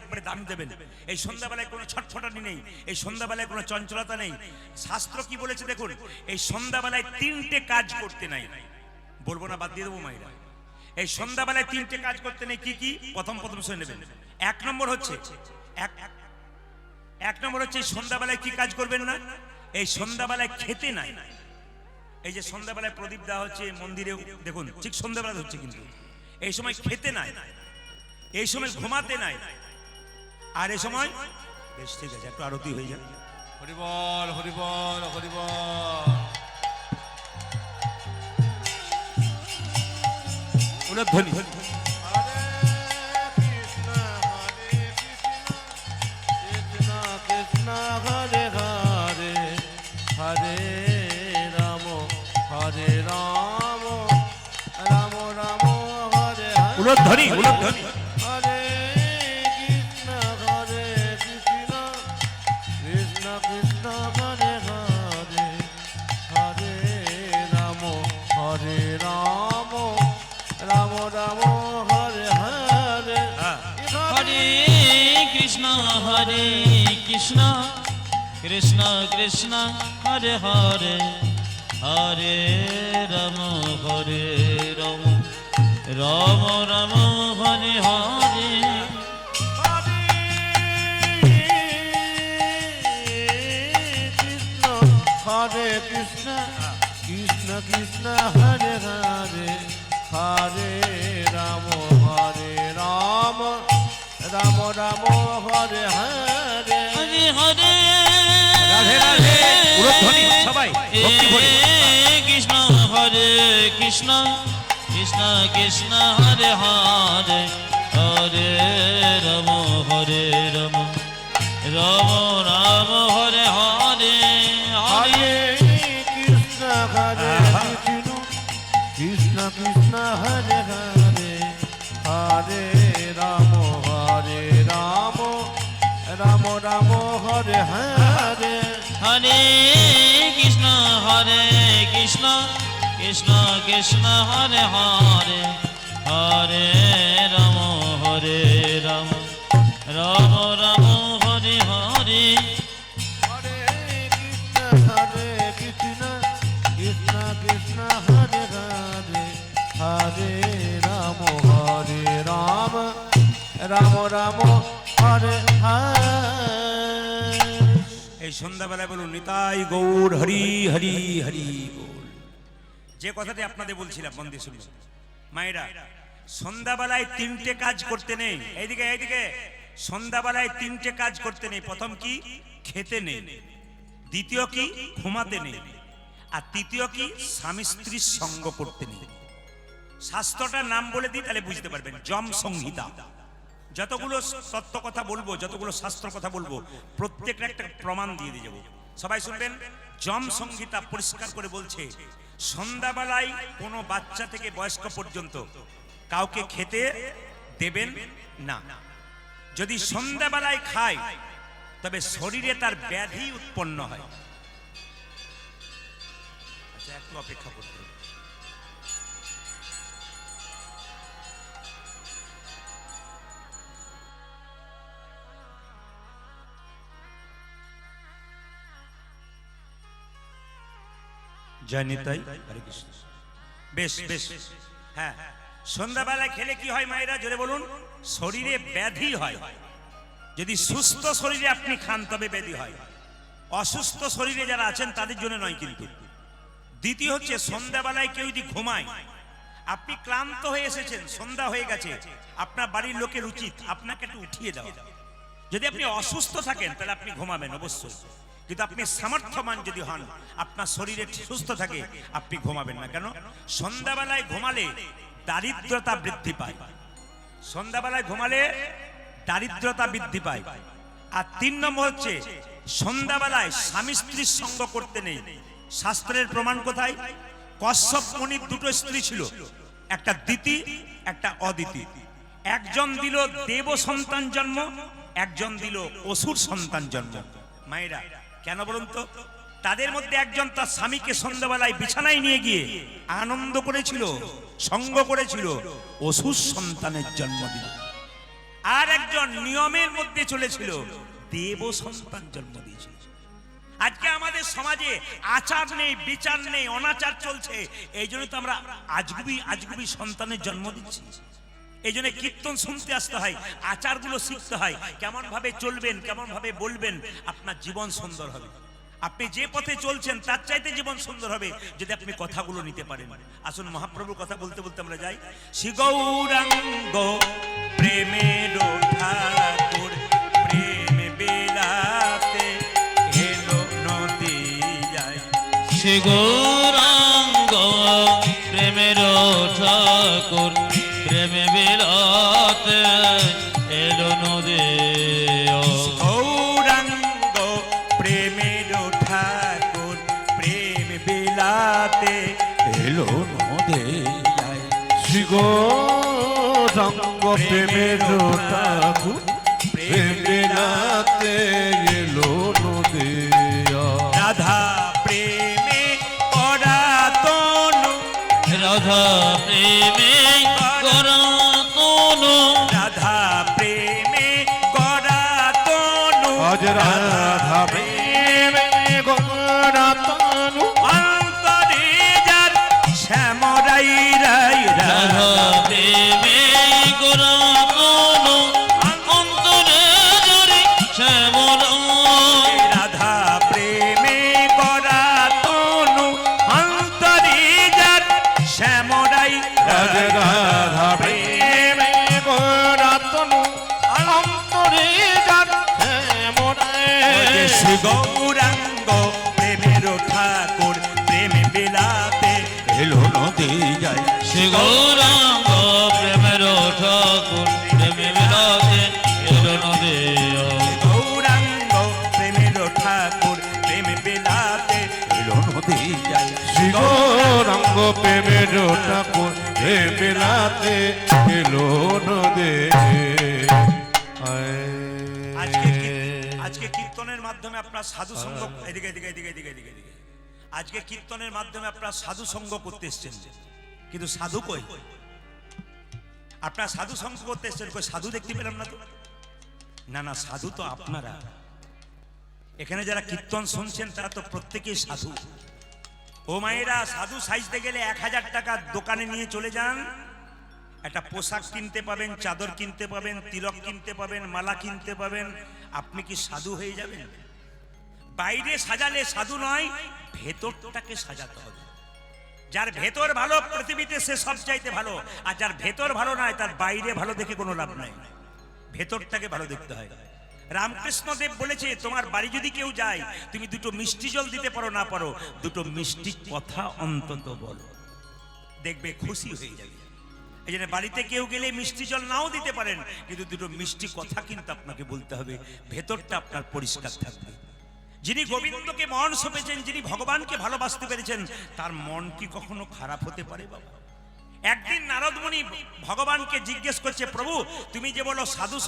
একবারে দাম দেবেন। এই সন্ধ্যাবেলায় কোনো ছটফটানি নেই, এই সন্ধ্যাবেলায় কোনো চঞ্চলতা নেই। শাস্ত্র কি বলেছে দেখুন, এই সন্ধ্যাবেলায় তিনটে কাজ করতে নাই। বলবো না, বাদ দিয়ে দেবো মাইরা। এই সন্ধ্যাবেলায় তিনটে কাজ করতে নেই। কি কি? প্রথম শুনে নেবেন। এক নম্বর হচ্ছে এই সন্ধ্যাবেলায় কি কাজ করবেন না? এই সন্ধ্যাবেলায় খেতে নাই। এই যে সন্ধ্যাবেলায় প্রদীপ দেওয়া হচ্ছে মন্দিরে, দেখুন ঠিক সন্ধ্যাবেলা হচ্ছে, কিন্তু এই সময় খেতে নাই, এই সময় ঘুমাতে নাই, আর এই সময় বেশ ঠিক আছে একটু আরতি হয়ে যায়। হরিবল হরিবল হরিবল। ধ্বনি কৃষ্ণ হরে হরে হরে রাম হরে রাম রাম রাম হরে হরে ধ্বনি হরে কৃষ্ণ হরে কৃষ্ণ কৃষ্ণ কৃষ্ণ হরে হরে হরে রাম রাম রাম রাম হরে হরে হরে কৃষ্ণ কৃষ্ণ কৃষ্ণ হরে হরে হরে রাম রাম রাম রাম হরে হরে হরে কৃষ্ণ কৃষ্ণ কৃষ্ণ হরে হরে হরে রাম রাম রাম রাম হরে হরে হরে হরে রাধে রাধে। ধ্বনি সবাই ভক্তি ভরে। কৃষ্ণ হরে কৃষ্ণ কৃষ্ণ কৃষ্ণ হরে হরে হরে রাম রাম রাম রাম হরে হরে হরে কৃষ্ণ হরে কৃষ্ণ কৃষ্ণ কৃষ্ণ হরে হরে হরে রাম রাম রাম রাম হরে হরে হরে কৃষ্ণ কৃষ্ণ কৃষ্ণ কৃষ্ণ হরে হরে হরে রাম রাম রাম রাম হরে হরে হরে কৃষ্ণ কৃষ্ণ কৃষ্ণ হরে হরে হরে রাম রাম রাম হরে হরে। এই সন্ধ্যাবেলায় বলুন নিতাই গৌর হরি হরি হরি বল। যে কথাটি আপনাদের বলছিলাম মন দিয়ে শুনবেন মায়েরা, সন্ধ্যাবেলায় তিনটে কাজ করতে নেই। এইদিকে সন্ধ্যাবেলায় তিনটে কাজ করতে নেই। প্রথম কি? খেতে নেই। দ্বিতীয় কি? ঘুমাতে নেই। আর তৃতীয় কি? স্বামী স্ত্রীর সঙ্গ করতে নেই। শাস্ত্রটার নাম বলে দিই তাহলে বুঝতে পারবেন। যম সংহিতা। যতগুলো তত্ত্ব কথা বলবো, যতগুলো শাস্ত্র কথা বলবো, প্রত্যেকটা একটা প্রমাণ দিয়ে দিয়ে যাবো। সবাই শুনবেন। যম সংহিতা পরিষ্কার করে বলছে, সন্ধ্যাবেলায় কোনো বাচ্চা থেকে বয়স্ক পর্যন্ত কাউকে খেতে দেবেন না। যদি সন্ধ্যাবেলায় খায় তবে শরীরে তার ব্যাধি উৎপন্ন হয়। আচ্ছা একটু অপেক্ষা করতে হবে। জয় নিতাই, হরে কৃষ্ণ। বেশ বেশ, হ্যাঁ সন্ধ্যাবেলায় খেলে কি হয় মায়েরা জোরে বলুন? শরীরে ব্যাধি হয়। যদি সুস্থ শরীরে আপনি খান তবে ব্যাধি হয়, অসুস্থ শরীরে যারা আছেন তাদের জন্য নয়। কিন্তু দ্বিতীয় হচ্ছে, সন্ধ্যাবেলায় কেউ যদি ঘুমায়, আপনি ক্লান্ত হয়ে এসেছেন, সন্ধ্যা হয়ে গেছে, আপনার বাড়ির লোকের উচিত আপনাকে একটু উঠিয়ে দেওয়া। যদি আপনি অসুস্থ থাকেন তাহলে আপনি ঘুমাবেন অবশ্যই, কিন্তু আপনি সামর্থ্যবান যদি হন, আপনার শরীরে সুস্থ থাকে, আপনি ঘুমাবেন না। কেন? সন্ধ্যাবেলায় ঘুমালে দারিদ্রতা বৃদ্ধি পায়। সন্ধ্যাবেলায় ঘুমালে দারিদ্রতা বৃদ্ধি পায়। আর 3 নম্বর হচ্ছে, সন্ধ্যাবেলায় স্বামী স্ত্রীর সঙ্গ করতে নেই। শাস্ত্রের প্রমাণ কোথায়? কশ্যপ মুনির 2টো স্ত্রী ছিল, একটা দিতি একটা অদিতি। একজন দিল দেব সন্তান জন্ম, একজন দিল অসুর সন্তান জন্ম। মায়েরা কেন বলুন তো? তাদের মধ্যে একজন তার স্বামীকে সন্ধ্যাবেলায় বিছানায় নিয়ে গিয়ে আনন্দ করেছিল, সঙ্গ করেছিল, অসুর সন্তানের জন্ম দিল। আর একজন নিয়মের মধ্যে চলেছিল, দেব সন্তান জন্ম দিয়েছিল। আজকে আমাদের সমাজে আচার নেই, বিচার নেই, অনাচার চলছে। এই জন্য তো আমরা আজগুবি সন্তানের জন্ম দিচ্ছি। এই জন্য কীর্তন শুনতে আসতে হয়, আচারগুলো শিখতে হয়, কেমন ভাবে চলবেন, কেমন ভাবে বলবেন, আপনার জীবন সুন্দর হবে। আপনি যে পথে চলছেন তার চাইতে জীবন সুন্দর হবে যদি আপনি কথাগুলো নিতে পারেন। আসুন মহাপ্রভুর কথা বলতে বলতে আমরা যাই। শ্রী গৌরাঙ্গ প্রেমের ঠাকুর প্রেম বিলাতে এলো নদী যায়। শ্রী গৌরাঙ্গ প্রেমের ঠাকুর প্রেমে বিলাতে এলো নদী। গৌরাঙ্গ প্রেমের ঠাকুর প্রেম বিলাতে এলো নদী যায়। শ্রী গৌরাঙ্গ প্রেমের ঠাকুর প্রেম বিলাতে এলো নদিয়া। রাধা প্রেমে করা তনু, রাধা প্রেমে করা তনু, রাধা প্রেমে করা তনু, আজ রাধা প্রেমে গোরা তনু, অন্তরে যার শ্যামরাই রাই। রাধা প্রেমে করা তনু, অন্তরে জড়ি শ্যামল। রাধা প্রেমে করা তনু, অন্তরে যার শ্যামরাই আজ রাধা প্রেমে গোরা তনু, অন্তরে যার শ্যামরাই। শ্রী গৌরাঙ্গ প্রেমের ঠাকুর প্রেম বিলাতে এলো নদী যায়। শ্রী গৌরাঙ্গ প্রেমের ঠাকুর প্রেমে বিলাতে এলো নদী। গৌরাঙ্গ প্রেমের ঠাকুর প্রেম বিলাতে এলো নদী যায়। শ্রী গৌরাঙ্গ প্রেমের ঠাকুর প্রেম বিলাতে এলো নদী। আজকে কীর্তনের মাধ্যমে আপনার সাধু সঙ্গ, এদিকে এদিকে এদিকে এদিকে এদিকে এদিকে, আজকে কীর্তনের মাধ্যমে আপনার সাধু সঙ্গ করতে এসছেন, কিন্তু সাধু কই? আপনার সাধু সঙ্গ করতে এসছেন, কই সাধু দেখতে পেলাম না তো। না না, সাধু তো আপনারা। এখানে যারা কীর্তন শুনছেন তারা তো প্রত্যেকেই সাধু। ও মায়েরা, সাধু সাজতে গেলে 1000 টাকা দোকানে নিয়ে চলে যান, একটা পোশাক কিনতে পাবেন, চাদর কিনতে পাবেন, তিলক কিনতে পাবেন, মালা কিনতে পাবেন। আপনি কি সাধু হয়ে যাবেন? বাইরে সাজালে সাধু নয়, ভেতরটাকে সাজাতে হবে। যার ভেতর ভালো পৃথিবীতে সে সব চাইতে ভালো, আর যার ভেতর ভালো নয় তার বাইরে ভালো দেখে কোনো লাভ নাই। ভেতরটাকে ভালো দেখতে হয়। রামকৃষ্ণ দেব বলেছে, তোমার বাড়ি যদি কেউ যায়, তুমি দুটো মিষ্টি জল দিতে পারো না পারো, দুটো মিষ্টি কথা অন্তত বলো, দেখবে খুশি হয়ে যাবে। এই জন্য বাড়িতে কেউ গেলে মিষ্টি জল নাও দিতে পারেন, কিন্তু দুটো মিষ্টি কথা কিন্তু আপনাকে বলতে হবে, ভেতরটা আপনার পরিষ্কার থাকবে। যিনি গোবিন্দকে মন সঁপেছেন, যিনি ভগবানকে ভালোবাসতে পেরেছেন, তার মন কি কখনো খারাপ হতে পারে বাবা? একদিন নারদ মুনি ভগবানকে জিজ্ঞেস করছে, প্রভু তুমি যে বলো সাধু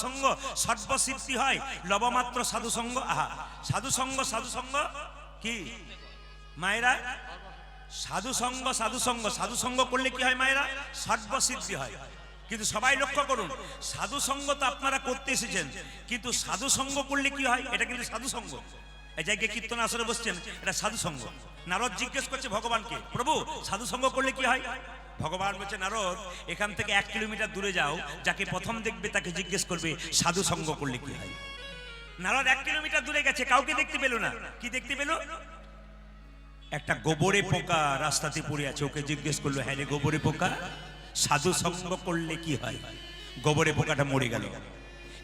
সঙ্গ সর্বসিদ্ধি হয়, লবমাত্র সাধু সঙ্গ, আহা সাধু সঙ্গ কি মায়েরা? সাধু সঙ্গ করলে কি হয় মায়েরা? সর্বসিদ্ধি হয়। কিন্তু সবাই লক্ষ্য করুন, সাধু সঙ্গ তো আপনারা করতে এসেছেন, কিন্তু সাধু সঙ্গ করলে কি হয়? এটা কিন্তু সাধু সঙ্গ। এই জায়গায় কীর্তন আসরে বসছেন, এটা সাধু সঙ্গ। নারদ জিজ্ঞেস করছে ভগবানকে, প্রভু সাধু সঙ্গ করলে কি হয়? ভগবান বলছে, নারদ এখান থেকে 1 কিলোমিটার দূরে যাও, যাকে প্রথম দেখবে তাকে জিজ্ঞেস করবে সাধু সঙ্গ করলে কি হয়। নারদ 1 কিলোমিটার দূরে গেছে, কাউকে দেখতে পেল না। কি দেখতে পেল? একটা গোবরে পোকা রাস্তাতে পড়ে আছে, ওকে জিজ্ঞেস করলো, হ্যাঁ রে গোবরে পোকা, সাধু সঙ্গ করলে কি হয়? গোবরে পোকাটা মরে গেল।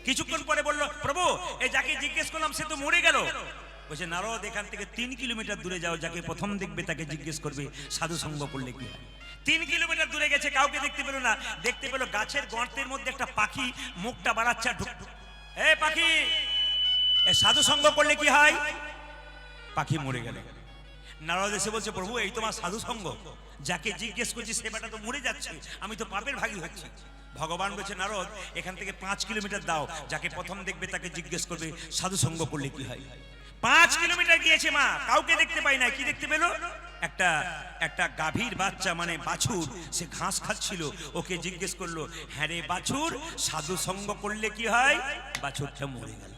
কিছুক্ষণ পরে বলল, প্রভু এই যাকে জিজ্ঞেস করলাম সে তো মরে গেল। বলছে, নারদ এখান থেকে 3 কিলোমিটার দূরে যাও, যাকে প্রথম দেখবে তাকে জিজ্ঞেস করবে সাধু সঙ্গ করলে কি হয়। 3 কিলোমিটার দূরে গেছে, কাউকে দেখতে পেল না। দেখতে পেল গাছের গর্তের মধ্যে একটা পাখি মুখটা বাড়াচ্ছে, এ পাখি, এ সাধু সঙ্গ করলে কি হয়? পাখি মরে গেল। নারদ এসে বলছে, প্রভু এই তোমার সাধু সঙ্গ, যাকে জিজ্ঞেস করছি সে বেটা তো মরে যাচ্ছে, আমি তো পাপের ভাগী হচ্ছি। ভগবান বলছে, নারদ এখান থেকে 5 কিলোমিটার দাও, যাকে প্রথম দেখবে তাকে জিজ্ঞেস করবে সাধু সঙ্গ করলে কি হয়। 5 কিলোমিটার গিয়েছে মা, কাউকে দেখতে পাই না। কি দেখতে পেল? একটা একটা গাভীর বাচ্চা মানে বাছুর সে ঘাস খাচ্ছিল, ওকে জিজ্ঞেস করলো, হ্যাঁ রে বাছুর, সাধু সঙ্গ করলে কি হয়? বাছুরটা মরে গেল।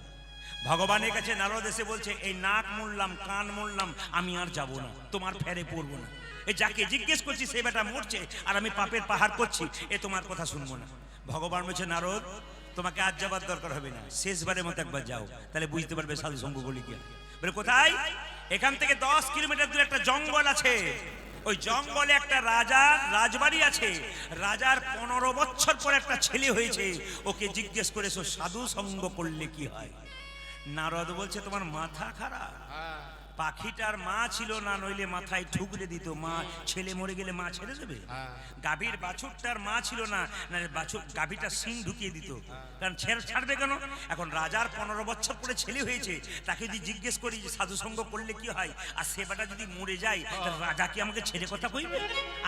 ভগবানের কাছে নারদ এসে বলছে, এই নাক মুড়লাম, কান মুড়লাম, আমি আর যাব না, তোমার ফেরে পড়বো না। এই যাকে জিজ্ঞেস করছি সে বেটা মরছে আর আমি পাপের পাহাড় করছি, এ তোমার কথা শুনবো না। ভগবান বলছে, নারদ তোমাকে আজ যাবার দরকার হবে না, শেষবারের মতো একবার যাও, তাহলে বুঝতে পারবে সাধু সঙ্গ বলি কি। বলে কোথায়? এখান থেকে 10 কিলোমিটার দূরে একটা জঙ্গল আছে, ওই জঙ্গলে একটা রাজার রাজবাড়ি আছে। রাজার 15 বছর পর একটা ছেলে হয়েছে, ওকে জিজ্ঞেস করেছো সাধু সঙ্গ করলে কি হয়? নারদ বলছে, তোমার মাথা খারাপ। পাখিটার মা ছিল না, নইলে মাথায় ঠুকরে দিত, মা ছেলে মরে গেলে মা ছেড়ে দেবে? গাভীর বাছুরটার মা ছিল না, না বাছুর গাভীটা সিং ঢুকিয়ে দিত, কারণ ছাড়বে কেন? এখন রাজার 15 বছর পরে ছেলে হয়েছে, তাকে যদি জিজ্ঞেস করি যে সাধু সঙ্গ করলে কি হয়, আর সেবাটা যদি মরে যায়, রাজা কি আমাকে ছেড়ে কথা কইবে?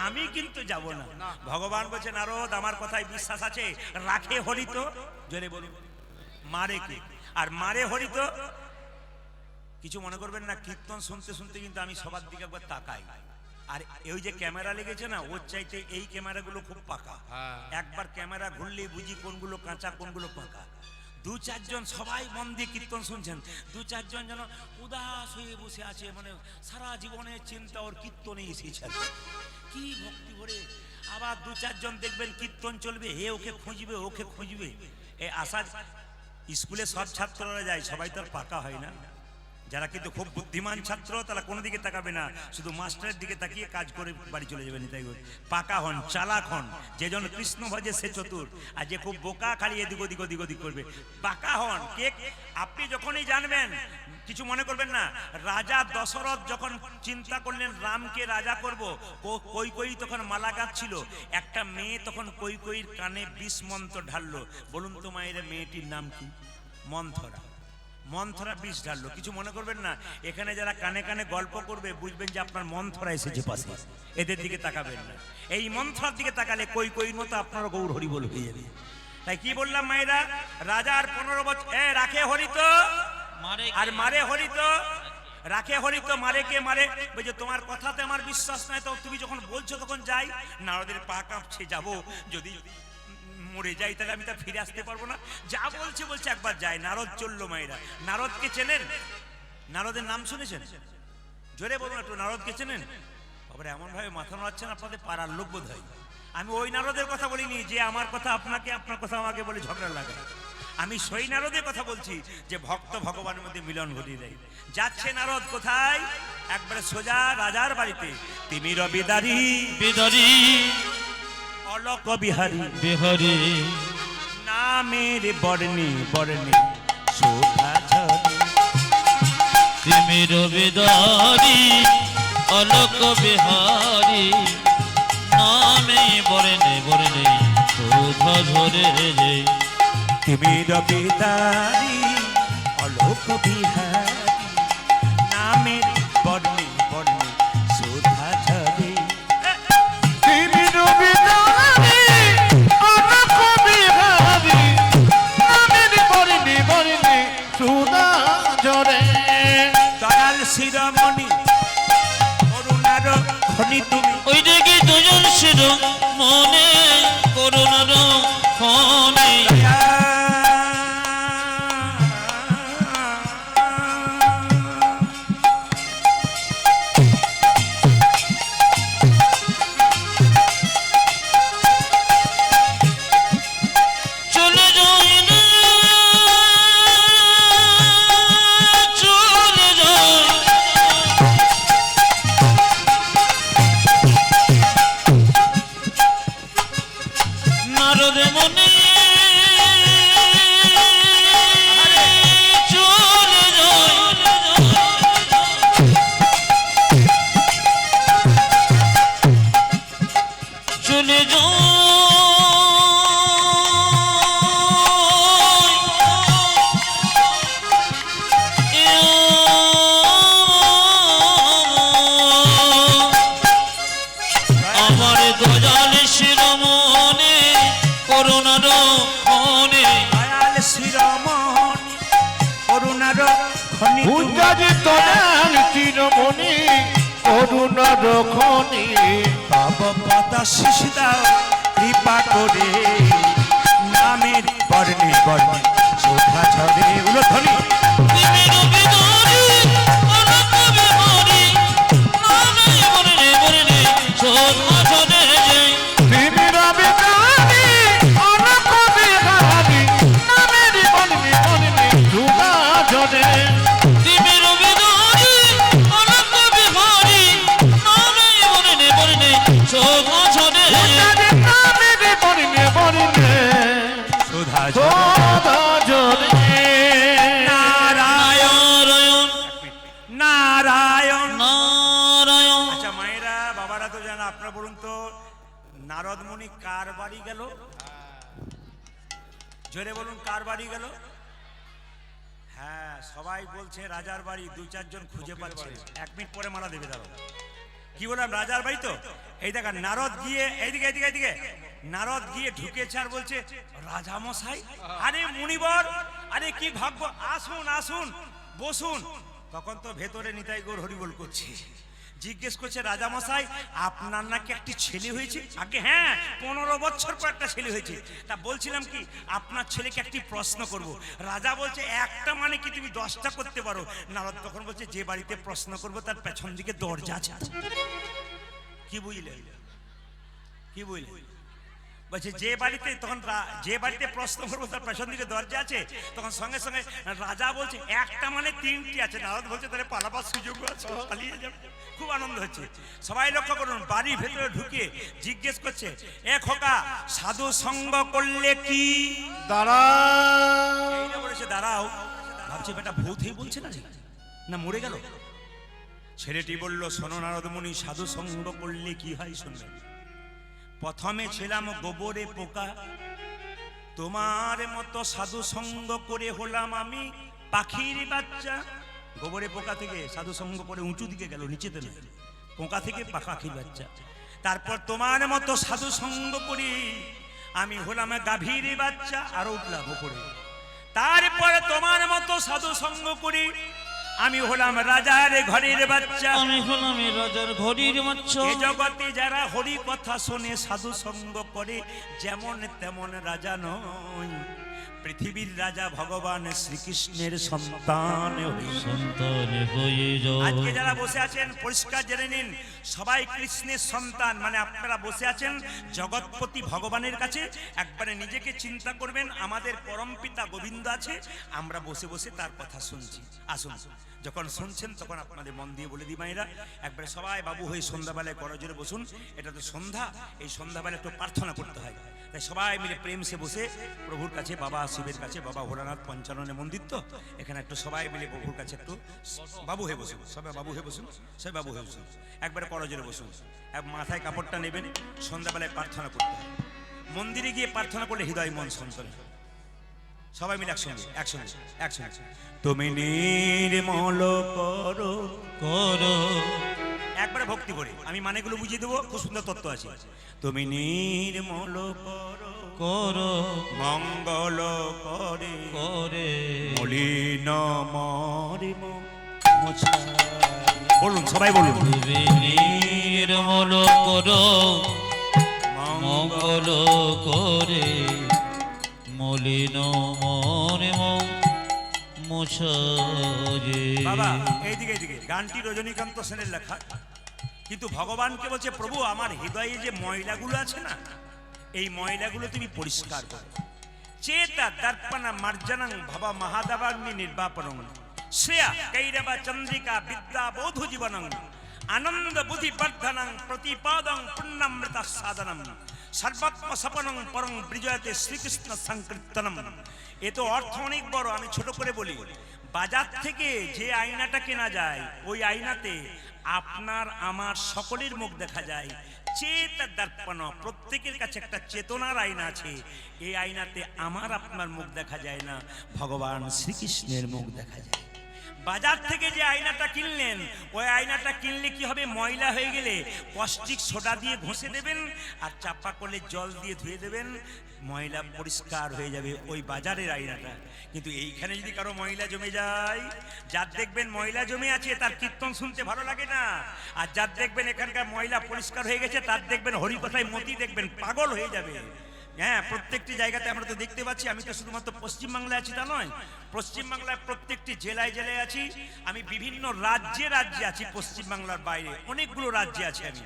আমি কিন্তু যাব না। ভগবান বলছে, নারদ আমার কথায় বিশ্বাস আছে, রাখে হরিত, জোরে বলুন, মারে কে? আর মারে হরিত। কিছু মনে করবেন না, কীর্তন শুনতে শুনতে কিন্তু আমি সবার দিকে একবার তাকাই, আর এই যে ক্যামেরা লেগেছে না, ওর চাইতে এই ক্যামেরাগুলো খুব পাকা। একবার ক্যামেরা ঘুরলেই বুঝি কোনগুলো কাঁচা কোনগুলো পাকা। 2-4 জন সবাই মন দিয়ে কীর্তন শুনছেন, 2-4 জন যেন উদাস হয়ে বসে আছে, মানে সারা জীবনের চিন্তা ওর কীর্তনে এসেছে, কি ভক্তি ভরে। আবার 2-4 জন দেখবেন কীর্তন চলবে, হে ওকে খুঁজবে ওকে খুঁজবে। এই আশা স্কুলে সব ছাত্ররা যায়, সবাই তো আর পাকা হয় না। যারা কিন্তু খুব বুদ্ধিমান ছাত্র তারা কোনো দিকে তাকাবে না, শুধু মাস্টারের দিকে তাকিয়ে কাজ করে বাড়ি চলে যাবেন। তাই পাকা হন, চালাক হন। যে জন কৃষ্ণ ভজে সে চতুর, আর যে খুব বোকা খালি এদিক ওদিক ওদিক ওদিক করবে। পাকা হন। কে আপনি যখনই জানবেন, কিছু মনে করবেন না, রাজা দশরথ যখন চিন্তা করলেন রামকে রাজা করব, কৈকেয়ী তখন মালা গাচ্ছিল, একটা মেয়ে তখন কৈকেয়ীর কানে 20 মন্ত্র ঢাললো। বলুন তো মায়ের মেয়েটির নাম কি? মন্থরা। মন্থরা 20 ঢাললো। কিছু মনে করবেন না, এখানে যারা কানে কানে গল্প করবে বুঝবেন যে আপনার মন্থরা এসেছে পাশে, এদের দিকে তাকাবেন না। এই মন্থরার দিকে তাকালে কৈকেয়ীর মতো আপনারও গৌর হরি বল হয়ে যাবে। তাই কি বললাম মায়েরা, রাজার 15 বছর রাখে হরিত আর মারে হরিত। রাখে হরিত, মারে কে? মারে বলছে তোমার কথাতে আমার বিশ্বাস নাই, তো তুমি যখন বলছো তখন যাই। নারদের পা কাঁপছে, যাবো, যদি মরে যাই তাহলে আমি তা ফিরে আসতে পারবো না। যা বলছে বলছে একবার যায়। নারদ চললো মায়েরা। নারদকে চেনেন? নারদের নাম শুনেছেন? জোরে বলুন একটু, নারদকে চেনেন? বাবা এমন ভাবে মাথা নাড়াচ্ছেন, আপনাদের পাড়ার লোক বোধ হয়। আমি ওই নারদের কথা বলিনি যে আমার কথা আপনাকে, আপনার কথা আমাকে বলে ঝগড়া লাগে। আমি সেই নারদের কথা বলছি যে ভক্ত ভগবানের মধ্যে মিলন ঘটিয়ে দেয়। যাচ্ছে নারদ কোথায়? একবারে সোজা রাজার বাড়িতে। তিমির বিদারি বিদারি অলোক বিহারী বিহারি নামের বর্ণে বর্ণে শোভা ঝরে। তিমির বিদারি অলোক বিহারি নামে বর্ণে বর্ণে শোভা ঝরে। তিমির বিদারি অলোক বিহারী নামের বর্ণে বর্ণে শোভা ঝরে। তিমির বিদারি অলোক বিহারী নামের বর্ণে বর্ণে সুধা ঝরে। দয়াল শিরোমণি করুণার খনি তুমি। ওই দেখি দুজন শির মনে করুণার খনি। চলে যাই না, চলে যাই নারদ মনে, চলে যাই চলে যাই আমার দয়াল শিরোমণি করুণার খনি। দয়াল শিরোমণি করুণার খনি তুমি। পূজাজি দয়াল শিরোমণি করুণার খনি তব পদ শিশু দাও কৃপা করে নামের বর্ণে বর্ণে শোভা ঝরে উলধ্বনি তিমির বিদারি অনন্ত বিহারি নামে বর্ণে বর্ণে শোভা ঝরে তিমির বিদারি অনন্ত বিহারি নামের বর্ণে বর্ণে শোভা ঝরে তিমির বিদারি অনন্ত বিহারি নামে বর্ণে বর্ণে শোভা ঝরে নামের বর্ণে বর্ণে শোভা শোভা ঝরে নারায়ণ নারায়ণ নারায়ণ আচ্ছা মায়েরা বাবারা তো জানা, আপনারা বলুন তো নারদ মুনি কার বাড়ি গেল? জোরে বলুন, কার বাড়ি গেল? হ্যাঁ, সবাই বলছে রাজার বাড়ি, দু চারজন খুঁজে পাচ্ছে। 1 মিনিট পরে মারা দেবে দাঁড়ো। কি বললাম? রাজার বাড়ি তো। এই দেখা নারদ গিয়ে এইদিকে এইদিকে এইদিকে নারদ গিয়ে ঢুকেছে আর বলছে রাজা মশাই, আরে মুনিবর, আরে কি ভাগ্য, আসুন আসুন বসুন। তখন তো ভেতরে নিতাই গৌর হরিবোল করছে। জিজ্ঞেস করছে রাজা মশাই, আপনার নাকি একটি ছেলে হয়েছে? আগে হ্যাঁ, 15 বছর পর একটা ছেলে হয়েছে। তা বলছিলাম কি, আপনার ছেলেকে একটি প্রশ্ন করব। রাজা বলছে একটা মানে কি তুমি 10টা করতে পারো? নারদ তখন বলছে যে বাড়িতে প্রশ্ন করব তার পেছন দিকে দরজা আছে। কি বুঝলেন? কি বুঝলেন? বলছে যে বাড়িতে, তখন যে বাড়িতে প্রশ্ন করবো তার পেছন দিকে দরজা আছে। তখন সঙ্গে সঙ্গে রাজা বলছে একটা মানে 3টি আছে। নারদ বলছে তাহলে পালাবার সুযোগ আছে, পালিয়ে যাবে। খুব আনন্দ হচ্ছে। সবাই লক্ষ্য করুন, বাড়ির ভেতরে ঢুকে জিজ্ঞেস করছে, এ খোকা, সাধু সঙ্গ করলে কি দাঁড়াও এইটা বলেছে দাঁড়াও। ভাবছে বেটা ভূত হয়ে বলছে না মরে গেল। ছেলেটি বলল, শোনো নারদ মুনি, সাধু সঙ্গ করলে কি হয় শুনবেন। প্রথমে ছিলাম গোবরে পোকা, তোমার মতো সাধু সঙ্গ করে হলাম আমি পাখির বাচ্চা। গোবরে পোকা থেকে সাধু সঙ্গ করে উঁচু দিকে গেল, নিচেতে নয়, পোকা থেকে পাখির বাচ্চা। তারপর তোমার মতো সাধু সঙ্গ করি আমি হলাম গাভীর বাচ্চা, আরো উঠলাম উপরে। তারপরে তোমার মতো সাধু সঙ্গ করি আমি হলাম রাজার ঘরের বাচ্চা। আমি হলাম রাজার ঘরের বাচ্চা। এ জগতে যারা হরি কথা শোনে, সাধু সঙ্গ করে, যেমন তেমন রাজা নয়, পৃথিবীর রাজা ভগবান শ্রীকৃষ্ণের সন্তান হয়ে। সন্তান হয়ে যাও। আজকে যারা বসে আছেন পরিষ্কার জেনে নিন, সবাই কৃষ্ণের সন্তান। মানে আপনারা বসে আছেন জগৎপতি ভগবানের কাছে। একবারে নিজেকে চিন্তা করবেন, আমাদের পরমপিতা গোবিন্দ আছে, আমরা বসে বসে তার কথা শুনছি। আসুন, যখন শুনছেন তখন আপনাদের মন দিয়ে বলে দিই মায়েরা, একবারে সবাই বাবু হয়ে সন্ধ্যাবেলায় করজোরে বসুন। এটা তো সন্ধ্যা, এই সন্ধ্যাবেলায় একটু প্রার্থনা করতে হয়। তাই সবাই মিলে প্রেম সে বসে প্রভুর কাছে, বাবা শিবের কাছে, বাবা ভোলানাথ পঞ্চাননের মন্দির তো এখানে, একটু সবাই মিলে প্রভুর কাছে একটু বাবু হয়ে বসুন। সবাই বাবু হয়ে বসুন, সবাই বাবু হয়ে বসুন, একবারে করজোরে বসুন। এক মাথায় কাপড়টা নেবেন, সন্ধ্যাবেলায় প্রার্থনা করতে হয়। মন্দিরে গিয়ে প্রার্থনা করলে হৃদয় মন সন্তোষ। সবাই মিলে একসঙ্গে একসঙ্গে একসঙ্গে। তুমি নির্মল করো করো একবারে ভক্তি করে, আমি মানেগুলো বুঝিয়ে দেবো, খুব সুন্দর তত্ত্ব আছে। তুমি নির্মল করো করো মঙ্গল করে করে মলিন মরিম মোছাই। বলুন, সবাই বলুন। তুমি নির্মল করো মঙ্গল করে মলিন মনে মোছায়ে। বাবা এইদিকে এইদিকে, গানটি রজনীকান্ত সেনের লেখা, কিন্তু ভগবানকে বলছে প্রভু আমার হৃদয়ে যে ময়লাগুলো আছে না, এই ময়লাগুলো তুমি পরিষ্কার করো। চেতা দর্পণ মার্জনং ভব মহাদেবাগ্নি নির্বাপনং শ্রেয়া কৈরব চন্দ্রিকা বিদ্যা বোধ জীবনং আনন্দ বুদ্ধি বর্ধনং প্রতিপাদং পুণ্যমৃত সাধনম সর্বাত্ম সপনং পরং বিজয়তে শ্রীকৃষ্ণ সংকীর্তনম। এ তো অর্থ অনেক বড়, আমি ছোট করে বলি। বাজার থেকে যে আয়নাটা কেনা যায়, ওই আয়নাতে আপনার আমার সকলের মুখ দেখা যায়। চেত দর্পণ, প্রত্যেকের কাছে একটা চেতনার আয়না আছে। এই আয়নাতে আমার আপনার মুখ দেখা যায় না, ভগবান শ্রীকৃষ্ণের মুখ দেখা যায়। বাজার থেকে যে আয়নাটা কিনলেন, ওই আয়নাটা কিনলে কি হবে, ময়লা হয়ে গেলে কস্টিক সোডা দিয়ে ঘষে দেবেন আর চাপা করলে জল দিয়ে ধুয়ে দেবেন, ময়লা পরিষ্কার হয়ে যাবে ওই বাজারের আয়নাটা। কিন্তু এইখানে যদি কারো ময়লা জমে যায়, যার দেখবেন ময়লা জমে আছে তার কীর্তন শুনতে ভালো লাগে না, আর যার দেখবেন এখানকার ময়লা পরিষ্কার হয়ে গেছে তার দেখবেন হরিকথায় মতি দেখবেন পাগল হয়ে যাবে। হ্যাঁ, প্রত্যেকটি জায়গাতে আমরা তো দেখতে পাচ্ছি। আমি তো শুধুমাত্র পশ্চিমবাংলায় আছি তা নয়, পশ্চিমবাংলায় প্রত্যেকটি জেলায় জেলায় আছি আমি, বিভিন্ন রাজ্যে রাজ্যে আছি। পশ্চিমবাংলার বাইরে অনেকগুলো রাজ্যে আছি আমি,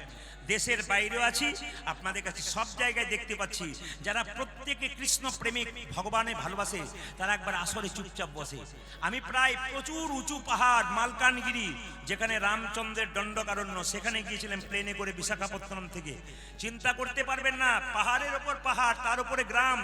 দেশের বাইরেও আছি। আপনাদের কাছে সব জায়গায় দেখতে পাচ্ছি যারা প্রত্যেকে কৃষ্ণ প্রেমিক, ভগবানের ভালোবাসে, তারা একবার আসরে চুপচাপ বসে। আমি প্রায় প্রচুর উঁচু পাহাড়, মালকানগিরি যেখানে রামচন্দ্রের দণ্ডকারণ্য, সেখানে গিয়েছিলাম প্লেনে করে বিশাখাপত্তনম থেকে। চিন্তা করতে পারবেন না, পাহাড়ের ওপর পাহাড়, তার উপরে গ্রাম,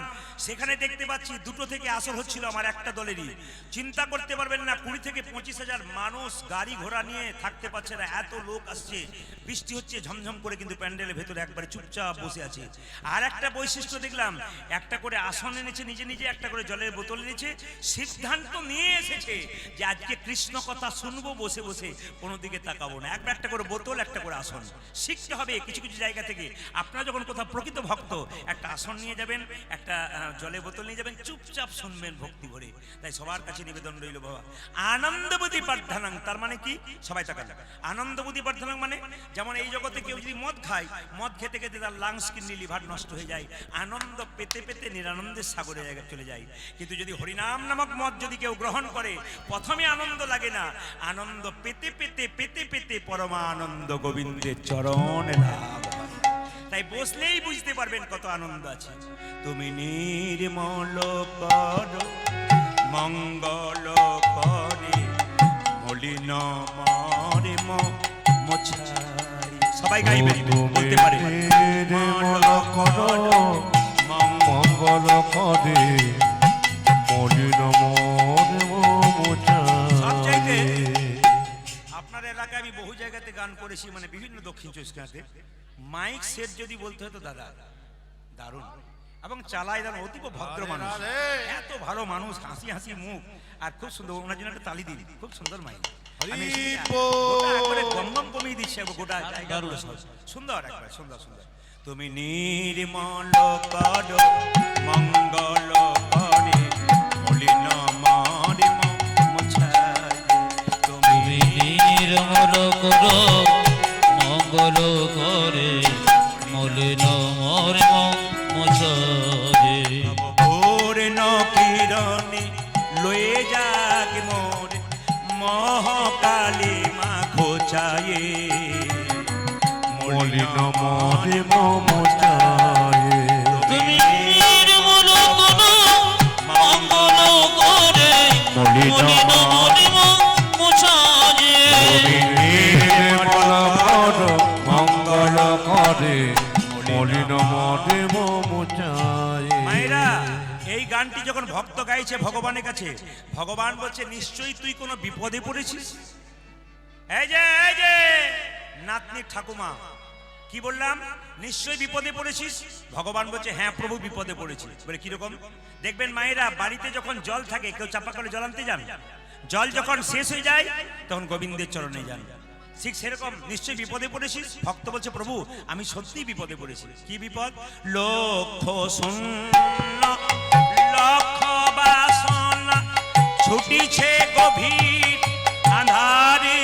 সেখানে দেখতে পাচ্ছি 2টো থেকে আসর হচ্ছিল আমার একটা দলেরই। চিন্তা করতে পারবেন না, 20 থেকে 25,000 মানুষ গাড়ি ঘোড়া নিয়ে থাকতে পারছে না, এত লোক আসছে, বৃষ্টি হচ্ছে ঝমঝম করে, কিন্তু প্যান্ডেলের ভেতরে একবারে চুপচাপ বসে আছে। আর একটা বৈশিষ্ট্য দেখলাম, একটা করে আসন এনেছে নিজে নিজে, একটা করে জলের বোতল এনেছে, সিদ্ধান্ত নিয়ে এসেছে যে আজকে কৃষ্ণ কথা শুনবো বসে বসে, কোনো দিকে তাকাবো না। একটা করে বোতল, একটা করে আসন। শিখতে হবে কিছু কিছু জায়গা থেকে। আপনারা যখন কোথাও প্রকৃত ভক্ত, একটা আসন নিয়ে যাবেন, একটা জলের বোতল নিয়ে যাবেন, চুপচাপ শুনবেন ভক্তি ভরে। তাই সবার কাছে নিবেদন রইল বাবা, আনন্দবতী প্রার্থনাং, তার মানে কি সবাই তাকান, আনন্দবতী প্রার্থনাং মানে যেমন এই জগতে কেউ যদি মদ খায়, মদ খেতে খেতে তার লাংস, কিডনি, লিভার নষ্ট হয়ে যায়, আনন্দ পেতে পেতে নিরানন্দের সাগরে চলে যায়। কিন্তু যদি হরিনাম নামক মদ যদি কেউ গ্রহণ করে, প্রথমে আনন্দ লাগে না, আনন্দ পেতে পেতে পেতে পেতে পরমানন্দ গোবিন্দের চরণ লাভ। তাই বসলেই বুঝতে পারবেন কত আনন্দ আছে। তুমি নির্মল কর মঙ্গল করে, মলিন মরে মোছাই। সবাই গাইবেন, বলতে পারে নির্মল কর মঙ্গল করে, মলিন মরে সবচাইতে মোছাই। আপনার এলাকায় আমি বহু জায়গাতে গান করেছি, মানে বিভিন্ন দক্ষিণ চব্বিশ পরগনাতে। মাইক সেট যদি বলতে হতো দাদা, দারুণ, এবং চালায় দারুণ, অতীব ভদ্র মানুষ, এত ভালো মানুষ, হাসি হাসি মুখ, আর খুব সুন্দর। ওনার জন্য একটা তালি দিন, খুব সুন্দর মাইক। আমি গোটা একবারে গমগম কমিয়ে দিচ্ছি, গোটা জায়গাগুলো সুন্দর, একবার সুন্দর সুন্দর। তুমি নির্মল কর মঙ্গল করে, মলিন মরে মোছাই। তুমি নির্মল করো মঙ্গল করে, মলিন মরে মোছায়ে। ভোর নকিরণে লয়ে যাক মোর, মহাকালী মা খোঁচায়ে, মলিন মরে মোছাই। তুমি নির্মল করো মঙ্গল করে, মলিন মরে মোছায়ে। নির্মল কর মঙ্গল করে, মলিন মরে মোছাই। মায়েরা, এই গানটি যখন ভক্ত গাইছে ভগবানের কাছে, ভগবান বলছে নিশ্চয়ই তুই কোনো বিপদে পড়েছিস। এই যে নাতনি ঠাকুমা, কি বললাম, নিশ্চয়ই বিপদে পড়েছিস। ভগবান বলছে হ্যাঁ প্রভু, বিপদে পড়েছি। বলে কিরকম? দেখবেন মায়েরা, বাড়িতে যখন জল থাকে, কেউ চাপা করে জল আনতে যান, জল যখন শেষ হয়ে যায় তখন গোবিন্দের চরণে যান। ঠিক সেরকম নিশ্চয়ই বিপদে পড়েছিস। ভক্ত বলছে প্রভু আমি সত্যি বিপদে পড়েছি। কি বিপদ? লক্ষ শূন্য লক্ষ বাসনা ছুটিছে গভীর আঁধারে,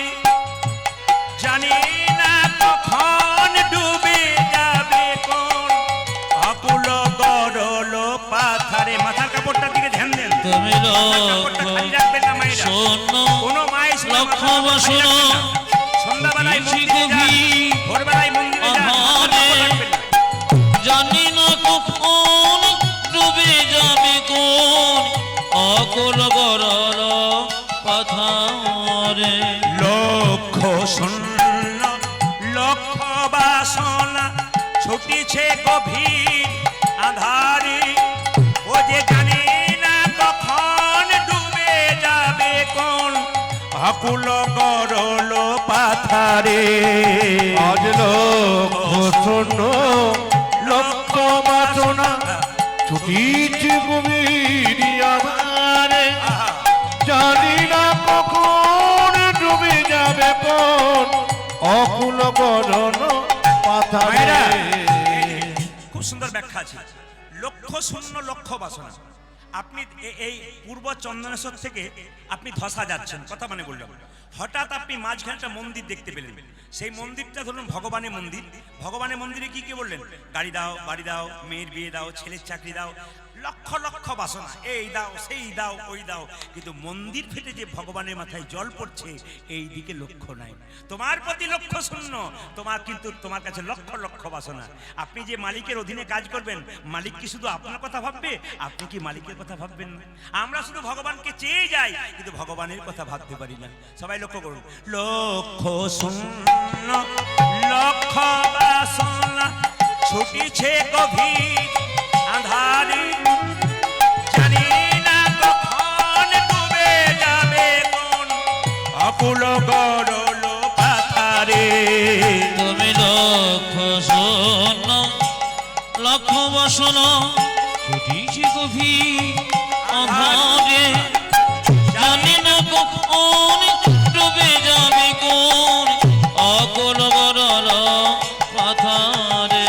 জানি না কখন ডুবে যাবে কোন অকুল গরল পাথারে। মাথার কাপড়টার দিকে ধ্যান দেন, তুমি কাপড়টা খালি রাখবেন না মায়েরা। শূন্য কোনো মায়ের লক্ষ বাসনা সন্ধ্যাবেলায় মন্দিরে যান, ভোরবেলায় মন্দিরে যান, আহারে, জানি না কখন ডুবে যাবে কোন অকুল গরল পাথারে। লক্ষ শূন্য লক্ষ বাসনা ছুটিছে গভীর আধারে, ও যে জানে না কখন ডুবে যাবে কোন অকুল গরল পাথারে। আজ লক্ষ শূন্য লক্ষ বাসনা ছুটিছে গভীর আধারে, জানি না কখন অকুল গরণ পাথারে মায়েরা, খুব সুন্দর ব্যাখ্যা আছে। লক্ষ্য শূন্য লক্ষ্য বাসনা। আপনি এই পূর্ব চন্দনেশ্বর থেকে আপনি ধসা যাচ্ছেন, কথা মানে বললাম, হঠাৎ আপনি মাঝখানে একটা মন্দির দেখতে পেলেন। সেই মন্দিরটা ধরুন ভগবানের মন্দির। ভগবানের মন্দিরে কি কি বললেন? গাড়ি দাও, বাড়ি দাও, মেয়ের বিয়ে দাও, ছেলের চাকরি দাও, লক্ষ লক্ষ বাসনা, এই দাও, সেই দাও, ওই দাও। কিন্তু মন্দির ফেটে যে ভগবানের মাথায় জল পড়ছে, এই দিকে লক্ষ্য নাই। তোমার প্রতি লক্ষ্য শূন্য, তোমার কাছে লক্ষ লক্ষ বাসনা। আপনি যে মালিকের অধীনে কাজ করবেন, মালিক কি শুধু আপনার কথা ভাববে? আপনি কি মালিকের কথা ভাববেন না? আমরা শুধু ভগবানকে চেয়ে যাই, কিন্তু ভগবানের কথা ভাবতে পারি না। সবাই লক্ষ্য করুন, লক্ষ্য শূন্য লক্ষ বাসনা, ছুটিছে গভীর আঁধারে, জানি না কখন ডুবে যাবে কোন অকুল গরল পাথারে। তুমি লক্ষ্য শূন্য লক্ষ্য বাসনা, ছুটিছে গভীর আঁধারে, জানি না কখন ডুবে যাবে কোন অকুল গরল পাথারে।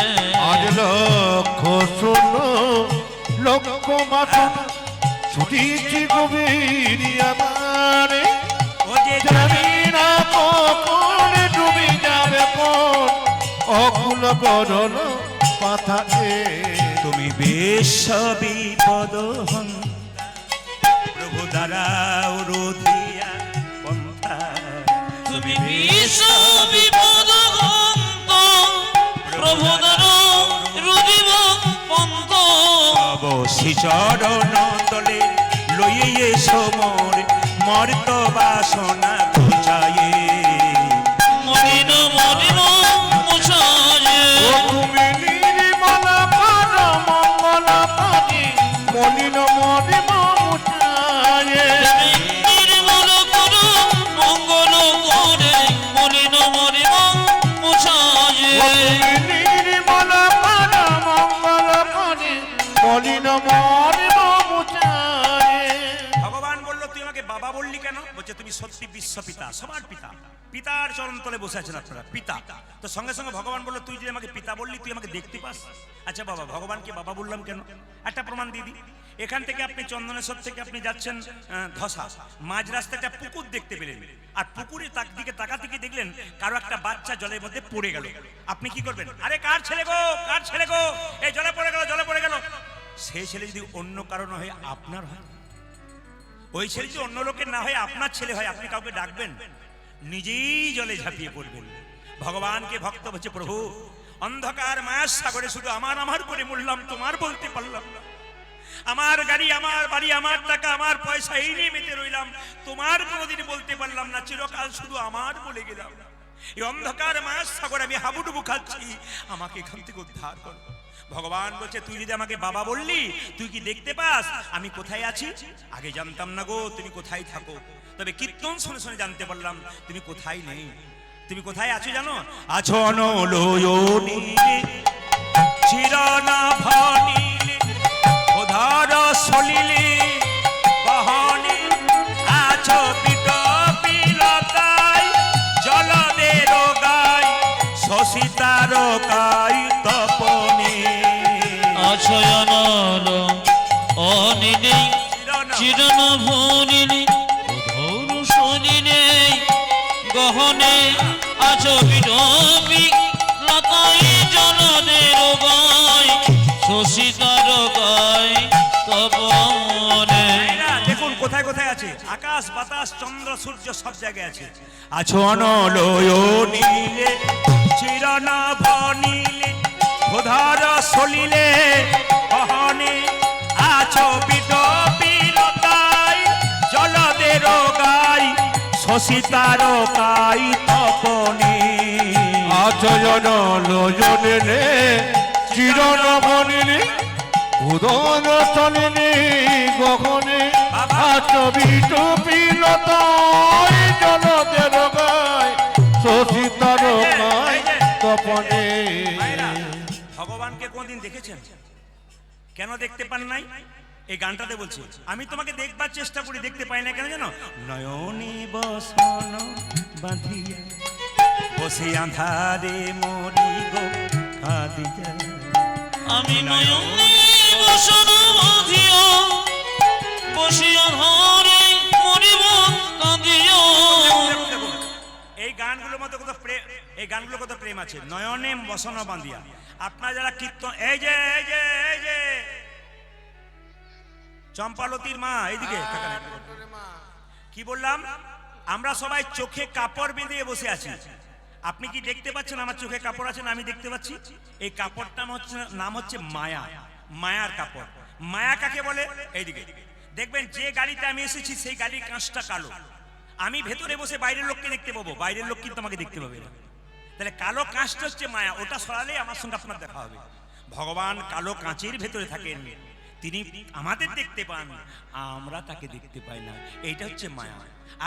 আজ লক্ষ্য শূন্য লক্ষ্য বাসনা, ছুটিছি গভীর আধারে, ও যে জানি না কখন ডুবে যাবে কোন অকুল গরণ পাথারে। তুমি বিশ্ব বিপদ হন, প্রভু দাঁড়াও রোধিয়া পন্থা। তুমি বিশ্ব বিপদ অন্ত, প্রভু দ্বারা রুদিব পন্ত। অবশি চরণ তলে লইয়ে সমর মর্ত বাসনা ঘুচায়ে। মলিন মলিন মুছায়ে, ও তুমি নির্মল পার মঙ্গল পানি, মলিন মলিন মুছায়ে। নির্মল করো মঙ্গল করে, মলিন মলিন মুছায়ে। ও তুমি নির্মল পার মঙ্গল পানি, মলিন মলিন মুছায়ে। ভগবান বলল, তুই আমাকে বাবা বললি কেন? বলছে তুমি সত্যি বিশ্ব পিতা, সবার পিতা। পিতার চরণ তলে বসে আছেন আপনারা, পিতা। তো সঙ্গে সঙ্গে ভগবান বলল, তুই যে আমাকে পিতা বললি, তুই আমাকে দেখতে পাস? আচ্ছা বাবা, ভগবানকে বাবা বললাম কেন? একটা প্রমাণ দিয়ে দিই। এখান থেকে আপনি চন্দনেশ্বর থেকে আপনি যাচ্ছেন ধসা, মাঝ রাস্তায় একটা পুকুর দেখতে পেলেন, আর পুকুরের দিকে তাকাতে গিয়ে দেখলেন কারো একটা বাচ্চা জলের মধ্যে পড়ে গেল। আপনি কি করবেন? আরে কার ছেলে গো, কার ছেলে গো, এই জলে পড়ে গেল, জলে পড়ে গেল। সেই ছেলে যদি অন্য কারণ হয় আপনার হয়, ওই ছেলে যদি অন্য লোকের না হয় আপনার ছেলে হয়, আপনি কাউকে ডাকবেন? নিজেই জলে ঝাঁপিয়ে পড়বেন। ভগবানকে ভক্ত বলছে, প্রভু অন্ধকার মায়ার সাগরে শুধু আমার আমার করে মরলাম, তোমার বলতে পারলাম না। আমার গাড়ি, আমার বাড়ি, আমার টাকা, আমার পয়সা, এই নিয়ে মেতে রইলাম, তোমার কোনোদিন বলতে পারলাম না। চিরকাল শুধু আমার বলে গেলাম। এই অন্ধকার মায়ার সাগরে আমি হাবুডুবু খাচ্ছি, আমাকে এখান থেকে উদ্ধার করো। ভগবান বলছে, তুই যদি আমাকে বাবা বললি, তুই কি দেখতে পাস আমি কোথায় আছি? আগে জানতাম না গো তুমি কোথায় থাকো, তবে কীর্তন শুনে শুনে জানতে পারলাম তুমি কোথায় নেই। তুমি কোথায় আছো জানো? আছো অনলোয়নীলে চিরনাভনীলে, ওধার সলিলে বহনে, আছো পিটপিলতায় জলদের গায়, শশী তারকায় তপনে। আছয়নল অনিলে চিরন ভনিলে, ধৌর শনিলে গহনে, আছো বিডবি লতাই জলদের গায়, শশী তারকায় তপনে। দেখুন কোথায় কোথায় আছে, আকাশ বাতাস চন্দ্র সূর্য সব জায়গায় আছে। আছো অনলোয়নীলে চিরনাভনীলে, ওধার সলিলে বহনে, আছো পিটপিলতায় জলদের গায়, শশী তারকায় তপনে। আচয়ন লোজনে চিরনবনে, উদন চলনে গহনে, আচবিত পিলতায় জলদের গায়, শশী তারকায় তপনে। ভগবানকে কোনদিন দেখেছেন? কেন দেখতে পান নাই? এই গানটাতে বলছি, আমি তোমাকে দেখবার চেষ্টা করি, দেখতে পাই না কেন জানো? নয়নে বসন বাঁধিয়া বসে আঁধারে মরি গো কাঁদি যায়। আমি নয়নে বসন বাঁধিয়া বসিয়া ধরে মরিব কাঁদিয়া। এই গানগুলোর মধ্যে কত প্রেম, এই গানগুলো কত প্রেম আছে। নয়নে বসন বাঁধিয়া, আপনারা যারা কীর্তন, এই যে এই যে এই যে চম্পালতির মা এইদিকে কি বললাম, আমরা সবাই চোখে কাপড় বেঁধে বসে আছি। আপনি কি দেখতে পাচ্ছেন আমার চোখে কাপড় আছে না? আমি দেখতে পাচ্ছি। এই কাপড়টা নাম হচ্ছে মায়া, মায়ার কাপড়। মায়া কাকে বলে? এইদিকে দেখবেন, যে গাড়িতে আমি এসেছি সেই গাড়ির কাঁচটা কালো। আমি ভেতরে বসে বাইরের লোককে দেখতে পাবো, বাইরের লোক কিন্তু আমাকে দেখতে পাবে না। তাহলে কালো কাঁচটা হচ্ছে মায়া, ওটা সরালেই আমার সঙ্গে আপনার দেখা হবে। ভগবান কালো কাঁচের ভেতরে থাকেন, তিনি আমাদের দেখতে পান, আমরা তাকে দেখতে পাই না। এইটা হচ্ছে মায়া।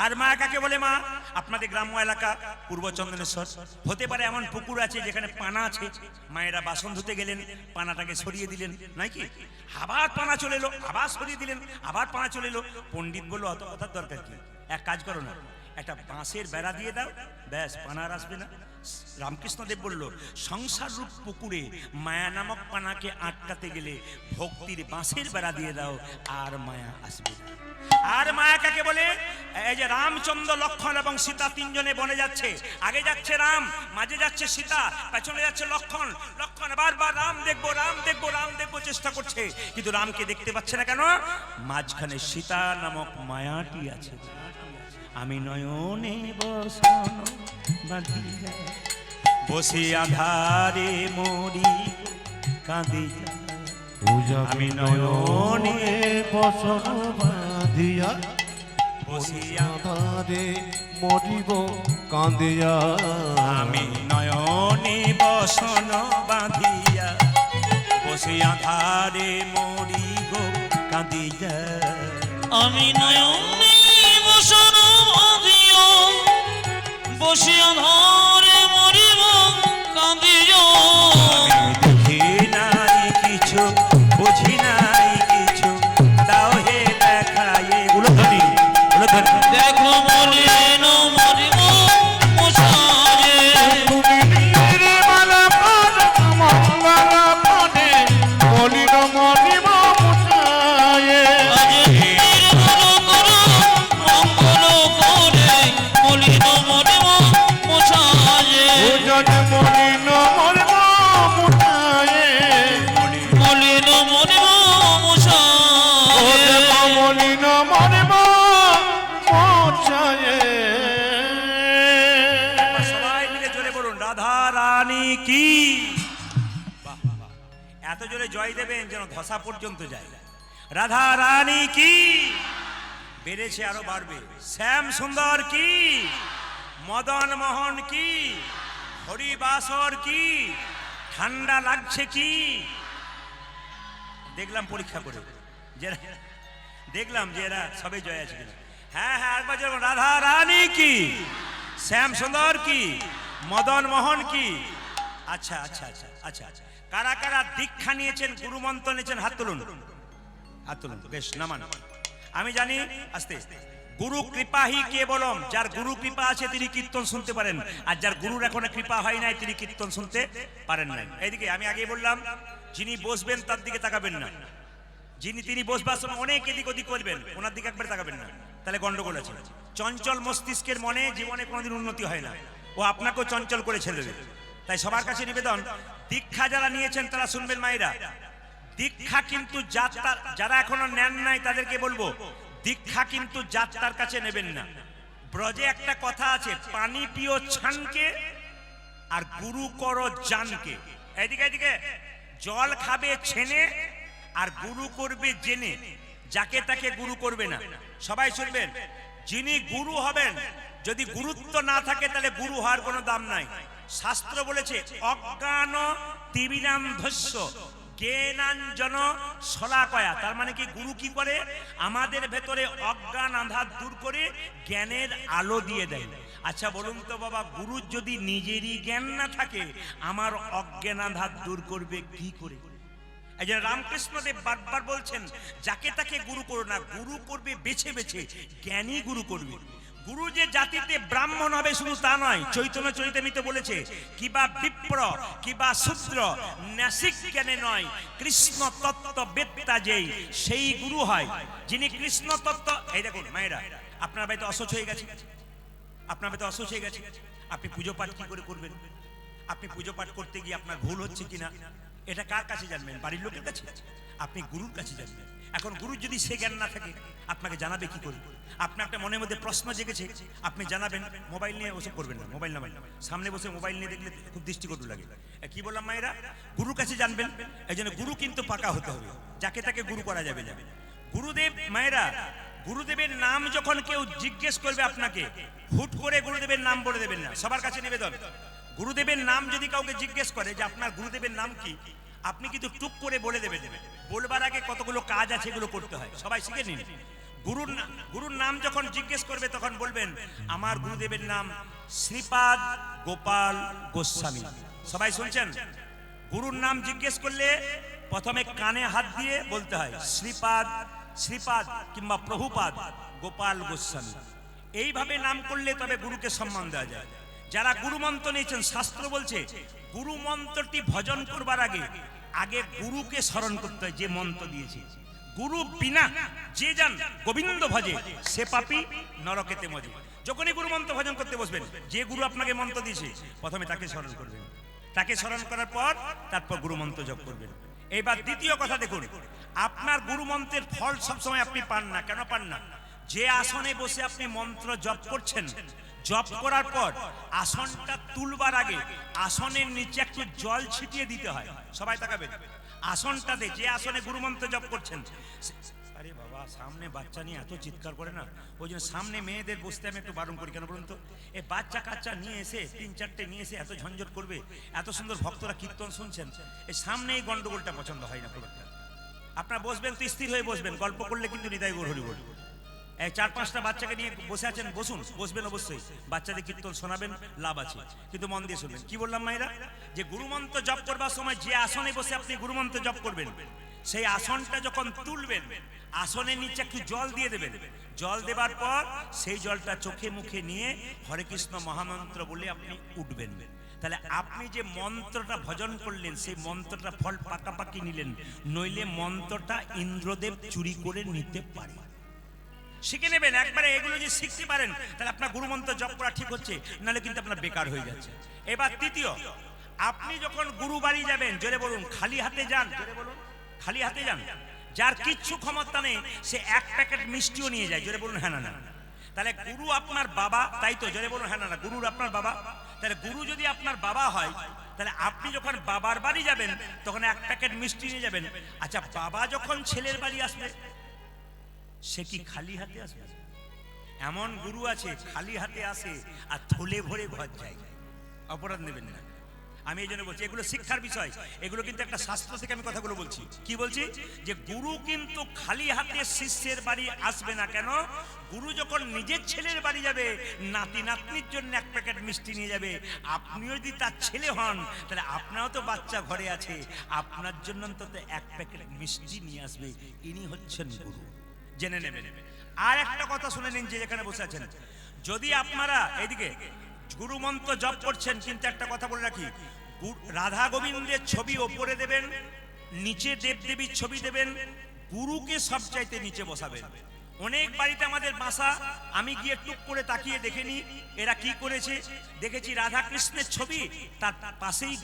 আর মায়া কাকে বলে? মা, আপনাদের গ্রাম্য এলাকা পূর্ব চন্দনেশ্বর হতে পারে এমন পুকুর আছে যেখানে পানা আছে, মায়েরা বাসন ধুতে গেলেন, পানাটাকে সরিয়ে দিলেন, নাকি আবার পানা চলে এলো, আবার সরিয়ে দিলেন, আবার পানা চলে এলো। পণ্ডিত বললো অত কথার দরকার কি, এক কাজ করো না, একটা বাঁশের বেড়া দিয়ে দাও, ব্যাস পানা আর আসবে না। রামকৃষ্ণদেব বলল, সংসার রূপ পুকুরে মায়া নামক পানাকে আটকাতে গেলে ভক্তির বাঁশের বেড়া দিয়ে দাও, আর মায়া আসবে না। আর মায়া কাকে বলে? এই যে রামচন্দ্র, লক্ষ্মণ এবং সীতা তিনজনে বনে যাচ্ছে, আগে যাচ্ছে রাম, মাঝে যাচ্ছে সীতা, পেছনে যাচ্ছে লক্ষ্মণ। লক্ষ্মণ বারবার রাম দেখবো, রাম দেখবো, রাম দেখবো চেষ্টা করছে, কিন্তু রামকে দেখতে পাচ্ছে না। কেন? মাঝখানে সীতা নামক মায়াটি আছে। আমি নয়নে বসন বাঁধিয়া বসে আঁধারে মরি কাঁদি যায়। আমি নয়নে বসন বাঁধিয়া বসে আঁধারে মরিব কাঁদিয়া। আমি নয়নে বসন বাঁধিয়া বসে আঁধারে মরি গো কাঁদি যায়। আমি নয়নে বসন বাঁধিয়া বসিয়া ধরে মরিব কাঁদিয়া। আমি দেখি নাই কিছু, বুঝি নাই কিছু, দাও হে দেখায়ে। উলধ্বনি, উলধ্বনি। দেখো মলিন মরিব মুছায়ে। তুমি নির্মলা পদ মঙ্গল পদে মলিন মরিব মুছায়ে। আজ নির্মল করো মঙ্গল করে মলিন মরিব মুছায়ে। ভোজন মলিন মরিব মুছায়ে। মলিন মরিব মুছায়ে। মলিন মরিব মুছায়ে। সবাই মিলে জোরে বলুন, রাধা রানী কি। বাহ, বাহ। এত জোরে জয় দেবেন যেন ধসা পর্যন্ত যায়। রাধা রানী কি। বেড়েছে আরো বাড়বে। শ্যাম সুন্দর কি, মদন মোহন কি, হরিবাসর কি, ঠান্ডা লাগছে কি। দেখলাম পরীক্ষা করে, যারা দেখলাম যে এরা সবে জয় আছে কিনা। হ্যাঁ হ্যাঁ, একবার যেরকম রাধা রানী কি, শ্যাম সুন্দর কি, মদন মোহন কি। আচ্ছা আচ্ছা আচ্ছা আচ্ছা আচ্ছা, কারা কারা দীক্ষা নিয়েছেন, গুরু মন্ত্র নিয়েছেন, হাত তুলুন, হাত তুলুন। বেশ, নামান। আমি জানি আস্তে। গুরু কৃপাহি কেবলম, যার গুরু কৃপা আছে তিনি কীর্তন শুনতে পারেন, আর যার গুরুর এখনো কৃপা হয় নাই তিনি কীর্তন শুনতে পারেন নাই। এইদিকে আমি আগে বললাম, যিনি বসবেন তার দিকে তাকাবেন না, তিনি বসবার সময় অনেক এদিক ওদিক করবেন, ওনার দিকে একবার তাকাবেন না, তাহলে গন্ডগোল আছে। চঞ্চল মস্তিষ্কের মনে জীবনে কোনোদিন উন্নতি হয় না, ও আপনাকেও চঞ্চল করে ছেড়ে দেবে। তাই সবার কাছে নিবেদন, দীক্ষা যারা নিয়েছেন তারা শুনবেন মায়েরা। দীক্ষা কিন্তু যারা এখনো নেন নাই তাদেরকে বলবো, দীক্ষা কিন্তু যাত্রার কাছে নেবেন না। ব্রজে একটা কথা আছে, পানি পিও ছানকে আর গুরু করো জানকে। এদিকে এদিকে, জল খাবে ছেনে আর গুরু করবে জেনে, যাকে তাকে গুরু করবে না। সবাই শুনবেন, যিনি গুরু হবেন যদি গুরুত্ব না থাকে তাহলে গুরু হওয়ার কোনো দাম নাই। শাস্ত্র বলেছে, অজ্ঞান তিবিরান্ধস্য জ্ঞানাঞ্জন শলাকয়া। তার মানে কি, গুরু কি করে? আমাদের ভেতরে অজ্ঞান আঁধার দূর করে জ্ঞানের আলো দিয়ে দেয়। আচ্ছা বলুন তো বাবা, গুরুর যদি নিজেরই জ্ঞান না থাকে, আমার অজ্ঞান আঁধার দূর করবে কি করে? এই যে রামকৃষ্ণদেব বারবার বলছেন, যাকে তাকে গুরু করো না, গুরু করবে বেছে বেছে, জ্ঞানী গুরু করবে। গুরু যে জাতিতে ব্রাহ্মণ হবে শুধু তা নয়, চৈতন্য চরিতামৃতে বলেছে কিবা বিপ্র কিবা শূদ্র নাসিক জ্ঞানে নয়, কৃষ্ণ তত্ত্ব বেত্তা যেই সেই গুরু হয়, যিনি কৃষ্ণ তত্ত্ব। এই দেখুন মায়েরা, আপনার বাড়িতে অসুচ হয়ে গেছে, আপনার বাড়িতে অসুচ হয়ে গেছে, আপনি পুজো পাঠ কি করে করবেন? আপনি পুজো পাঠ করতে গিয়ে আপনার ভুল হচ্ছে কিনা এটা কার কাছে জানবেন? বাড়ির লোকের কাছে? আপনি গুরুর কাছে জানবেন। এখন গুরুর যদি সে জ্ঞান না থাকে আপনাকে জানাবে কি করে? আপনার একটা মনের মধ্যে প্রশ্ন জেগেছে, আপনি জানাবেন। মোবাইল নিয়ে ওসব করবেন না, মোবাইল না, সামনে বসে মোবাইল নিয়ে দেখলে খুব দৃষ্টিকটু লাগে। কি বললাম মায়েরা? গুরুর কাছে জানবেন। এই জন্য গুরু কিন্তু পাকা হতে হবে, যাকে তাকে গুরু করা যাবে না। গুরুদেব মায়েরা, গুরুদেবের নাম যখন কেউ জিজ্ঞেস করবে আপনাকে, হুট করে গুরুদেবের নাম বলে দেবেন না। সবার কাছে নিবেদন, গুরুদেবের নাম যদি কাউকে জিজ্ঞেস করে যে আপনার গুরুদেবের নাম কি, আপনি কিন্তু টুক করে বলে দেবেন। বলবার আগে কতগুলো কাজ আছে, এগুলো করতে হয়, সবাই শিখে নিন। গুরুর নাম যখন জিজ্ঞেস করবে তখন বলবেন আমার গুরুদেবের নাম শ্রীপাদ গোপাল গোস্বামী। সবাই শুনছেন? গুরুর নাম জিজ্ঞেস করলে প্রথমে কানে হাত দিয়ে বলতে হয় শ্রীপাদ কিংবা প্রভুপাদ গোপাল গোস্বামী। এইভাবে নাম করলে তবে গুরুকে সম্মান দেওয়া যায়। যারা গুরু মন্ত্র নিয়েছেন, শাস্ত্র বলছে গুরু মন্ত্রটি ভজন করবার আগে গুরুকে স্মরণ করতে হয়, যে মন্ত্র দিয়েছে। গুরু বিনা যে যান গোবিন্দ ভজে সে পাপী নরকেতে মজে। যখনই গুরু মন্ত্র ভজন করতে বসবেন, যে গুরু আপনাকে মন্ত্র দিয়েছে প্রথমে তাকে স্মরণ করবেন। তাকে স্মরণ করার পর তারপর গুরু মন্ত্র জপ করবেন। এবার দ্বিতীয় কথা দেখুন, আপনার গুরু মন্ত্রের ফল সবসময় আপনি পান না। কেন পান না? যে আসনে বসে আপনি মন্ত্র জপ করছেন, জপ করার পর আসনটা তুলবার আগে আসনের নিচে একটু জল ছিটিয়ে দিতে হয়। সবাই তাকাবেন, আসনটাতে যে আসনে গুরু মন্ত্র জপ করছেন। আরে বাবা, সামনে বাচ্চা নিয়ে এত চিৎকার করে না, ওই জন্য সামনে মেয়েদের বসতে আমি একটু বারণ করি। কেন বলুন তো? এই বাচ্চা কাচ্চা নিয়ে এসে 3-4টে নিয়ে এসে এত ঝঞ্ঝট করবে, এত সুন্দর ভক্তরা কীর্তন শুনছেন, এই সামনে এই গন্ডগোলটা পছন্দ হয় না খুব একটা। আপনারা বসবেন তো স্থির হয়ে বসবেন, গল্প করলে কিন্তু নিতাই গৌর হরি বল। 4-5টা বাচ্চাকে নিয়ে বসে আছেন, বসুন, বসবেন অবশ্যই, বাচ্চাদের কীর্তন শোনাবেন, লাভ আছে, কিন্তু মন দিয়ে শুনবেন। কি বললাম মায়েরা? যে গুরুমন্ত্র জপ করবার সময় যে আসনে বসে আপনি গুরুমন্ত্র জপ করবেন, সেই আসনটা যখন তুলবেন আসনের নিচে একটু জল দিয়ে দেবেন। জল দেবার পর সেই জলটা চোখে মুখে নিয়ে হরে কৃষ্ণ মহামন্ত্র বলে আপনি উঠবেন। তাহলে আপনি যে মন্ত্রটা ভজন করলেন সেই মন্ত্রটা ফল পাকাপাকি নিলেন, নইলে মন্ত্রটা ইন্দ্রদেব চুরি করে নিতে পারে। শিখে নেবেন একবারে। এগুলো যে শিখতে পারেন তাহলে আপনার গুরুমন্ত্র জপ করা ঠিক হচ্ছে, নাহলে কিন্তু আপনার বেকার হয়ে যাচ্ছে। এবার তৃতীয়, আপনি যখন গুরু বাড়ি যাবেন, জোরে বলুন খালি হাতে যান, জোরে বলুন খালি হাতে যান। যার কিচ্ছু ক্ষমতা নেই সে 1 প্যাকেট মিষ্টিও নিয়ে যায়, জোরে বলুন হ্যাঁ না না। তাহলে গুরু আপনার বাবা, তাই তো? জোরে বলুন হ্যাঁ না না। গুরুর আপনার বাবা, তাহলে গুরু যদি আপনার বাবা হয়, তাহলে আপনি যখন বাবার বাড়ি যাবেন তখন 1 প্যাকেট মিষ্টি নিয়ে যাবেন। আচ্ছা, বাবা যখন ছেলের বাড়ি আসবে সে কি খালি হাতে আসবে? এমন গুরু আছে খালি হাতে আসে আর থলে ভরে ঘর যায়। অপরাধ নেবেন না। আমি এই জন্য বলছি এগুলো শিক্ষার বিষয়, এগুলো কিন্তু একটা শাস্ত্র থেকে আমি কথাগুলো বলছি। কি বলছি? যে গুরু কিন্তু খালি হাতে শিষ্যের বাড়ি আসবে না। কেন? গুরু যখন নিজের ছেলের বাড়ি যাবে, নাতি নাতনির জন্য 1 প্যাকেট মিষ্টি নিয়ে যাবে। আপনিও যদি তার ছেলে হন তাহলে আপনারও তো বাচ্চা ঘরে আছে, আপনার জন্য অন্তত 1 প্যাকেট মিষ্টি নিয়ে আসবে। ইনি হচ্ছেন গুরু, জেনে নেবেন। আর একটা কথা শুনে নিন, যে যেখানে বসে আছেন, যদি আপনারা এইদিকে গুরু মন্ত্র জপ করছেন, কিন্তু একটা কথা বলে রাখি, রাধা গোবিন্দের ছবি ওপরে দেবেন, নিচে দেবদেবীর ছবি দেবেন, গুরুকে সবচাইতে নিচে বসাবেন। অনেক বাড়িতে আমাদের বাসা, আমি গিয়ে টুক করে তাকিয়ে দেখে নি এরা কি করেছে। দেখেছি রাধা কৃষ্ণের ছবি, তার পাশেই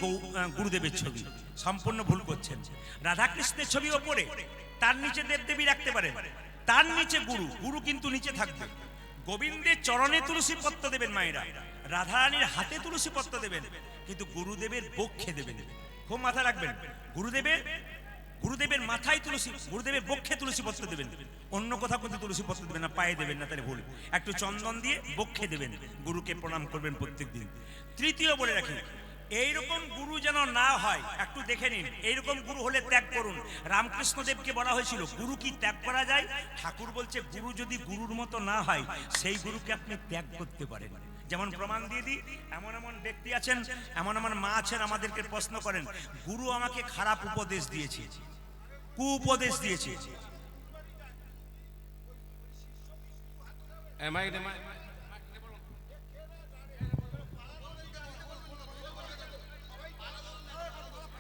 গুরুদেবের ছবি। সম্পূর্ণ ভুল করছেন। রাধা কৃষ্ণের ছবি ওপরে, তার নিচে দেবদেবী রাখতে পারেন, তার নিচে গুরু, গুরু কিন্তু নিচে থাকবে। গোবিন্দের চরণে তুলসী পত্র দেবেন মায়েরা, রাধারানীর হাতে তুলসী পত্র দেবেন, কিন্তু গুরুদেবের বক্ষে দেবেন। খুব মাথায় রাখবেন, গুরুদেবের মাথায় তুলসী, গুরুদেবের বক্ষে তুলসী পত্র দেবেন। অন্য কোথাও কিন্তু তুলসী পত্র দেবেন না, পায়ে দেবেন না, তাহলে ভুল। একটু চন্দন দিয়ে বক্ষে দেবেন, গুরুকে প্রণাম করবেন প্রত্যেক দিন। তৃতীয় বলে রাখি, এইরকম গুরু যেন না হয়, একটু দেখে নিন। এইরকম গুরু হলে ত্যাগ করুন। রামকৃষ্ণদেবকে বলা হয়েছিল গুরু কি ত্যাগ করা যায়? ঠাকুর বলছে গুরু যদি গুরুর মতো না হয় সেই গুরুকে আপনি ত্যাগ করতে পারেন। যেমন প্রমাণ দিয়ে দিই, এমন এমন ব্যক্তি আছেন, এমন এমন মা আছেন, আমাদেরকে প্রশ্ন করেন গুরু আমাকে খারাপ উপদেশ দিয়েছে, কুউপদেশ দিয়েছে।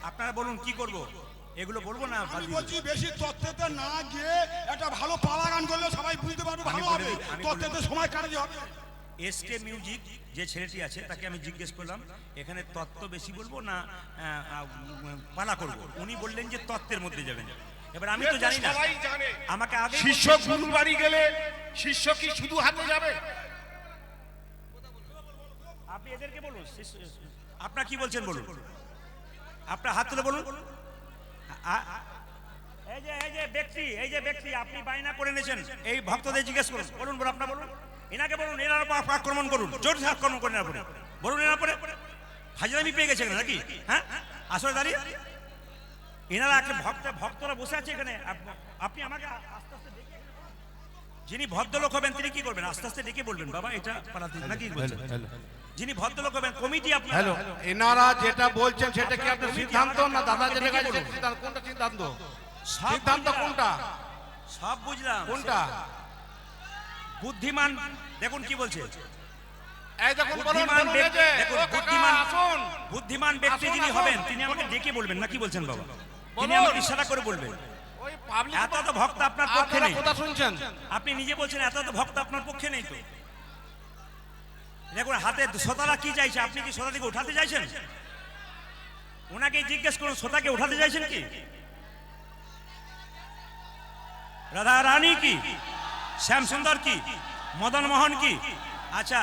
আপনারা বলুন কি করব, এগুলো বলবো না? আমি বলছি বেশি তত্ত্বেতে না গিয়ে একটা ভালো পালা গান করলে সবাই বুঝতে পারবে, ভালো হবে। তত্ত্বেতে সময় কাটাতে হবে। এসকে মিউজিক যে ছেলেটি আছে তাকে আমি জিজ্ঞেস করলাম এখানে তত্ত্ব বেশি বলবো না পালা করব। উনি বললেন যে তত্ত্বের মধ্যে যাবেন। এবার আমি তো জানি না, সবাই জানে আমাকে আগে শিষ্য গুরুর বাড়ি গেলে শিষ্য কি শুধু হাতে যাবে? আপনি এদেরকে বলুন, আপনার কি বলছেন বলুন, আপনার হাত তুলে বলুন। এই যে ব্যক্তি আপনি বায়না করে নিয়েছেন, এই ভক্তদের জিজ্ঞেস করুন, বলুন বলুন, আপনার বলুন, এনাকে বলুন, এনার উপর আক্রমণ করুন, জোর আক্রমণ করেন আপনি, বলুন এনার পরে হাজারামি পেয়ে গেছে নাকি? হ্যাঁ, আসলে দাঁড়িয়ে এনারা একটা ভক্তরা বসে আছে এখানে, আপনি আমাকে আস্তে আস্তে ডেকে, যিনি ভদ্রলোক হবেন তিনি কি করবেন? আস্তে আস্তে ডেকে বলবেন বাবা এটা পালাতে নাকি বলছেন। যিনি ভদ্রলোক হবেন কমিটি আপনার। হ্যালো, এনারা যেটা বলছেন সেটা কি আপনার সিদ্ধান্ত না দাদা যেটা বলছেন সিদ্ধান্ত? কোনটা সিদ্ধান্ত? সিদ্ধান্ত কোনটা? সব বুঝলাম, কোনটা? বুদ্ধিমান দেখুন কি বলছে। এই দেখুন, বলুন বুদ্ধিমান বলুন, এই ব্যক্তি, যে দেখুন, ও কাকা, বুদ্ধিমান আসুন। বুদ্ধিমান ব্যক্তি আসুন, যিনি আসুন। হবেন তিনি আমাকে ডেকে বলবেন না কি বলছেন বাবা? তিনি বলুন। আমাকে ইশারা করে বলবেন। ওই পাবলিক এত তো ভক্ত আপনার পক্ষে আপনারা নেই, কথা শুনছেন? আপনি নিজে বলছেন এত তো ভক্ত আপনার পক্ষে নেই। তো দেখুন হাতে শ্রোতারা কি চাইছে, আপনি কি শ্রোতাকে উঠাতে চাইছেন? ওনাকে জিজ্ঞেস করুন শ্রোতাকে উঠাতে চাইছেন কি? রাধা রানী কি, শ্যাম সুন্দর কি, মদন মোহন কি? আচ্ছা,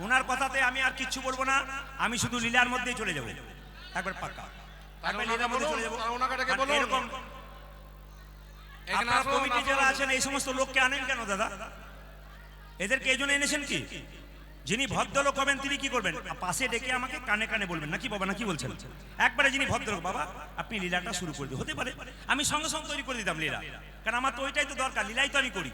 ওনার কথাতে আমি আর কিচ্ছু বলবো না, আমি শুধু লীলার মধ্যেই চলে যাব, একবার পাক্কা একবার লীলার মধ্যে চলে যাবো। ওনাকে ডেকে কারণ বলুন। এরকম এখানে আপনার আসুন, কমিটি আসুন। যারা আছেন এই সমস্ত লোককে আনেন কেন দাদা? এদেরকে এই জন্য এনেছেন কি? যিনি ভদ্রলোক হবেন তিনি কি করবেন? পাশে ডেকে আমাকে কানে কানে বলবেন নাকি বাবা, নাকি বলছেন? একবারে যিনি ভদ্রলোক, বাবা আপনি লীলাটা শুরু করে দিন, হতে পারে আমি সঙ্গে সঙ্গে তৈরি করে দিতাম লীলা, কারণ আমার তো ওইটাই তো দরকার, লীলাই তো আমি করি।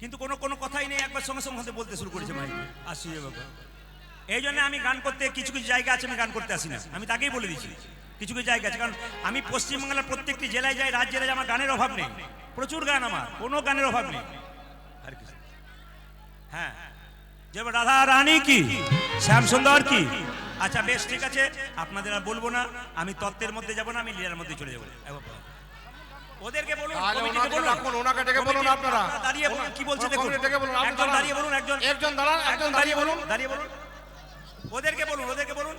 কিন্তু কোনো কথাই নেই, একবার সঙ্গে সঙ্গে হতে বলতে শুরু করেছে ভাই আসি বাবা। এই জন্য আমি গান করতে কিছু কিছু জায়গা আছে আমি গান করতে আসি না, আমি তাকেই বলে দিচ্ছি কিছু কিছু জায়গা আছে, কারণ আমি পশ্চিমবাংলার প্রত্যেকটি জেলায় যাই, রাজ্যে যাই, আমার গানের অভাব নেই, প্রচুর গান, আমার কোনো গানের অভাব নেই আর কি। হ্যাঁ, যেমন রাধা রানী কি, শ্যাম সুন্দর কি। আচ্ছা বেশ ঠিক আছে, আপনাদের আর বলবো না, আমি তত্ত্বের মধ্যে যাব না, আমি লীলার মধ্যে চলে যাবো। ওদেরকে বলুন, তাহলে কমিটিকে ওনাকে বলুন, ডাকুন, ওনাকে ডেকে বলুন আপনারা। দাঁড়িয়ে বলুন কি বলছে দেখুন, কমিটি ডেকে বলুন, আপনি একজন দাঁড়ান। দাঁড়িয়ে বলুন, একজন দাঁড়ান, একজন দাঁড়িয়ে বলুন। দাঁড়িয়ে বলুন, ওদেরকে বলুন, ওদেরকে বলুন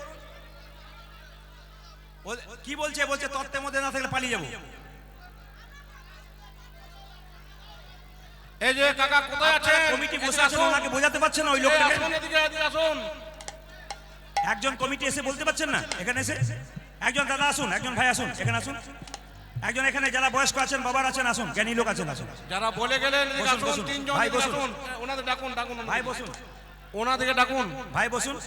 কি বলছে। বলছে তত্ত্বের মধ্যে না থাকলে পালিয়ে যাবো। এই যে কাকা কোথায় আছেন? কমিটি বসে আছেন, ওনাকে বোঝাতে পারছেন না ওই এই লোকটাকে? আসুন, এদিকে আসুন। একজন কমিটি এসে বলতে পারছেন না এখানে এসে? একজন দাদা আসুন, একজন ভাই আসুন, এখানে আসুন, একজন এখানে যারা বয়স্ক আছেন, বাবার আছেন, আসুন, জ্ঞানী লোক আছেন, আসুন যারা বলে গেলেন এদিকে বসুন, আসুন, বসুন। তিনজন ভাই, এদিকে বসুন। আসুন। ওনাদের ডাকুন, ডাকুন ভাই বসুন, ওনাদেরকে ডাকুন। ভাই বসুন।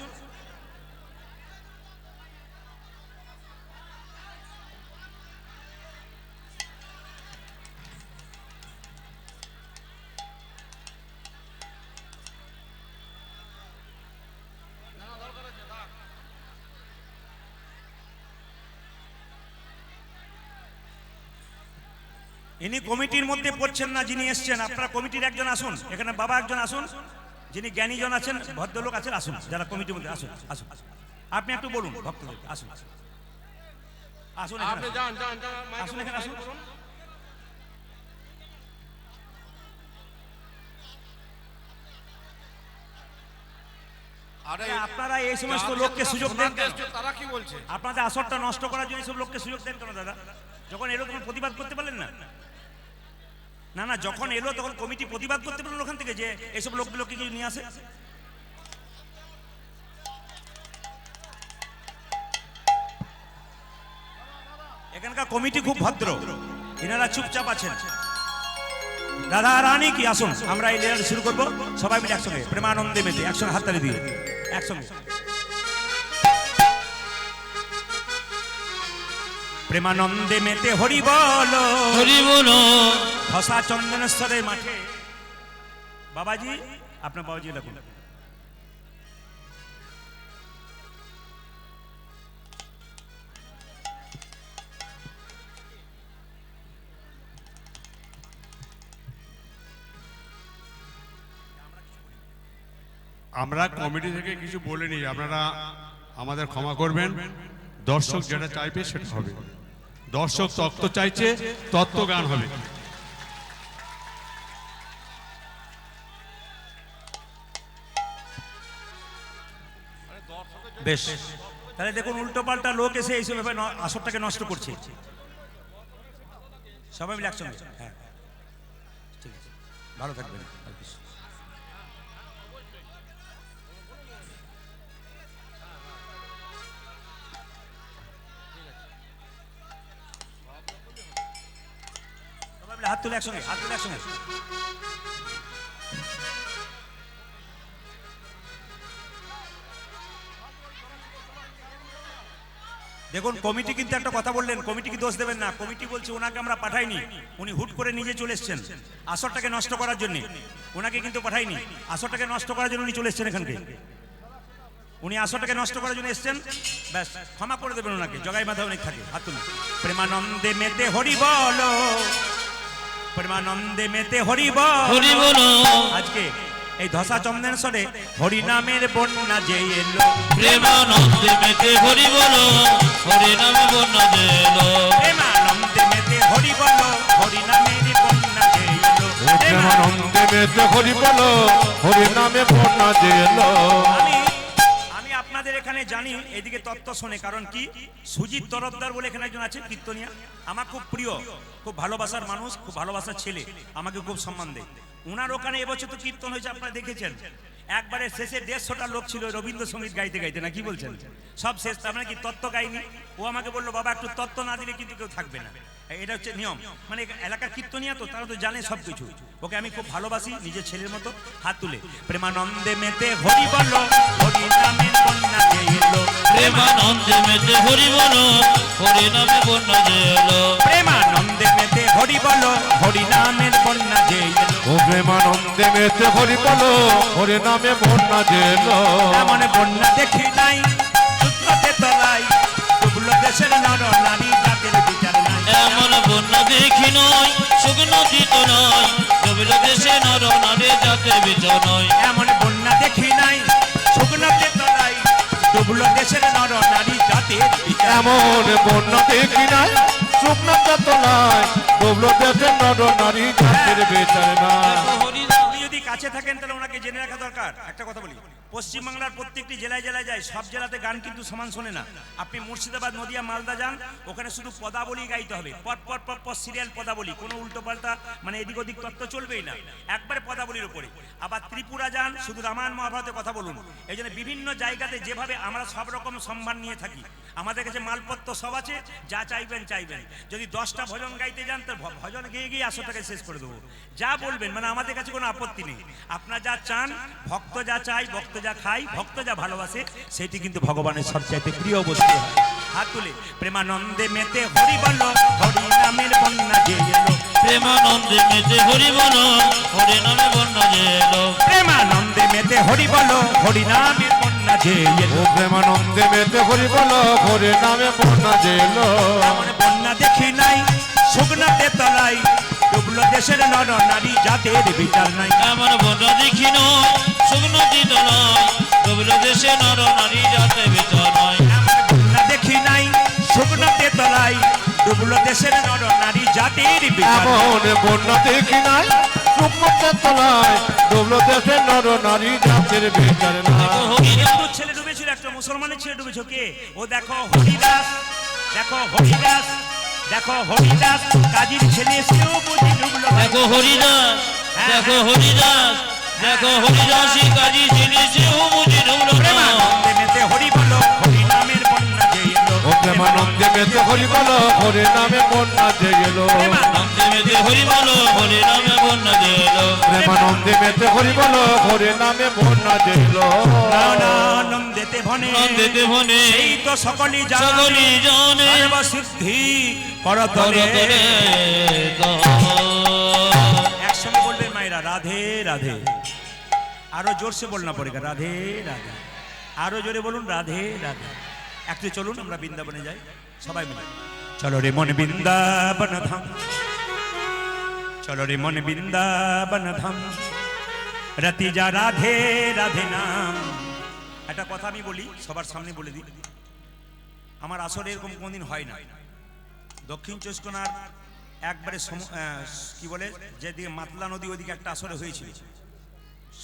ইনি কমিটির মধ্যে পড়ছেন না, যিনি এসছেন আপনারা কমিটির একজন আসুন, এখানে বাবা একজন আসুন, যিনি জ্ঞানীজন আছেন, ভদ্রলোক আছেন, আসুন, যারা কমিটির মধ্যে আসুন, আসুন আপনি একটু বলুন ভক্তদের, আসুন আসুন এখানে আপনি আসুন। যান, যান, যান, মাইকে আসুন, এখানে আসুন। বলুন। আরে আপনারা এই সমস্ত লোককে সুযোগ দেন কেন? তারা কি বলছে? আপনাদের আসরটা নষ্ট করার জন্য সব লোককে সুযোগ দেন কেন দাদা? যখন এলো তখন প্রতিবাদ করতে পারলেন না? না না, যখন এলো তখন কমিটি প্রতিবাদ করতে পারলেন ওখান থেকে যে এইসব লোকগুলোকে কিছু নিয়ে আসে। এখানকার কমিটি খুব ভদ্র, এনারা চুপচাপ আছেন। রাধা রানী কি, আসুন আমরা এই লীলা শুরু করবো, সবাই মিলে একসঙ্গে প্রেমানন্দে মেতে একসঙ্গে হাততালি দিয়ে একসঙ্গে। প্রেমানন্দে মেতে হরি বল, হরি বলো। খসা চন্দনেশ্বরের মাঠে। বাবাজি আপনার বাবাজি লাগুন। আমরা কমিটি থেকে কিছু বলিনি, আপনারা আমাদের ক্ষমা করবেন। দর্শক যেটা চাইবে সেটা হবে। দর্শক তত্ত্ব চাইছে, তত্ত্ব গান হবে। বেশ, তাহলে দেখুন উল্টো পাল্টা লোক এসে এইসব ব্যাপারে আসরটাকে নষ্ট করছে। সবাই মিলে একসঙ্গে, হ্যাঁ ঠিক আছে, ভালো থাকবেন। সবাই মিলে হাত তুলে একসঙ্গে, হাত তুলে একসঙ্গে। দেখুন কমিটি কিন্তু একটা কথা বললেন, কমিটিকে দোষ দেবেন না। কমিটি বলছে ওনাকে আমরা পাঠাইনি, উনি হুট করে নিজে চলে এসছেন আসরটাকে নষ্ট করার জন্য। ওনাকে কিন্তু পাঠাইনি, আসরটাকে নষ্ট করার জন্য উনি চলে এসছেন এখানকে। উনি আসরটাকে নষ্ট করার জন্য এসছেন, ব্যাস ক্ষমা করে দেবেন ওনাকে। জগাই মাথা অনেক থাকে, হাত তুলুন। প্রেমানন্দে মেতে হরি বলো, প্রেমানন্দে মেতে হরি হরি বলো। বলো। আজকে এই ধসা চন্দনেশ্বরে হরি নামের বন্যা যে এলো, প্রেমানন্দে মেতে হরি বলো, হরি নামে বন্যা যে এলো। প্রেমানন্দে মেতে হরি বলো, হরি নামের বন্যা যে এলো। প্রেমানন্দে মেতে হরি বলো, হরি নামে বন্যা যে এলো। আমি আপনাদের এখানে জানি এদিকে তত্ত্ব শোনে, কারণ কি সুজিত তরফদার বলে এখানে একজন আছে কীর্তনিয়া, আমার খুব প্রিয়, খুব ভালোবাসার মানুষ, খুব ভালোবাসার ছেলে, আমাকে খুব সম্মান দেয়। উনার ওখানে এবছর তো কীর্তন হয়েছে, আপনারা দেখেছেন। একবারে শেষে 150টা লোক ছিল রবীন্দ্রসঙ্গীত গাইতে গাইতে, না কি বলছেন? সব শেষ, তার মানে কি তত্ত্ব গাইনি। ও আমাকে বললো বাবা একটু তত্ত্ব না দিলে কিন্তু কেউ থাকবে না। এটা হচ্ছে নিয়ম, মানে এলাকার কীর্তনিয়া তো, তারা তো জানে সব কিছু। ওকে আমি খুব ভালোবাসি নিজের ছেলের মতো। হাত তুলে প্রেমানন্দে মেতে হরি বলো, হরি নামের বন্যা যে এলো। প্রেমানন্দে মেতে হরি বলো, হরি নামে বন্যা যে এলো। প্রেমানন্দে মেতে হরি বলো, হরি নামের বন্যা যে এলো। ও প্রেমানন্দে মেতে হরি বলো, হরি নামে বন্যা যে এলো। এমন বন্যা দেখি নাই সূত্রতে তলাই, ডুবলো দেশের নর নারী জাতের বিচার নাই। এমন বন্যা দেখি নয়, শুকনো দিত নয়, ডুবিল দেশে নর নারী জাতের বিচার নয়। এমন বন্যা দেখি নাই শুকনোতে তলাই, ডুবলো দেশের নর নারী জাতের বিচার। এমন বন্যা দেখি নাই, শুকনো তলায় ডুবলো দেশের নর নারী জাতের বিচার নাই। হরি নাম আপনি যদি কাছে থাকেন তাহলে ওনাকে জেনে রাখা দরকার। একটা কথা বলি, পশ্চিমবাংলার প্রত্যেকটি জেলায় জেলায় যায়, সব জেলাতে গান কিন্তু সমান শোনে না। আপনি মুর্শিদাবাদ, নদিয়া, মালদা যান, ওখানে শুধু পদাবলী গাইতে হবে, পট পট পট পট সিরিয়াল পদাবলী, কোনো উল্টো পাল্টা মানে এদিক ওদিক তত্ত্ব চলবেই না, একবারে পদাবলীর উপরে। আবার ত্রিপুরা যান, শুধু রামায়ণ মহাভারতের কথা বলুন। এই জন্য বিভিন্ন জায়গাতে যেভাবে আমরা সব রকম সম্মান নিয়ে থাকি, আমাদের কাছে মালপত্র সব আছে, যা চাইবেন চাইবেন। যদি 10টা ভজন গাইতে যান, তো ভজন গিয়ে গিয়ে আসরটাকে শেষ করে দেবো। যা বলবেন মানে আমাদের কাছে কোনো আপত্তি নেই। আপনার যা চান, ভক্ত যা চাই, ভক্ত যা খাই, ভক্ত যা ভালোবাসে, সেটি কিন্তু ভগবানের সবচাইতে প্রিয় বস্তু হয়। হাত তুলে প্রেমানন্দে মেতে হরি বলো, হরি নামের বন্যা যে এলো। প্রেমানন্দে মেতে হরি বলো, হরি নামে বন্যা যে এলো। প্রেমানন্দে মেতে হরি বলো, হরি নামের বন্যা যে এলো। ও প্রেমানন্দে মেতে হরি বলো, হরি নামে বন্যা যে এলো। এমন বন্যা দেখি নাই শুকনাতে তলাই, ডুবলো দেশের নর নারী জাতের বিচার নাই। এমন বন্যা দেখি নয়, শুকনো দিত নয়, ডুবিল দেশে নর নারী জাতের বিচার নয়। এমন বন্যা দেখি নাই শুকনাতে তলাই, ডুবলো দেশের নর নারী জাতির বিচার। এমন বন্যা দেখি নাই, শুকনো তলায় ডুবলো দেশের নর নারী জাতের বিচার নাই। হিন্দুর ছেলে ডুবেছিল, একটা মুসলমানের ছেলে ডুবেছিল, কে ও? দেখো হরিদাস, দেখো হরিদাস, দেখো হরিদাস, কাজীর ছেলে সেও বুঝি ডুবলো। দেখো হরিদাস, দেখো হরিদাস, দেখো হরিদাসী কাজী ছেলে সেও বুঝি ডুবলো না। প্রেমানন্দে মেতে হরি বলো, হরি নামের বন্যা যে এলো। ও প্রেমানন্দে মেতে হরি বলো, হরি নামে বন্যা যে এলো। প্রেমানন্দে মেতে হরি বলো, হরি নামে বন্যা যে এলো। প্রেমানন্দে মেতে হরি বলো, হরি নামে বন্যা যে এলো। আনন্দেতে ভনে, নন্দেতে ভনে, সেই তো সকলই জানে, সকলই জানে, সর্বসিদ্ধি করতলে। করতলে কর। একসঙ্গে বলবেন মায়েরা, রাধে রাধে। আরো জোরসে বলনা পড়েগা, রাধে রাধে। আরো জোরে বলুন, রাধে রাধে। একটু চলুন আমরা বৃন্দাবনে যাই সবাই মিলে। চলো রে মন বৃন্দাবন ধাম, চলো রে মন বৃন্দাবন ধাম, রতি যা রাধে রাধে নাম। একটা কথা আমি বলি, সবার সামনে বলে দিই, আমার আসলে এরকম কোনোদিন হয় না। দক্ষিণ চব্বিশ পরগনার একবারে কি বলে যেদিকে মাতলা নদী ওইদিকে একটা আসরে হয়েছিল,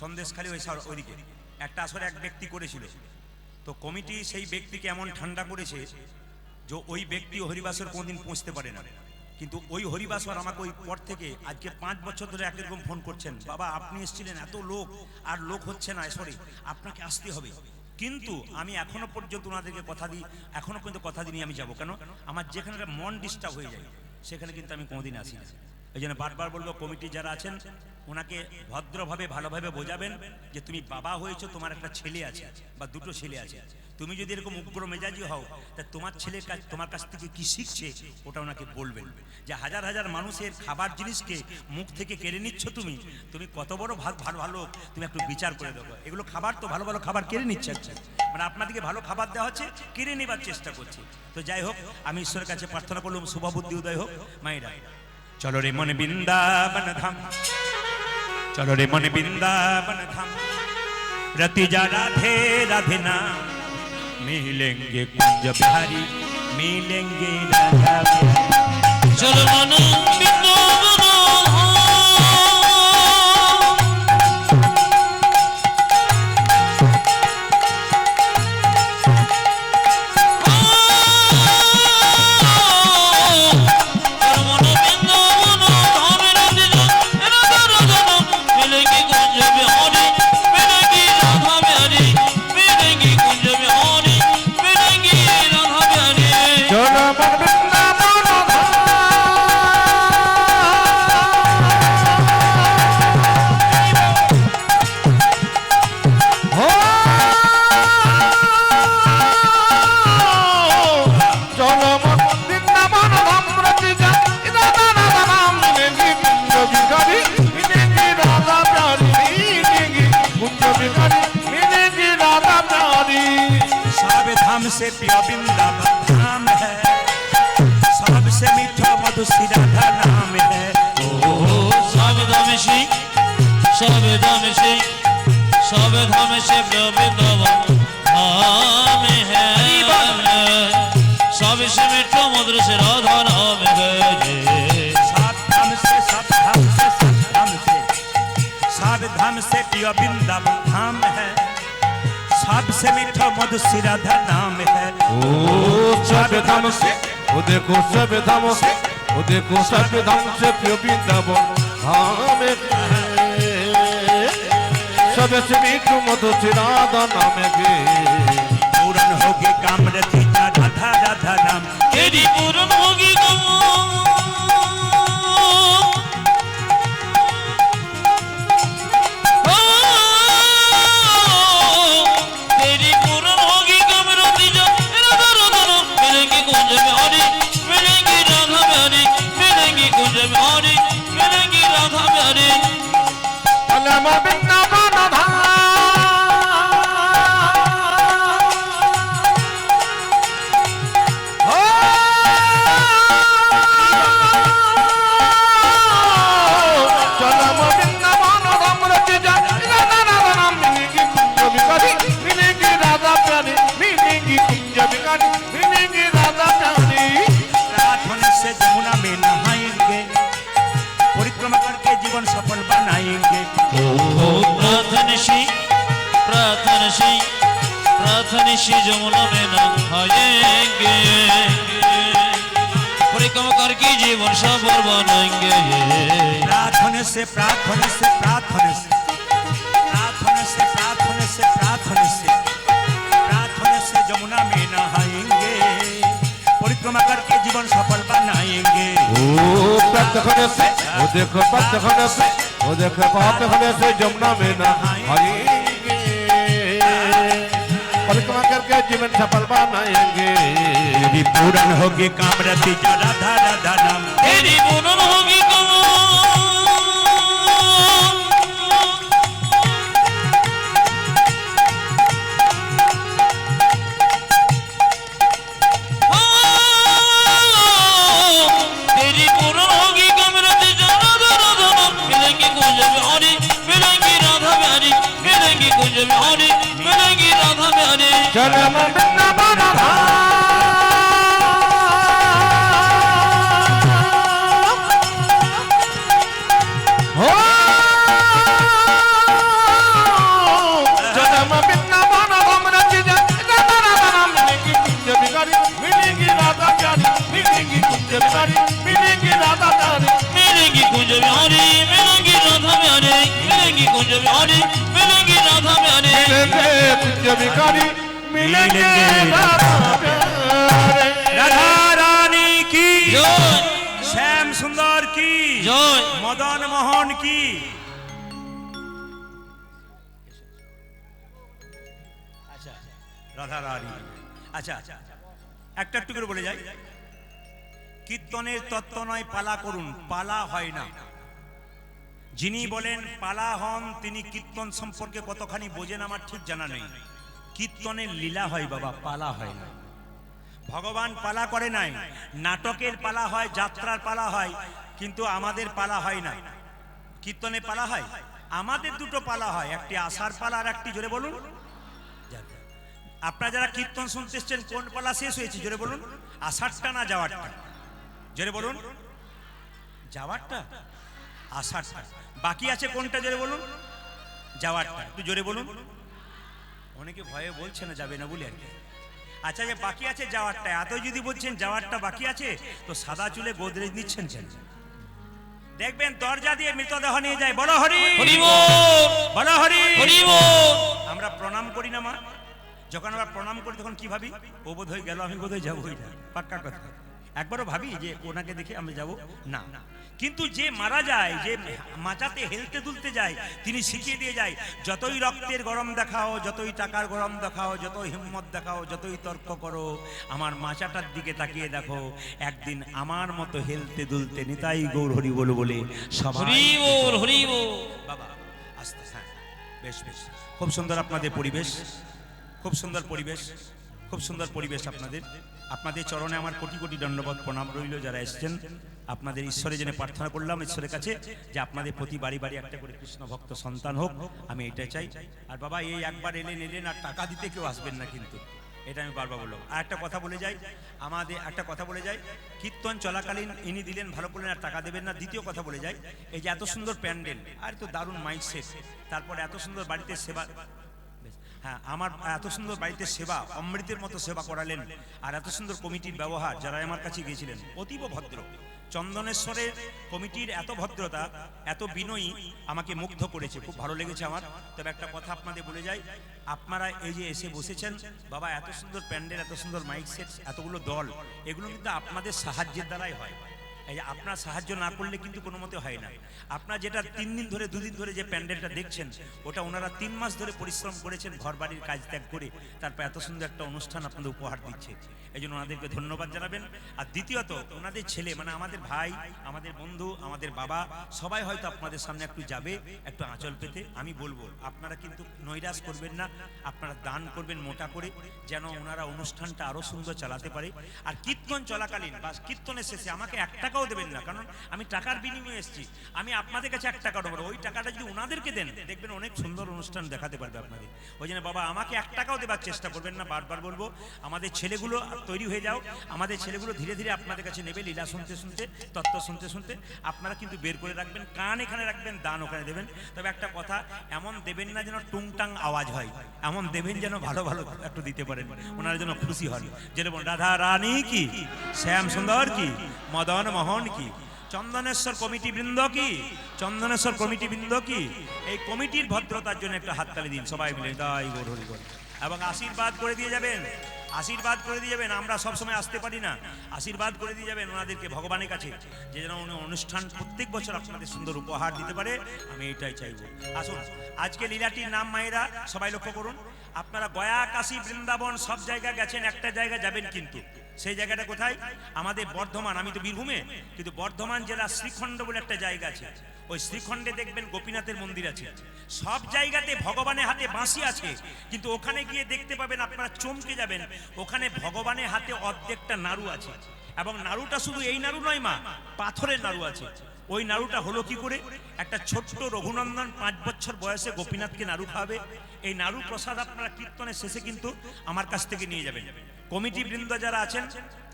সন্দেশখালী ওইদিকে একটা আসরে এক ব্যক্তি করেছিল। তো কমিটি সেই ব্যক্তিকে এমন ঠান্ডা করেছে যে ওই ব্যক্তি হরিবাসর কোনোদিন পৌঁছতে পারে না। কিন্তু ওই হরিবাসর আমাকে ওই পর থেকে আজকে 5 বছর ধরে একরকম ফোন করছেন, বাবা আপনি এসেছিলেন, এত লোক আর লোক হচ্ছে না, সরি আপনাকে আসতে হবে। কিন্তু আমি এখনো পর্যন্ত ওনাদেরকে কথা দিই, এখনো পর্যন্ত কথা দিই আমি যাব। কেন? আমার যেখানে মন ডিস্টার্ব হয়ে যায় সেখানে কিন্তু আমি কোনোদিন আসি না। এই জন্য বারবার বলবো কমিটি যারা আছেন ওনাকে ভদ্রভাবে ভালোভাবে বোঝাবেন যে তুমি বাবা হয়েছো, তোমার একটা ছেলে আছে বা দুটো ছেলে আছে। তুমি যদি এরকম উগ্র মেজাজি হও তা তোমার ছেলের কাছ তোমার কাছ থেকে কি শিখছে ওটা ওনাকে বলবেন। যে হাজার হাজার মানুষের খাবার জিনিসকে মুখ থেকে কেড়ে নিচ্ছ তুমি, তুমি কত বড় ভালো তুমি একটু বিচার করে দেবো। এগুলো খাবার তো ভালো ভালো খাবার কেড়ে নিচ্ছে, মানে আপনাদেরকে ভালো খাবার দেওয়া হচ্ছে, কেড়ে নেবার চেষ্টা করছে। তো যাই হোক, আমি ঈশ্বরের কাছে প্রার্থনা করলাম শুভবুদ্ধি উদয় হোক। মায়েরা চলো রে মনে বৃন্দাবন ধাম, চলো রে মনে বৃন্দাবন ধাম, रति जा राधे राधे नाम, मिलेंगे कुंज बिहारी, मिलेंगे राधा बिहारी। चलो मन बृंदावन से प्रिय वृंदावन धाम है, सबसे मीठा मधुर राधा नाम है। ओ सब धाम से प्रिय वृंदावन धाम है, सबसे मीठा मधुर से राधा नाम है। सब धाम से प्रिय वृंदावन धाम है, सबसे मीठा मधुर राधा नाम है। ओ सब धाम से, ओ देखो सब धाम से, ओ देखो सब धाम से प्रिय वृंदावन धाम है, सबसे मीठा मधुर राधा नाम है। पूर्ण होगी कामरती राधा राधा नाम, तेरी पूर्ण होगी जमुना में नहाएंगे, परिक्रमा करके जीवन सफल बनाएंगे। प्रार्थना से प्रार्थना से प्रार्थना से प्रार्थना से प्रार्थना से प्रार्थना से प्रार्थना से जमुना में नहाएंगे, परिक्रमा करके जीवन सफल बनाएंगे। ओ प्रार्थना से, ओ देखो प्रार्थना से, ओ देखो प्रार्थना से जमुना में नहाएंगे, परिक्रमा करके जीवन सफल बनाएंगे। तेरी पूर्ण होगी कामरती राधा राधा नाम, तेरी पूर्ण होगी तेरी पूर्ण होगी कामरती राधा राधा नाम, मिलेंगे कुंज बिहारी, मिलेंगी राधा बिहारी, मिलेंगी कुंज बिहारी, मिलेंगी राधा बिहारी। चलो वृंदावन धाम, मिलेंगे राधा प्यारे। রাধা রানী কি জয় শ্যাম সুন্দর কি জয় মদন মোহন কি আচ্ছা রাধা রানী আচ্ছা একটা একটু করে বলে যাই কীর্তনের তত্ত্ব নয় পালা করুন পালা হয় না যিনি বলেন পালা হন তিনি কীর্তন সম্পর্কে কতখানি বোঝেন আমার ঠিক জানা নেই কীর্তনের লীলা হয় বাবা পালা হয় না ভগবান পালা করে নাই নাটকের পালা হয় যাত্রার পালা হয় কিন্তু আমাদের পালা হয় না কীর্তনে পালা হয় আমাদের দুটো পালা হয় একটি আষাঢ় পালা আর একটি জোরে বলুন আপনারা যারা কীর্তন শুনতে এসছেন কোন পালা শেষ হয়েছে জোরে বলুন আষাঢ়টা না যাওয়ারটা জোরে বলুন যাওয়ারটা আষাঢ়টা বাকি আছে কোনটা জোরে বলুন যাওয়ারটা একটু জোরে বলুন অনেকে ভয়ে বলছে না যাবে না বলে আর কি আচ্ছা যে বাকি আছে যাওয়ারটা এত যদি বলছেন যাওয়ারটা বাকি আছে তো সাদা চুলে গোদরেজ নিচ্ছেন কেন দেখবেন দরজা দিয়ে মৃতদেহ নিয়ে যায় বলো হরি হরি বল বলো হরি হরি বল আমরা প্রণাম করি না মা যখন আমরা প্রণাম করি তখন কি ভাবি ও বোধ হয়ে গেল আমি বোধ হয় যাবোই না পাক্কা কথা একবারও ভাবি যে ওনাকে দেখে আমি যাব না কিন্তু যে মারা যায় যে মাচাতে হেলতে দুলতে যায় তিনি শিখিয়ে দিয়ে যায় যতই রক্তের গরম দেখাও যতই টাকার গরম দেখাও যতই হিম্মত দেখাও যতই তর্ক করো আমার মাচাটার দিকে তাকিয়ে দেখো একদিন আমার মতো হেলতে দুলতে নিতাই গৌর হরি বলো বলে সবাই হরি বল হরি বল বাবা আস্তে হ্যাঁ বেশ বেশ খুব সুন্দর আপনাদের পরিবেশ খুব সুন্দর পরিবেশ খুব সুন্দর পরিবেশ আপনাদের চরণে আমার কোটি কোটি দণ্ডবত প্রণাম রইল যারা এসেছেন আপনাদের ঈশ্বরের জন্য প্রার্থনা করলাম ঈশ্বরের কাছে যে আপনাদের প্রতি বাড়ি বাড়ি একটা করে কৃষ্ণ ভক্ত সন্তান হোক আমি এটাই চাই আর বাবা এই একবার এলেন আর টাকা দিতে কেউ আসবেন না কিন্তু এটা আমি বারবার বললাম আর একটা কথা বলে যাই কীর্তন চলাকালীন ইনি দিলেন ভালো করলেন আর টাকা দেবেন না দ্বিতীয় কথা বলে যাই এই যে এত সুন্দর প্যান্ডেল আর তো দারুণ মাইক সেট তারপরে এত সুন্দর বাড়িতে সেবা হ্যাঁ আমার এত সুন্দর বাড়িতে সেবা অমৃতের মতো সেবা করালেন আর এত সুন্দর কমিটির ব্যবহার যারা আমার কাছে গিয়েছিলেন অতীব ভদ্র চন্দনেশ্বরের কমিটির এত ভদ্রতা এত বিনয়ী আমাকে মুগ্ধ করেছে খুব ভালো লেগেছে আমার তবে একটা কথা আপনাদের বলে যাই আপনারা এই যে এসে বসেছেন বাবা এত সুন্দর প্যান্ডেল এত সুন্দর মাইক সেট এতগুলো দল এগুলো কিন্তু আপনাদের সাহায্যের দ্বারাই হয় এই যে আপনার সাহায্য না করলে কিন্তু কোনো মতে হয় না আপনার যেটা 3 দিন ধরে 2 দিন ধরে যে প্যান্ডেলটা দেখছেন ওটা ওনারা 3 মাস ধরে পরিশ্রম করেছেন ঘর বাড়ির কাজ ত্যাগ করে তারপর এত সুন্দর একটা অনুষ্ঠান আপনাদের উপহার দিচ্ছে এই জন্য ওনাদেরকে ধন্যবাদ জানাবেন আর দ্বিতীয়ত ওনাদের ছেলে মানে আমাদের ভাই আমাদের বন্ধু আমাদের বাবা সবাই হয়তো আপনাদের সামনে একটু যাবে একটু আঁচল পেতে আমি বলবো আপনারা কিন্তু নৈরাশ করবেন না আপনারা দান করবেন মোটা করে যেন ওনারা অনুষ্ঠানটা আরো সুন্দর চালাতে পারে আর কীর্তন চলাকালীন বা কীর্তনের শেষে আমাকে 1 টাকাও দেবেন না কারণ আমি টাকার বিনিময়ে এসেছি আমি আপনাদের কাছে 1 টাকা দেবো ওই টাকাটা যদি ওনাদেরকে দেন দেখবেন অনেক সুন্দর অনুষ্ঠান দেখাতে পারবে আপনাদের ওই জন্য বাবা আমাকে 1 টাকাও দেবার চেষ্টা করবেন না বারবার বলবো আমাদের ছেলেগুলো তৈরি হয়ে যাও আমাদের ছেলেগুলো ধীরে ধীরে আপনাদের কাছে নেবে লীলা শুনতে শুনতে তত্ত্ব শুনতে শুনতে আপনারা কিন্তু বের করে রাখবেন কান এখানে রাখবেন দান ওখানে দেবেন তবে একটা কথা এমন দেবেন না যেন টুংটাং আওয়াজ হয় এমন দেবেন যেন ভালো ভালো একটু দিতে পারেন ওনারা যেন খুশি হন যেরকম রাধা রানী কি শ্যাম সুন্দর কি মদন মোহন কি চন্দনেশ্বর কমিটি বৃন্দ কি চন্দনেশ্বর কমিটি বৃন্দ কি এই কমিটির ভদ্রতার জন্য একটা হাততালি দিন সবাই মিলে তাই গৌর হরি বল এবং আশীর্বাদ করে দিয়ে যাবেন আশীর্বাদ করে দিয়ে যাবেন আমরা সব সময় আসতে পারি না আশীর্বাদ করে দিয়ে যাবেন ওনাদেরকে ভগবানের কাছে যে যেন অনুষ্ঠান প্রত্যেক বছর আপনাদের সুন্দর উপহার দিতে পারে আমি এটাই চাইবো আসুন আজকে লীলাটির নাম মায়েরা সবাই লক্ষ্য করুন আপনারা গয়া কাশী বৃন্দাবন সব জায়গা গেছেন একটা জায়গা যাবেন কিন্তু সেই জায়গাটা কোথায় আমাদের বর্ধমান আমি তো বীরভূমে কিন্তু বর্ধমান জেলা শ্রীখণ্ড বলে একটা জায়গা আছে ওই শ্রীখণ্ডে দেখবেন গোপীনাথের মন্দির আছে সব জায়গাতে ভগবানের হাতে বাঁশি আছে কিন্তু ওখানে গিয়ে দেখতে পাবেন আপনারা চমকে যাবেন ওখানে ভগবানের হাতে অর্ধেকটা নাড়ু আছে এবং নাড়ুটা শুধু এই নাড়ু নয় মা পাথরের নাড়ু আছে ওই নাড়ুটা হলো কি করে একটা ছোট্ট রঘুনন্দন 5 বছর বয়সে গোপীনাথকে নাড়ু খাবে এই নাড়ু প্রসাদ আপনারা কীর্তনের শেষে কিন্তু আমার কাছ থেকে নিয়ে যাবেন কমিটি বৃন্দ যারা আছেন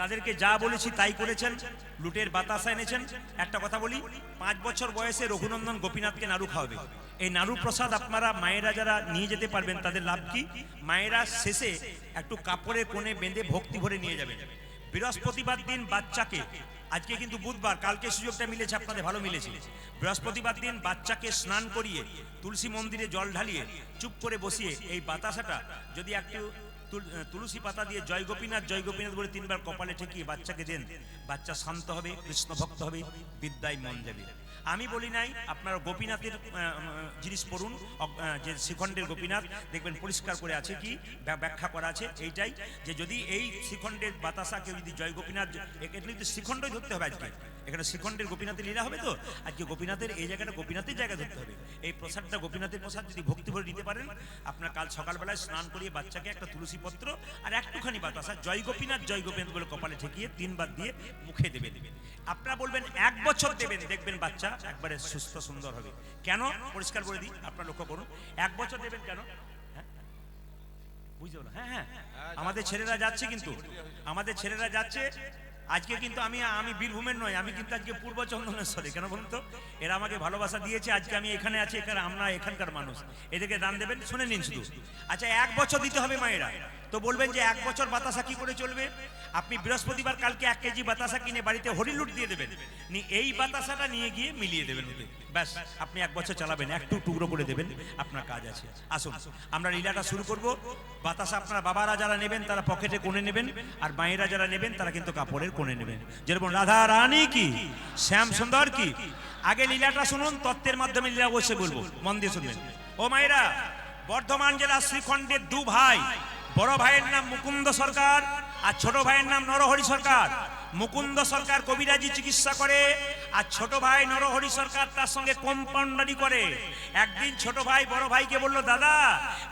তাদেরকে যা বলেছি তাই করেছেন লুটের বাতাসা এনেছেন একটা কথা বলি 5 বছর বয়সে রঘুনন্দন গোপীনাথকে নাড়ু খাওয়াবে এই নাড়ু প্রসাদ আপনারা মায়েরা যারা নিয়ে যেতে পারবেন তাদের লাভ কি মায়েরা শেষে একটু কাপড়ে কোণে বেঁধে ভক্তি ভরে নিয়ে যাবেন বৃহস্পতিবার দিন বাচ্চাকে আজকে কিন্তু বুধবার কালকে সুযোগটা মিলেছে আপনাদের ভালো মিলেছে বৃহস্পতিবার দিন বাচ্চাকে স্নান করিয়ে তুলসী মন্দিরে জল ঢালিয়ে চুপ করে বসিয়ে এই বাতাসাটা যদি একটু তুলসী পাতা দিয়ে জয় গোপীনাথ বলে 3 বার কপালে ঠেকিয়ে বাচ্চাকে দেন, বাচ্চা শান্ত হবে, কৃষ্ণ ভক্ত হবে, বিদ্যায় মন যাবে। আমি বলি নাই, আপনারা গোপীনাথের জিনিস পড়ুন, যে শ্রীখণ্ডের গোপীনাথ দেখবেন পরিষ্কার করে আছে, কি ব্যাখ্যা করা আছে এইটাই, যে যদি এই শ্রীখণ্ডের বাতাসা কেউ যদি জয় গোপীনাথ, এখানে কিন্তু শ্রীখণ্ডই ধরতে হবে আজকে, এখানে শ্রীখণ্ডের গোপীনাথের লীলা হবে তো আজকে গোপীনাথের এই জায়গাটা গোপীনাথের জায়গা ধরতে হবে। এই প্রসাদটা গোপীনাথের প্রসাদ যদি ভক্তি ভরে নিতে পারেন, আপনার কাল সকালবেলায় স্নান করিয়ে বাচ্চাকে একটা তুলসী পত্র আর একটুখানি বাতাসা জয় গোপীনাথ বলে কপালে ঠেকিয়ে 3 বার দিয়ে মুখে দেবে। আপনারা বলবেন 1 বছর দেবেন, দেখবেন বাচ্চা একবারে সুস্থ সুন্দর হবে। কেন পরিষ্কার করে দিই, আপনারা লক্ষ্য করুন। 1 বছর দেবেন কেন? বুঝতে পারলাম। হ্যাঁ, আমাদের ছেলেরা যাচ্ছে, কিন্তু আমাদের ছেলেরা যাচ্ছে আজকে, কিন্তু আমি বীরভূমের নয়, আমি কিন্তু আজকে পূর্ব চন্দনেশ্বরে। কেন বলুন তো? এরা আমাকে ভালোবাসা দিয়েছে, আজকে আমি এখানে আছি, এখানে আমরা এখানকার মানুষ, এদেরকে দান দেবেন, শুনে নিন শুধু। আচ্ছা, 1 বছর দিতে হবে মায়েরা। তো বলবেন যে 1 বছর বাতাসা কি করে চলবে? আপনি বৃহস্পতিবার কালকে 1 কেজি বাতাসা কিনে বাড়িতে হরিলুট দিয়ে দেবেন, এই বাতাসাটা নিয়ে গিয়ে মিলিয়ে দেবেন ওতে, ব্যাস আপনি 1 বছর চালাবেন, একটু টুকরো করে দেবেন, আপনার কাজ আছে। আসুন আমরা লীলাটা শুরু করব। বাতাসা আপনার বাবারা যারা নেবেন তারা পকেটে কোণে নেবেন, আর মায়েরা যারা নেবেন তারা কিন্তু কাপড়ের কোণে নেবেন। যেরকম রাধা রানী কি, শ্যাম সুন্দর কি। আগে লীলাটা শুনুন, তত্ত্বের মাধ্যমে লীলা বসে বলবো, মন দিয়ে শুনবেন। ও মায়েরা, বর্ধমান জেলা শ্রীখণ্ডের 2 ভাই, বড় ভাইয়ের নাম মুকুন্দ সরকার আর ছোট ভাইয়ের নাম নরহরি সরকার। মুকুন্দ সরকার কবিরাজি চিকিৎসা করে, আর ছোট ভাই নরহরি সরকার তার সঙ্গে কম্পাউন্ডারি করে। একদিন ছোট ভাই বড় ভাইকে বলল, দাদা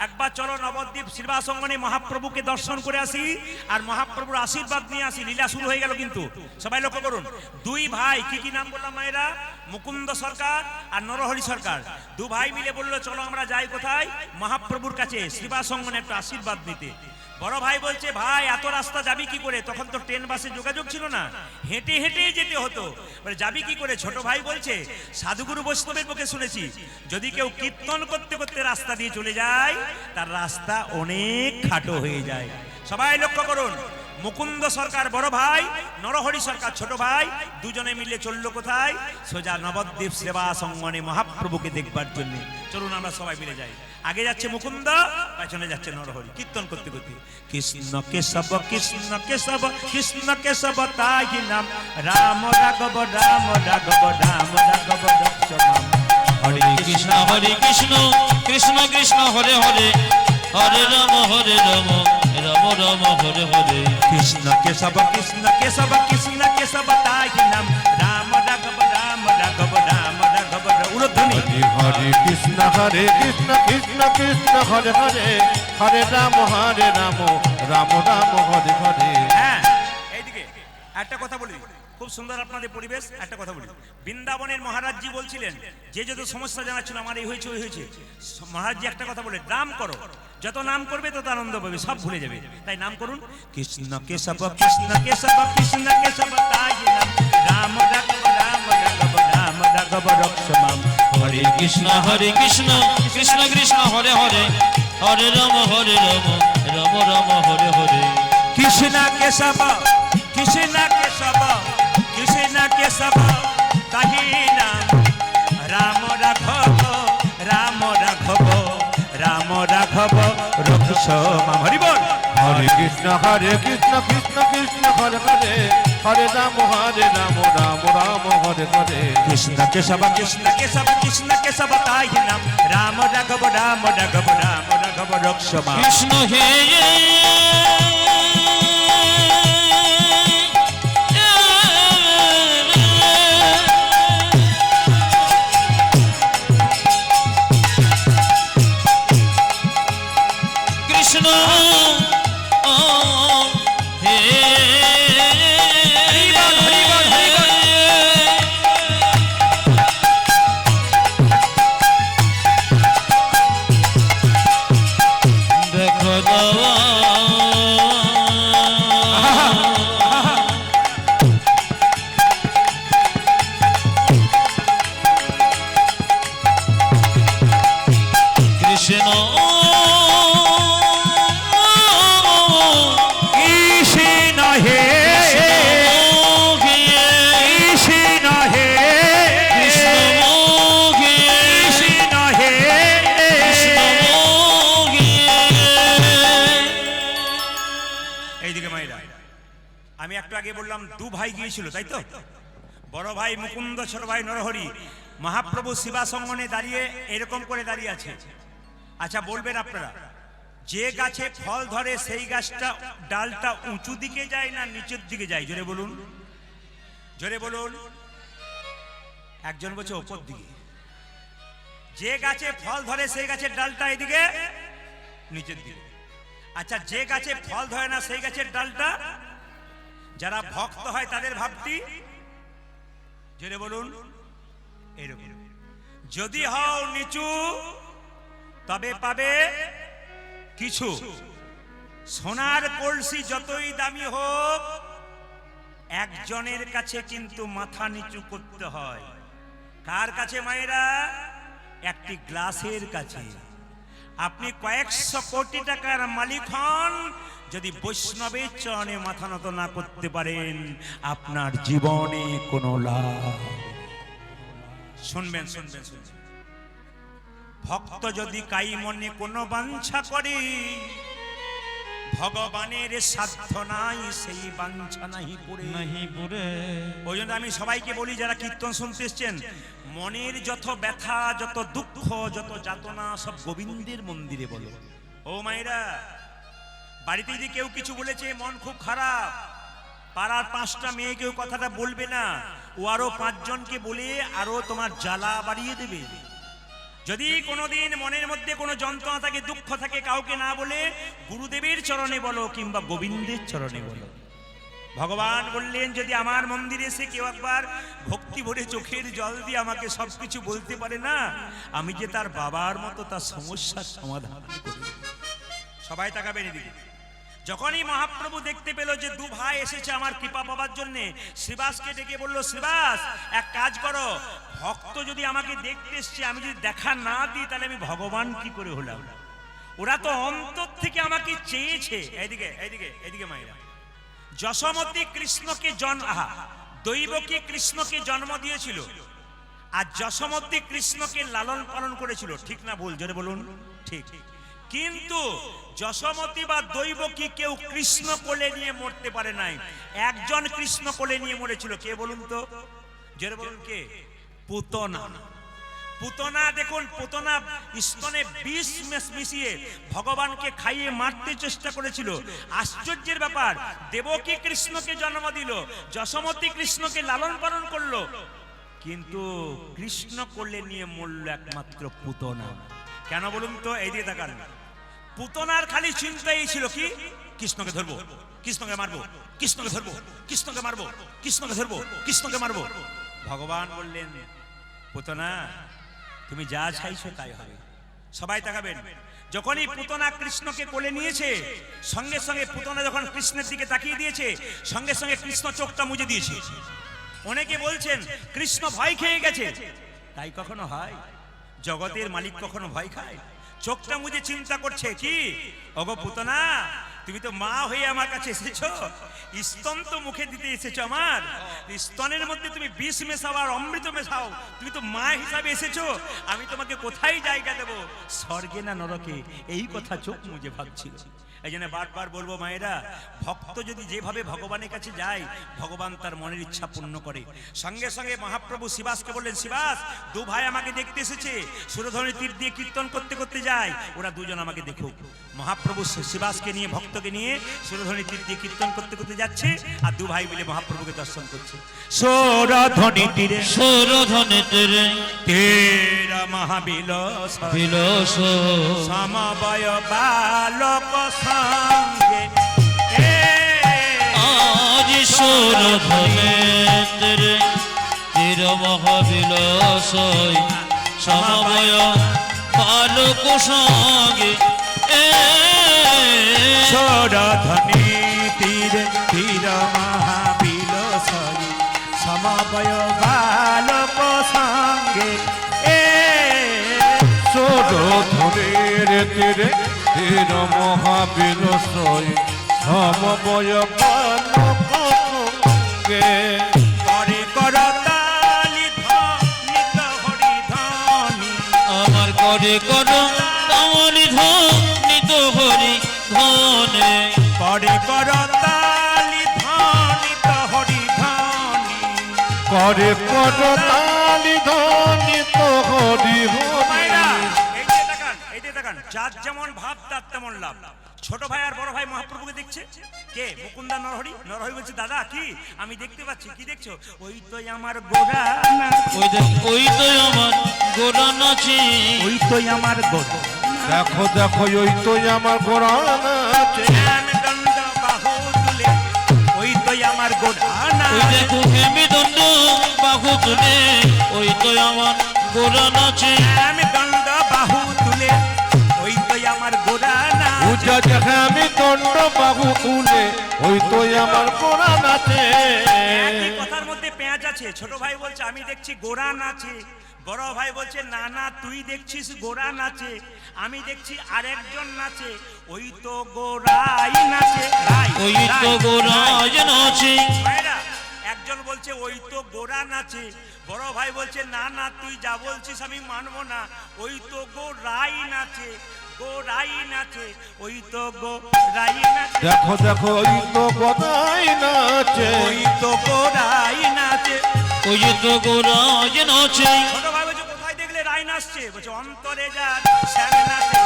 একবার চলো নবদ্বীপ শ্রীবাসঙ্গনে মহাপ্রভুকে দর্শন করে আসি আর মহাপ্রভুর আশীর্বাদ নিয়ে আসি। লীলা শুরু হয়ে গেল, কিন্তু সবাই লক্ষ্য করুন। 2 ভাই, কি নাম বললাম মায়েরা? মুকুন্দ সরকার আর নরহরি সরকার। 2 ভাই মিলে বললো, চলো আমরা যাই কোথায়? মহাপ্রভুর কাছে শ্রীবাসঙ্গনে একটা আশীর্বাদ নিতে। বড় ভাই বলছে, ভাই এত রাস্তা যাবি কি করে? তখন তো ট্রেন বাসে যোগাযোগ ছিল না, হেঁটে হেঁটেই যেতে হতো, যাবি কি করে? ছোট ভাই বলছে, সাধুগুরু বৈষ্ণবের মুখে শুনেছি, যদি কেউ কীর্তন করতে করতে রাস্তা দিয়ে চলে যায় তার রাস্তা অনেক খাটো হয়ে যায়। সবাই লক্ষ্য করুন, মুকুন্দ সরকার বড় ভাই, নরহরি সরকার ছোট ভাই, দুজনে মিলে চললো কোথায়? সোজা নবদ্বীপ সেবা সঙ্গনে মহাপ্রভুকে দেখবার জন্য। চলুন আমরা সবাই মিলে যাই। আগে যাচ্ছে মুকুন্দ, পেছনে যাচ্ছে নরহরি, কীর্তন করতে করতে। কৃষ্ণ কেশব কৃষ্ণ কেশব কৃষ্ণ কেশব তাই নাম, রাম রাঘব রাম রাঘব রাম রাঘব রক্ষমাম। হরে কৃষ্ণ কৃষ্ণ কৃষ্ণ হরে হরে, হরে রাম রাম রাম হরে হরে। কৃষ্ণ কেশব কৃষ্ণ কেশব কৃষ্ণ কেশব তাই নাম, রাম রাঘব রাম রাঘব রাম রাঘব। উলধ্বনি। হরে কৃষ্ণ কৃষ্ণ কৃষ্ণ হরে হরে, হরে রাম রাম রাম হরে হরে। হ্যাঁ, এইদিকে একটা কথা বলি, খুব সুন্দর আপনাদের পরিবেশ। একটা কথা বলি, বৃন্দাবনের মহারাজজি বলছিলেন, যে যত সমস্যা জানাচ্ছিল আমার এই হয়েছে ওই হয়েছে, মহারাজজি একটা কথা বলে, নাম করো, যত নাম করবে তত আনন্দ পাবে, সব ভুলে যাবে। তাই নাম করুন, কৃষ্ণ কেশব কৃষ্ণ কেশব কৃষ্ণ কেশব তাই নাম, রাম রাঘব রাম রাঘব রাম রাঘব রক্ষমাম। হরে কৃষ্ণ কৃষ্ণ কৃষ্ণ হরে হরে, হরে রাম রাম রাম হরে হরে। কৃষ্ণ কেশব কৃষ্ণ কেশব কৃষ্ণ কেশব তাহি নাম, রাম রাঘব রাম রাঘব রাম রাঘব রক্ষমাম। হরি বল। হরে কৃষ্ণ কৃষ্ণ কৃষ্ণ হরে হরে, হরে রাম রাম রাম হরে হরে। কৃষ্ণ কেশব কৃষ্ণ কেশব কৃষ্ণ কেশব তাই নাম, রাম রাঘব রাম রাঘব রাম রাঘব রক্ষমাম। কৃষ্ণ হে কৃষ্ণ হে দেখো দাওয়া কৃষ্ণ আমি একটু আগে বললাম দু ভাই গিয়েছিল, তাই তো? বড় ভাই মুকুন্দ, ছোট ভাই নরহরি। মহাপ্রভু শিবাসঙ্গনে দাঁড়িয়ে এরকম করে দাঁড়িয়ে আছে। আচ্ছা বলবেন আপনারা, যে গাছে ফল ধরে সেই গাছটা ডালটা উঁচু দিকে যায় না নিচের দিকে যায়? জোরে বলুন, জোরে বলুন। একজন বলছে ওপর দিকে। যে গাছে ফল ধরে সেই গাছের ডালটা এদিকে নিচের দিকে। আচ্ছা যে গাছে ফল ধরে না সেই গাছের ডালটা? যারা ভক্ত হয় তাদের ভাবটি জোরে বলুন এরকম। যদি হও নিচু তবে পাবে কিছু। সোনার কলসি যতই দামি হোক, একজনের কাছে কিন্তু মাথা নিচু করতে হয়। কার কাছে মায়েরা? একটি গ্লাসের কাছে। আপনি কয়েকশো কোটি টাকার মালিক হন, যদি বৈষ্ণবের চরণে মাথা নত না করতে পারেন, আপনার জীবনে কোনো লাভ। শুনবেন শুনবেন শুনবেন। ভক্ত যদি কাই মনে কোনো বাঞ্ছা করে, ভগবানের সাধ্য নাই সেই বাঞ্ছা নাহি পুরে। ওই জন্য আমি সবাইকে বলি, যারা কীর্তন শুনতে এসছেন, মনের যত ব্যথা, যত দুঃখ, যত যাতনা সব গোবিন্দের মন্দিরে বলো। ও মায়েরা, বাড়িতে যদি কেউ কিছু বলেছে, মন খুব খারাপ, পাড়ার 5টা মেয়ে কেউ কথাটা বলবে না, ও আরো 5 জনকে বলে আরো তোমার জ্বালা বাড়িয়ে দেবে। যদি কোনোদিন মনের মধ্যে কোনো যন্ত্রণা থাকে, দুঃখ থাকে, কাউকে না বলে গুরুদেবের চরণে বলো কিংবা গোবিন্দের চরণে বলো। ভগবান বললেন, যদি আমার মন্দিরে এসে কেউ একবার ভক্তি ভরে চোখের জল দিয়ে আমাকে সবকিছু বলতে পারে না, আমি যে তার বাবার মতো তার সমস্যার সমাধান করি। সবাই তাকাবেন এদিকে। যখনই মহাপ্রভু দেখতে পেল যে দু ভাই এসেছে আমার কৃপা পাবার জন্য, শ্রীবাসকে ডেকে বলল, শ্রীবাস এক কাজ করো, ভক্ত যদি আমাকে দেখতে এসছে, আমি যদি দেখা না দিই তাহলে আমি ভগবান কি করে হলাম? ওরা তো অন্তর থেকে আমাকে চেয়েছে। এইদিকে এইদিকে এইদিকে মায়েরা, যশোমতী কৃষ্ণকে দৈবকী কৃষ্ণকে জন্ম দিয়েছিল, আর যশোমতী কৃষ্ণকে লালন পালন করেছিল। ঠিক না ভুল? জোরে বলুন। ঠিক। কিন্তু যশোমতী বা দৈবকী কেউ কৃষ্ণ কোলে নিয়ে মরতে পারে নাই। একজন কৃষ্ণ কোলে নিয়ে মরেছিল। কে বলুন তো? জোরে বলুন কে? পুতনা। পুতনা, দেখুন, পুতনা স্তনে বিষ মিশিয়ে ভগবানকে খাইয়ে মারতে চেষ্টা করেছিল। আশ্চর্যের ব্যাপার, দেবকী কৃষ্ণকে জন্ম দিল, যশোমতী কৃষ্ণকে লালন পালন করলো, কিন্তু কৃষ্ণ কোলে নিয়ে মরল একমাত্র পুতনা। কেন বলুন তো? এই দিয়ে তাকান। পুতনার খালি চিন্তাই ছিল কি? কৃষ্ণকে ধরবো, কৃষ্ণকে মারবো, কৃষ্ণকে ধরবো, কৃষ্ণকে মারবো, কৃষ্ণকে ধরবো, কৃষ্ণকে মারবো। ভগবান বললেন, পুতনা তুমি যা চাইছো তাই হবে। সবাই তাকাবেন। যখনই পুতনা কৃষ্ণকে কোলে নিয়েছে, সঙ্গে সঙ্গে পুতনা যখন কৃষ্ণের দিকে তাকিয়ে দিয়েছে, সঙ্গে সঙ্গে কৃষ্ণ চোখটা মুজে দিয়েছে। অনেকে বলছেন কৃষ্ণ ভয় খেয়ে গেছে। তাই কখনো হয়? জগতের মালিক কখনো ভয় খায়? চোখটা মুজে চিন্তা করছে কি, ওগো পুতনা, তুমি তো মা হয়ে আমার কাছে এসেছো, স্তন তো মুখে দিতে এসেছো আমার, স্তনের মধ্যে তুমি বিষ মেশাও আর অমৃত মেশাও, তুমি তো মা হিসাবে এসেছো, আমি তোমাকে কোথায় জায়গা দেবো, স্বর্গে না নরকে? এই কথা চোখ মুজে ভাবছিল। এই জন্য বারবার বলবো মায়েরা, ভক্ত যদি যেভাবে ভগবানের কাছে যায়, ভগবান তার মনের ইচ্ছা পূর্ণ করে। সঙ্গে সঙ্গে মহাপ্রভু শিবাসকে বললেন, শিবাস দু ভাই আমাকে দেখতে এসেছে, সুরধনী তীর দিয়ে কীর্তন করতে করতে যায়, ওরা দুজন আমাকে দেখুক। মহাপ্রভু শিবাসকে নিয়ে, ভক্তকে নিয়ে সুরধনী তীর দিয়ে কীর্তন করতে করতে যাচ্ছে, আর দু ভাই মিলে মহাপ্রভুকে দর্শন করছে। সুরধনী তীরে, সুরধনী তীরে তেরা মহাবিলাস বিলাস সমবয় বালক সঙ্গে, আজ সুরধনী তীরে তীর মহাবিলাস সমবয় বালক সঙ্গে, সুরধনী তীরে তীর মহাবিলাস সমবয় বালক সঙ্গে, সুরধনীর তীরে তীর মহাবিলাস সমবয় বালক সঙ্গে, করে করতালি ধ্বনিত হরি ধ্বনি, আমার করে কর তালি ধ্বনিত হরি ধ্বনে, করে করতালি ধ্বনিত করে করতালি ধ্বনিত হরি মায়েরা, হরি। এই যে দেখান যার যেমন ভাব তার তেমন লাভ। ছোট ভাই আর বড় ভাই মহাপ্রভুকে দেখছে কে? মুকুন্দা নরহরি। নরহরি বলছে দাদা কি আমি দেখতে পাচ্ছি, কি দেখছো? ওই তো আমার গোরা না, ওই তো আমার গোরা নাচে, ওই তো আমার গোরা। দেখো দেখো ওই তো আমার গোরা নাচে। শ্যাম দণ্ড বাহু তুলে, ওই তো আমার গোরা না। ওই দেখো হেমি দণ্ড বাহু তুলে, ওই তো আমার গোরা নাচে, শ্যাম দণ্ড বাহু তুলে, ওই তো আমার গোরা না। পূজা দেখে আমি দণ্ড বাহু তুলে, ওই তো আমার গোরা নাচে। একই কথার মধ্যে পেঁয়াজ আছে। ছোট ভাই বলছে আমি দেখছি গোরা নাচে, বড় ভাই বলছে না না তুই দেখছিস গোরা নাচে, আমি দেখছি আরেকজন নাচে, ওই তো গোরাই নাচে। ওই তো গোরা নাচে। ভাইরা, একজন বলছে ওই তো গোরা নাচে, বড় ভাই বলছে না না তুই যা বলছিস আমি মানবো না, ওই তো গোরাই নাচে, গোরাই নাচে, ওই তো গোরাই নাচে। দেখো দেখো ওই তো গোদাই নাচে। ওই তো গোরাই নাচে। ওই তো গোরা নাচে। ছোট ভাই বলছে কোথায় দেখলে রাই নাচছে? বলছে অন্তরে যার শ্যাম নাচে,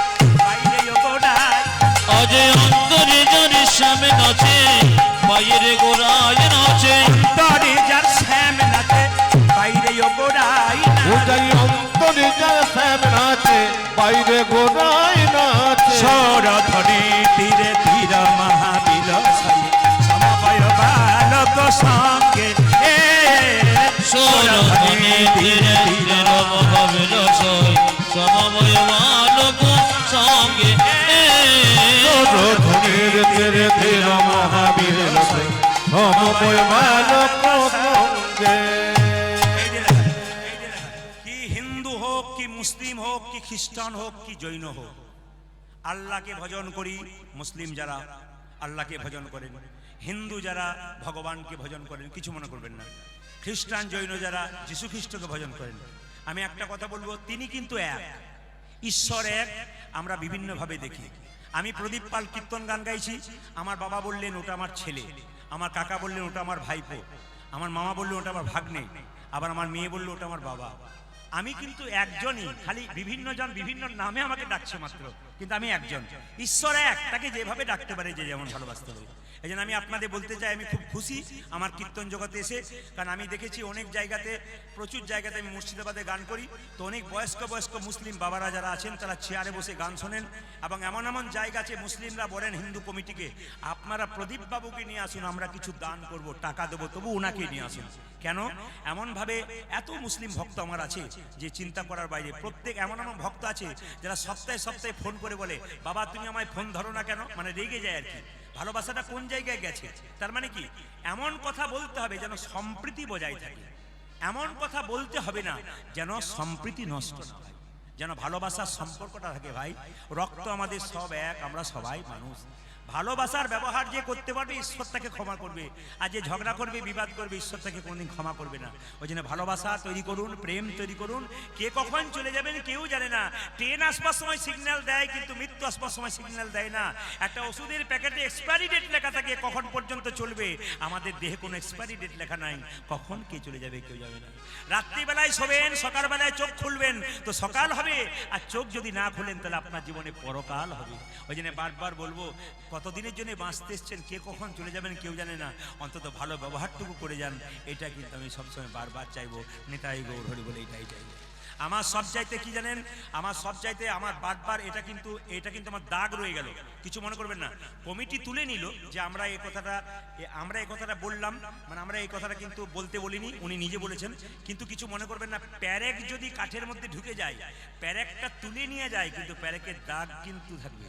বাইরে গোরাই। আজ অন্তরে যার শ্যামে নাচে, বাইরে গোরা নাচে। অন্তরে যার শ্যাম নাচে, বাইরে গোরাই নাচে। পূজাই অন্তরে যা শ্যাম নাচে, বাইরে গোদাই নাচে। সরধরে তীরে তীর মহাবীর সময় বালক সঙ্গে, সরধনে ধীরে ধীরে রমভাবের সয়, সমময় বালক সঙ্গে। ধীর ধীরে ধীরে মহাবীর সময় মানব সঙ্গে। কি হিন্দু হোক কি মুসলিম হোক কি খ্রিস্টান হোক কি জৈন হোক, আল্লাহকে ভজন করি। মুসলিম যারা আল্লাহকে ভজন করেন, হিন্দু যারা ভগবানকে ভজন করেন, কিছু মনে করবেন না। খ্রিস্টান জৈন যারা যীশু খ্রিস্টকে ভজন করেন, আমি একটা কথা বলবো, তিনি কিন্তু এক, ঈশ্বর এক। আমরা বিভিন্নভাবে দেখি। আমি প্রদীপ পাল কীর্তন গান গাইছি, আমার বাবা বললেন ওটা আমার ছেলে, আমার কাকা বললেন ওটা আমার ভাইপো, আমার মামা বললেন ওটা আমার ভাগ্নে, আবার আমার মেয়ে বললো ওটা আমার বাবা। আমি কিন্তু একজনই, খালি বিভিন্ন জন বিভিন্ন নামে আমাকে ডাকছে মাত্র, কিন্তু আমি একজন। ঈশ্বর এক, তাকে যেভাবে ডাকতে পারে যে যেমন ভালোবাসতে হবে। এই জন্য আমি আপনাদের বলতে চাই আমি খুব খুশি আমার কীর্তন জগতে এসে, কারণ আমি দেখেছি অনেক জায়গাতে, প্রচুর জায়গাতে, আমি মুর্শিদাবাদে গান করি, তো অনেক বয়স্ক বয়স্ক মুসলিম বাবারা যারা আছেন তারা চেয়ারে বসে গান শোনেন, এবং এমন এমন জায়গা আছে মুসলিমরা বলেন হিন্দু কমিটিকে আপনারা প্রদীপ বাবুকে নিয়ে আসুন, আমরা কিছু দান করব, টাকা দেবো, তবু ওনাকে নিয়ে আসুন। কেন? এমনভাবে এত মুসলিম ভক্ত আমার আছে যে চিন্তা করার বাইরে। প্রত্যেক এমন এমন ভক্ত আছে যারা সপ্তাহে সপ্তাহে ফোন করে বলে বাবা তুমি আমায় ফোন ধরো না কেন, মানে রেগে যায় আর কি। ভালোবাসাটা কোন জায়গায় গেছে? তার মানে কি এমন কথা বলতে হবে যেন সম্প্রীতি বজায় থাকে, এমন কথা বলতে হবে না যেন সম্প্রীতি নষ্ট না হয়, যেন ভালোবাসার সম্পর্কটা থাকে। ভাই, রক্ত আমাদের সব এক, আমরা সবাই মানুষ। ভালোবাসার ব্যবহার যে করতে পারবে ঈশ্বর তাকে ক্ষমা করবে, আর যে ঝগড়া করবে বিবাদ করবে ঈশ্বর তাকে কোনোদিন ক্ষমা করবে না। ওই জন্য ভালোবাসা তৈরি করুন, প্রেম তৈরি করুন। কে কখন চলে যাবেন কেউ জানে না। ট্রেন আসবার সময় সিগন্যাল দেয় কিন্তু মৃত্যু আসবার সময় সিগন্যাল দেয় না। একটা ওষুধের প্যাকেটে এক্সপায়ারি ডেট লেখা থাকে কখন পর্যন্ত চলবে, আমাদের দেহে কোনো এক্সপায়ারি ডেট লেখা নাই, কখন কে চলে যাবে কেউ যাবে না। রাত্রিবেলায় শোবেন, সকালবেলায় চোখ খুলবেন তো সকাল হবে, আর চোখ যদি না খুলেন তাহলে আপনার জীবনে পরকাল হবে। ওই জন্য বারবার বলবো, কতদিনের জন্য বাঁচতে এসছেন, কে কখন চলে যাবেন কেউ জানে না, অন্তত ভালো ব্যবহারটুকু করে যান, এটা কিন্তু আমি সবসময় বারবার চাইবো। নেতাই গৌর হরি বলে এটাই চাইবো। আমার সব চাইতে কি জানেন, আমার সব চাইতে আমার বারবার এটা কিন্তু আমার দাগ রয়ে গেল। কিছু মনে করবেন না, কমিটি তুলে নিল যে আমরা এই কথাটা বললাম, মানে আমরা এই কথাটা কিন্তু বলতে বলিনি, উনি নিজে বলেছেন। কিন্তু কিছু মনে করবেন না, প্যারেক যদি কাঠের মধ্যে ঢুকে যায়, প্যারেকটা তুলে নিয়ে যায় কিন্তু প্যারেকের দাগ কিন্তু থাকবে।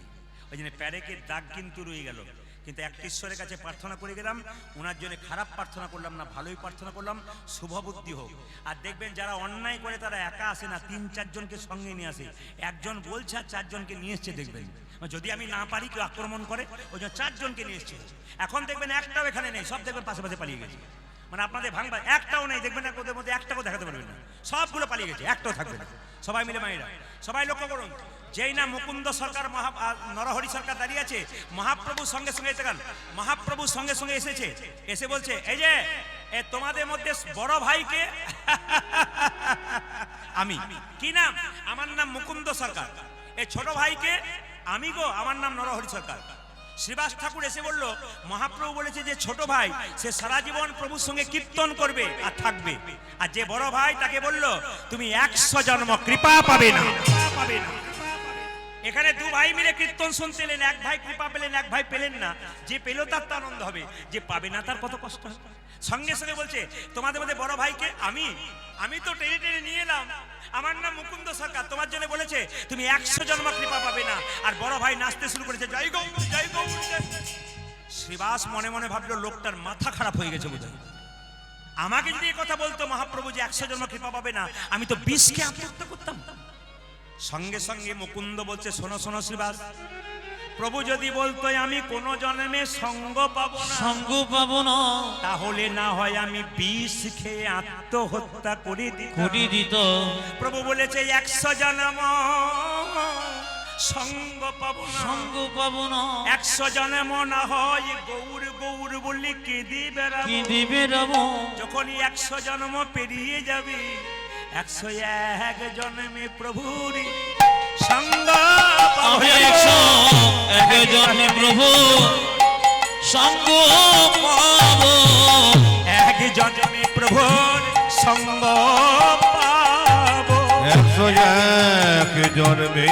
ওই জন্য প্যারেকের দাগ কিন্তু রয়ে গেল। কিন্তু একটা ঈশ্বরের কাছে প্রার্থনা করে গেলাম, ওনার জন্য খারাপ প্রার্থনা করলাম না, ভালোই প্রার্থনা করলাম, শুভবুদ্ধি হোক। আর দেখবেন যারা অন্যায় করে তারা একা আসে না, 3-4 জনকে সঙ্গে নিয়ে আসে। একজন বলছে আর 4 জনকে নিয়ে এসছে। দেখবেন যদি আমি না পারি কেউ আক্রমণ করে, ওই জন্য 4 জনকে নিয়ে এসছে। এখন দেখবেন একটাও এখানে নেই, সব দেখবেন পাশে পাশে পালিয়ে গেছে। মানে আপনাদের ভাঙবা একটাও নেই, দেখবেন না ওদের মধ্যে একটাও দেখাতে পারবেন না, সবগুলো পালিয়ে গেছে, একটাও থাকবে না। সবাই মিলে মায়েরা সবাই লক্ষ্য করুন, যেই না মুকুন্দ সরকার নরহরি সরকার দাঁড়িয়ে আছে, মহাপ্রভু সঙ্গে সঙ্গে দেখান, মহাপ্রভু সঙ্গে সঙ্গে এসেছে, এসে বলছে এই যে তোমাদের মধ্যে বড় ভাইকে আমি, কি নাম? আমার নাম মুকুন্দ সরকার। এই ছোট ভাইকে আমি গো, আমার নাম নরহরি সরকার। শ্রীবাস ঠাকুর এসে বলল, মহাপ্রভু বলেছে যে ছোট ভাই সে সারা জীবন প্রভুর সঙ্গে কীর্তন করবে আর থাকবে, আর যে বড় ভাই তাকে বলল তুমি 100 জন্ম কৃপা পাবে না। এখানে দু ভাই মিলে কীর্তন শুনতে এলেন, এক ভাই কৃপা পেলেন, এক ভাই পেলেন না। যে পেল তার তো আনন্দ হবে, যে পাবে না তার কত কষ্ট হবে। সঙ্গে সঙ্গে বলছে তোমাদের মধ্যে বড় ভাইকে আমি তো টেনে টেনে নিয়ে এলাম, আমার নাম মুকুন্দ সরকার, তোমার জন্য বলেছে তুমি 100 জন্ম কৃপা পাবে না। আর বড় ভাই নাচতে শুরু করেছে, জয় গৌর জয় গৌর। শ্রীবাস মনে মনে ভাবলো লোকটার মাথা খারাপ হয়ে গেছে বোধ হয়। আমাকে যদি এই কথা বলতো মহাপ্রভু যে 100 জন্ম কৃপা পাবে না, আমি তো 20কে আত্মহত্যা করতাম। সঙ্গে সঙ্গে মুকুন্দ বলছে শোনো শোনো শ্রীবাস, প্রভু যদি বলতো আমি কোন জন্মে সঙ্গ পাবো না, তাহলে না হয় আমি 20 খেয়ে আত্মহত্যা করে দিত। প্রভু বলেছে 100 জন্ম সঙ্গ পাবো না, 100 জন্ম না হয় গৌর গৌর বললে কেঁদে বেড়াবো। যখনই 100 জন্ম পেরিয়ে যাবে, 101 জন্মে প্রভুর সঙ্গ পাবো। 101 জন্মে প্রভু সঙ্গ পাবো, 1 জন্মে প্রভুর সঙ্গ পাবো। 101 জন্মে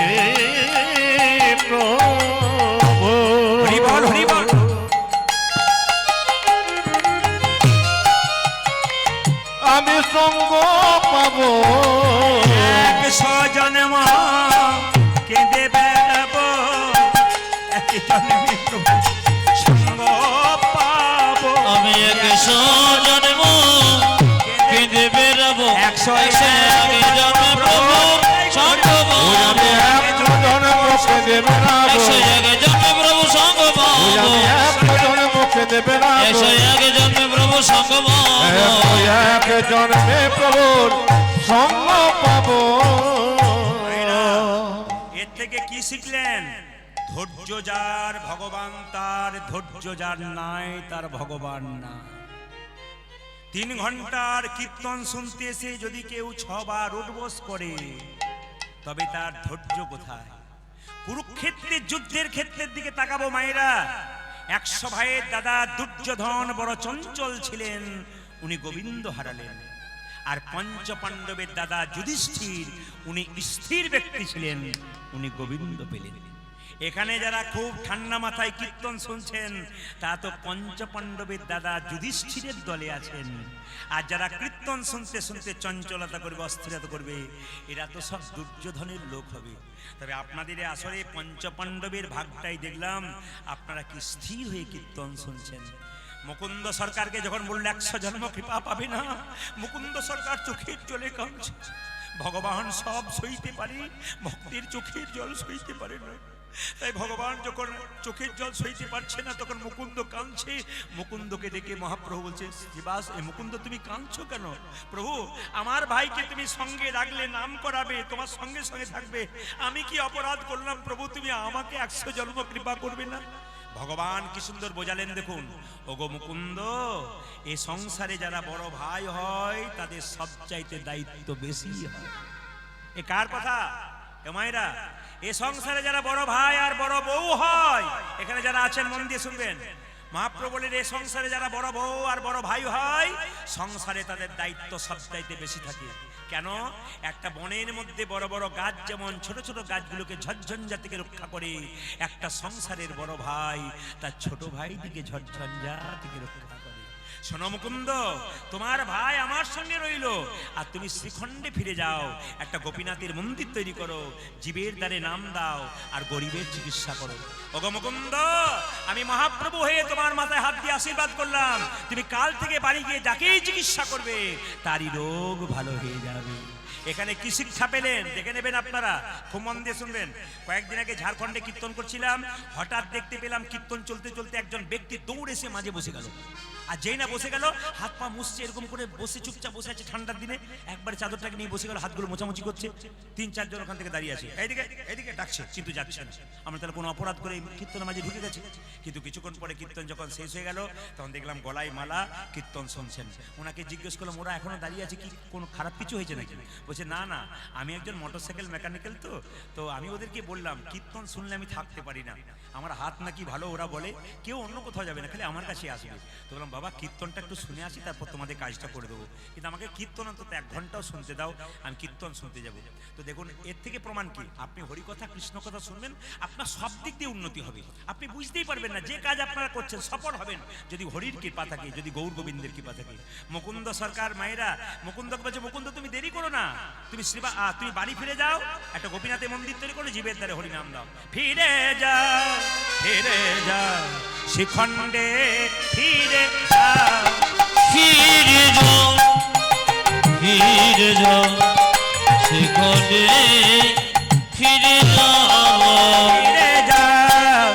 প্রভু। হরি বল হরি বল। আমি সঙ্গ পাবো, 100 জন্ম কেঁদে বেড়াবো, 1 জন্মে প্রভু সঙ্গ পাবো। আমি 100 জন্ম কেঁদে বেড়াবো, 101 জন্মে প্রভু সঙ্গ পাবো। আমি 100 জন্ম কেঁদে বেড়াবো, 101 জন্মে প্রভু সঙ্গ পাবো, আমি 100 জন্ম কেঁদে বেড়াবো, 101 জন্মে প্রভু সঙ্গ পাবো, 101 জন্মে প্রভুর সঙ্গ পাবো। এর থেকে কি শিখলেন? ধৈর্য যার ভগবান তার, ধৈর্য যার নাই তার ভগবান না। 3 ঘন্টার কীর্তন শুনতে এসে যদি কেউ 6 বার উঠবোস করে, তবে তার ধৈর্য কোথায়? কুরুক্ষেত্রের যুদ্ধের ক্ষেত্রের দিকে তাকাবো মায়েরা। 100 ভাইয়ের দাদা দুর্যোধন বড় চঞ্চল ছিলেন, উনি গোবিন্দ হারালেন। আর 5 পাণ্ডবের দাদা যুধিষ্ঠির উনি স্থির ব্যক্তি ছিলেন, উনি গোবিন্দ পেলেন। এখানে যারা খুব ঠান্ডা মাথায় কীর্তন শুনছেন, তা তো 5 পাণ্ডবের দাদা যুধিষ্ঠিরের দলে আছেন। আর যারা কীর্তন শুনতে শুনতে চঞ্চলতা করবে, অস্থিরতা করবে, এরা তো সব দুর্যোধনের লোক হবে। তবে আপনাদের আসলে 5 পাণ্ডবের ভাগটাই দেখলাম, আপনারা কি স্থির হয়ে কীর্তন শুনছেন। মুকুন্দ সরকারকে যখন বলল 100 জন্ম কৃপা পাবে না, মুকুন্দ সরকার চোখের জলে কাঁদছে। ভগবান সব সইতে পারে, ভক্তের চোখের জল সইতে পারে না। তাই ভগবান যখন চোখের জল সইতে পারছে না, তখন মুকুন্দ কাঁদছে। মুকুন্দকে ডেকে মহাপ্রভু বলছে, শ্রীবাস এ মুকুন্দ তুমি কাঁদছো কেন? প্রভু আমার ভাইকে তুমি সঙ্গে রাখলে, নাম করাবে, তোমার সঙ্গে সঙ্গে থাকবে, আমি কি অপরাধ করলাম প্রভু? তুমি আমাকে 100 জন্ম কৃপা করবে না? ভগবান কি সুন্দর বোঝালেন দেখুন। ওগো মুকুন্দ, এ সংসারে যারা বড় ভাই হয় তাদের সবচাইতে দায়িত্ব বেশি হয়। এ কার কথা? এ মায়েরা, এ সংসারে যারা বড় ভাই আর বড় বউ হয়, এখানে যারা আছেন মন দিয়ে শুনবেন। মহাপ্রভু বলেন এ সংসারে যারা বড় বউ আর বড় ভাই হয়, সংসারে তাদের দায়িত্ব সবচাইতে বেশি থাকে। কেন? একটা বনের মধ্যে বড় বড় গাছ যেমন ছোট ছোট গাছগুলোকে ঝড়ঝঞ্ঝা থেকে রক্ষা করে, একটা সংসারের বড় ভাই তার ছোট ভাইটিকে ঝড়ঝঞ্ঝা থেকে রক্ষা করে। শোনো মুকুন্দ, তোমার ভাই আমার সঙ্গে রইল, আর তুমি শ্রীখণ্ডে ফিরে যাও, একটা গোপীনাথের মন্দির তৈরি করো, জীবের দ্বারে নাম দাও, আর গরিবের চিকিৎসা করো। ওগো মুকুন্দ, আমি মহাপ্রভু হয়ে তোমার মাথায় হাত দিয়ে আশীর্বাদ করলাম, তুমি কাল থেকে বাড়ি গিয়ে যাকেই চিকিৎসা করবে তারই রোগ ভালো হয়ে যাবে। এখানে কি শিক্ষা পেলেন দেখে নেবেন আপনারা, খুব মন দিয়ে শুনবেন। কয়েকদিন আগে ঝাড়খণ্ডে কীর্তন করছিলাম, হঠাৎ দেখতে পেলাম কীর্তন চলতে চলতে একজন ব্যক্তি দৌড়ে এসে মাঝে বসে গেল। আর যেই না বসে গেল, হাত পা মুছছে, এরকম করে বসে চুপচাপ বসে আছে ঠান্ডার দিনে, একবারে চাদরটাকে নিয়ে বসে গেল, হাতগুলো মোছামুছি করছে। 3-4 জন ওখান থেকে দাঁড়িয়ে আছে, এইদিকে এইদিকে ডাকছে, কিন্তু যাচ্ছে না। আমরা তাহলে কোনো অপরাধ করে কীর্তনের মাঝে ঢুকে গেছি। কিন্তু কিছুক্ষণ পরে কীর্তন যখন শেষ হয়ে গেল, তখন দেখলাম গলায় মালা, কীর্তন শুনছেন। ওনাকে জিজ্ঞেস করলাম, ওরা এখনো দাঁড়িয়ে আছে কি, কোনো খারাপ কিছু হয়েছে নাকি? বলছে না না, আমি একজন মোটরসাইকেল মেকানিক্যাল, তো আমি ওদেরকে বললাম কীর্তন শুনলে আমি থাকতে পারি না, আমার হাত নাকি ভালো, ওরা বলে কেউ অন্য কোথাও যাবে না, খালি আমার কাছে আসবে। তো বললাম বাবা কীর্তনটা একটু শুনে আসি, তারপর তোমাদের কাজটা করে দেবো, কিন্তু আমাকে কীর্তন অন্তত 1 ঘন্টাও শুনতে দাও, আমি কীর্তন শুনতে যাব। তো দেখুন এর থেকে প্রমাণ কি, আপনি হরিকথা কৃষ্ণ কথা শুনবেন, আপনার সব দিক দিয়ে উন্নতি হবে। আপনি বুঝতেই পারবেন না যে কাজ আপনারা করছেন সফল হবেন যদি হরির কৃপা থাকে, যদি গৌর গোবিন্দের কৃপা থাকে। মুকুন্দ সরকার মায়েরা মুকুন্দকে বলছে, মুকুন্দ তুমি দেরি করো না, তুমি তুমি বাড়ি ফিরে যাও, একটা গোপীনাথের মন্দির তৈরি করে জীবের দ্বারে হরিনাম দাও। ফিরে যাও ফিরে যাও শিখণ্ডে, ফিরে যাও ফিরে যাও ফিরে যাও সেখানে, ফিরে যাও ফিরে যাও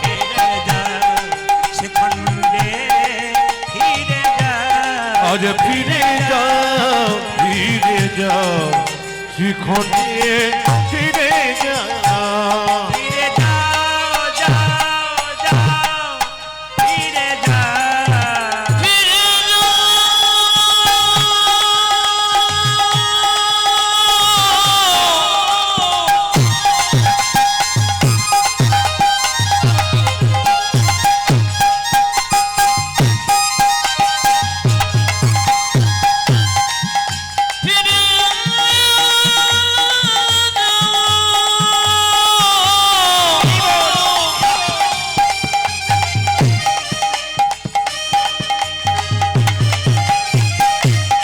ফিরে যাও শিখণ্ডে, ফিরে যাও। আজ ফিরে যাও শিখণ্ডে, ফিরে যাও। ফিরে যাও যাও যাও ফিরে যাও। ফিরে